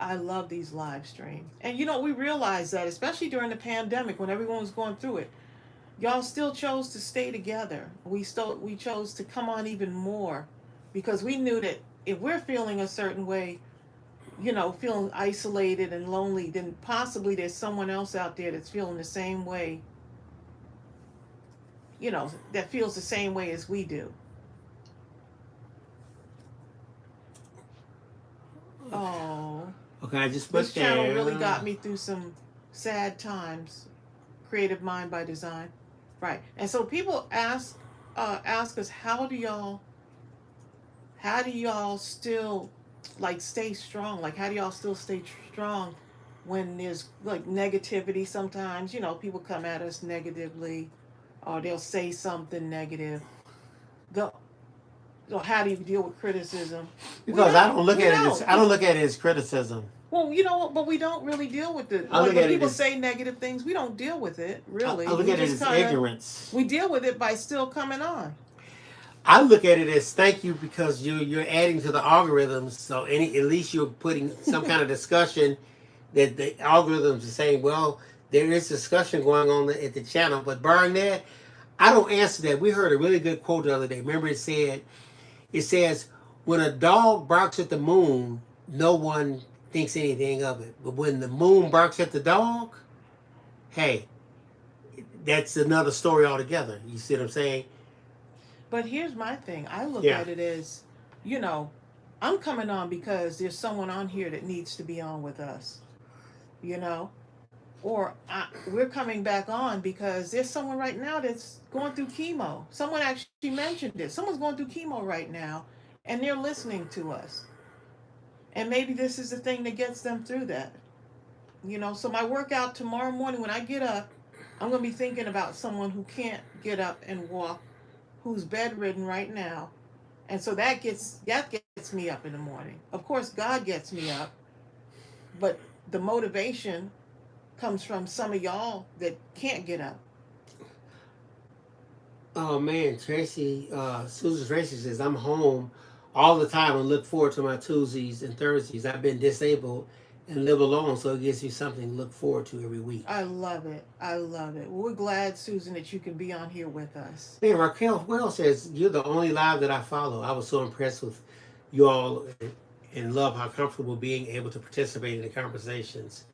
S1: I love these live streams. And you know, we realized that, especially during the pandemic when everyone was going through it, y'all still chose to stay together. We chose to come on even more because we knew that if we're feeling a certain way, you know, feeling isolated and lonely, then possibly there's someone else out there that's feeling the same way, you know, that feels the same way as we do. Oh,
S2: Okay, I just
S1: this
S2: put
S1: channel
S2: there.
S1: really got me through some sad times. Creative Mind by Design. Right. And so people ask us, how do y'all still like stay strong? Like how do y'all still stay strong when there's like negativity sometimes? You know, people come at us negatively or they'll say something negative. The So how do you deal with criticism?
S2: Because I don't look
S1: We
S2: at it as
S1: don't.
S2: I don't look at it as criticism.
S1: Well, you know what? But we don't really deal with it.
S2: I
S1: Like
S2: look
S1: when
S2: at it
S1: people
S2: as
S1: say negative things, we don't deal with it really.
S2: I look
S1: We
S2: at it
S1: just
S2: as
S1: kind of
S2: ignorance.
S1: we deal with it by still coming on.
S2: I look at it as thank you because you're adding to the algorithms. So at least you're putting some kind of discussion that the algorithms are saying. Well, there is discussion going on at the channel, but barring that, I don't answer that. We heard a really good quote the other day. Remember, it says when a dog barks at the moon, no one thinks anything of it, but when the moon barks at the dog, hey, that's another story altogether. You see what I'm saying?
S1: But here's my thing. I look
S2: Yeah.
S1: at it as, you know, I'm coming on because there's someone on here that needs to be on with us, you know? Or we're coming back on because there's someone right now that's going through chemo. Someone actually mentioned it. Someone's going through chemo right now and they're listening to us. And maybe this is the thing that gets them through that. You know, so my workout tomorrow morning when I get up, I'm going to be thinking about someone who can't get up and walk, who's bedridden right now. And so that gets me up in the morning. Of course, God gets me up, but the motivation comes from some of y'all that can't get up.
S2: Oh man, Susan Tracy says I'm home all the time and look forward to my Tuesdays and Thursdays. I've been disabled and live alone, so it gives you something to look forward to every week.
S1: I love it. I love it. We're glad, Susan, that you can be on here with us.
S2: Man, Raquel Wells says you're the only live that I follow. I was so impressed with you all and love how comfortable being able to participate in the conversations.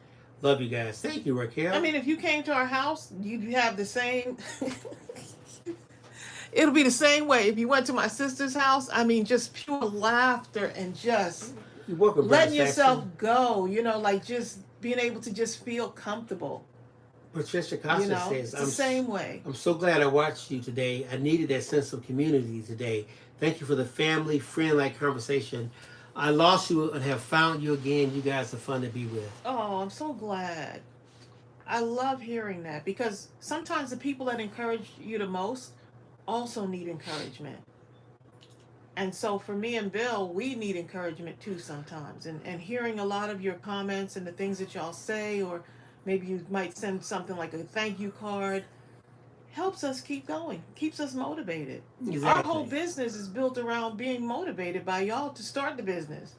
S2: Love you guys. Thank you, Raquel.
S1: I mean, if you came to our house, you'd have the same. It'll be the same way. If you went to my sister's house, I mean, just pure laughter and just
S2: you're welcome,
S1: letting
S2: Brad
S1: yourself
S2: Saxon.
S1: go, you know, like just being able to just feel comfortable.
S2: Patricia Costa
S1: You know,
S2: says,
S1: it's the same way.
S2: I'm so glad I watched you today. I needed that sense of community today. Thank you for the family, friend-like conversation. I lost you and have found you again. You guys are fun to be with.
S1: Oh, I'm so glad. I love hearing that because sometimes the people that encourage you the most also need encouragement. And so for me and Bill, we need encouragement too sometimes. And hearing a lot of your comments and the things that y'all say, or maybe you might send something like a thank you card, helps us keep going, keeps us motivated.
S2: Exactly.
S1: Our whole business is built around being motivated by y'all to start the business.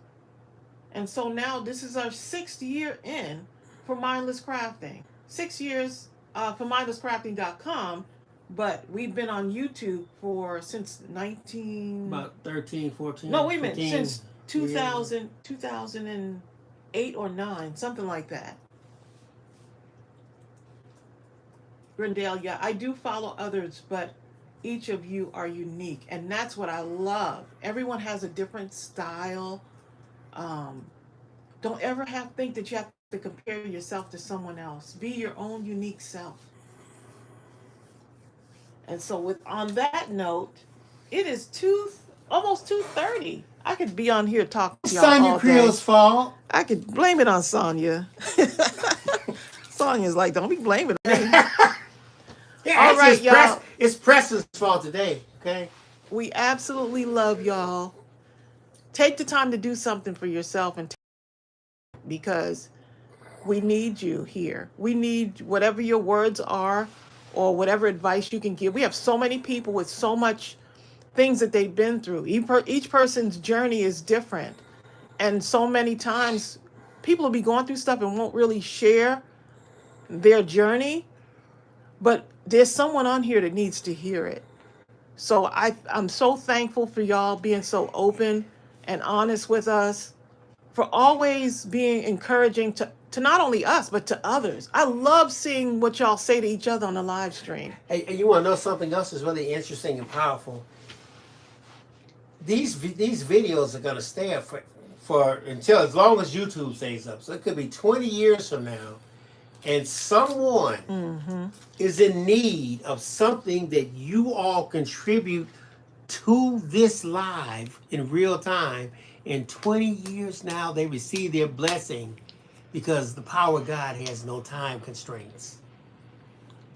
S1: And so now this is our 6th year in for Mindless Crafting. 6 years for mindlesscrafting.com, but we've been on YouTube since
S2: About 13, 14,
S1: No, wait a minute,
S2: 15,
S1: since 2000, 2008 or 9, something like that. Grindale, yeah, I do follow others, but each of you are unique, and that's what I love. Everyone has a different style. Don't ever think that you have to compare yourself to someone else. Be your own unique self. And so, on that note, it is almost 2:30. I could be on here talking to y'all
S2: Sonia
S1: all
S2: Creel's
S1: day.
S2: fault.
S1: I could blame it on Sonia. Sonia's like, don't be blaming me.
S2: Yeah,
S1: All right, y'all.
S2: It's Preston's fault today, okay?
S1: We absolutely love y'all. Take the time to do something for yourself, and because we need you here. We need whatever your words are or whatever advice you can give. We have so many people with so much things that they've been through. Each person's journey is different. And so many times people will be going through stuff and won't really share their journey, but there's someone on here that needs to hear it. So I'm so thankful for y'all being so open and honest with us, for always being encouraging to not only us, but to others. I love seeing what y'all say to each other on the live stream.
S2: Hey, and you want to know something else that's really interesting and powerful? These videos are going to stay up for until as long as YouTube stays up. So it could be 20 years from now, and someone is in need of something that you all contribute to this live in real time. In 20 years now, they receive their blessing because the power of God has no time constraints.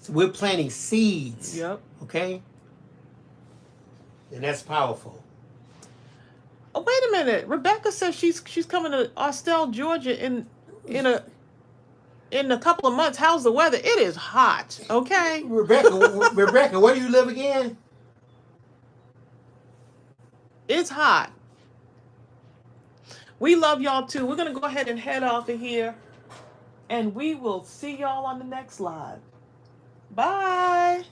S2: So we're planting seeds.
S1: Yep.
S2: Okay? And that's powerful.
S1: Oh, wait a minute. Rebecca says she's coming to Austell, Georgia in a couple of months. How's the weather? It is hot. Okay.
S2: Rebecca, where do you live again?
S1: It's hot. We love y'all too. We're going to go ahead and head off of here, and we will see y'all on the next live. Bye.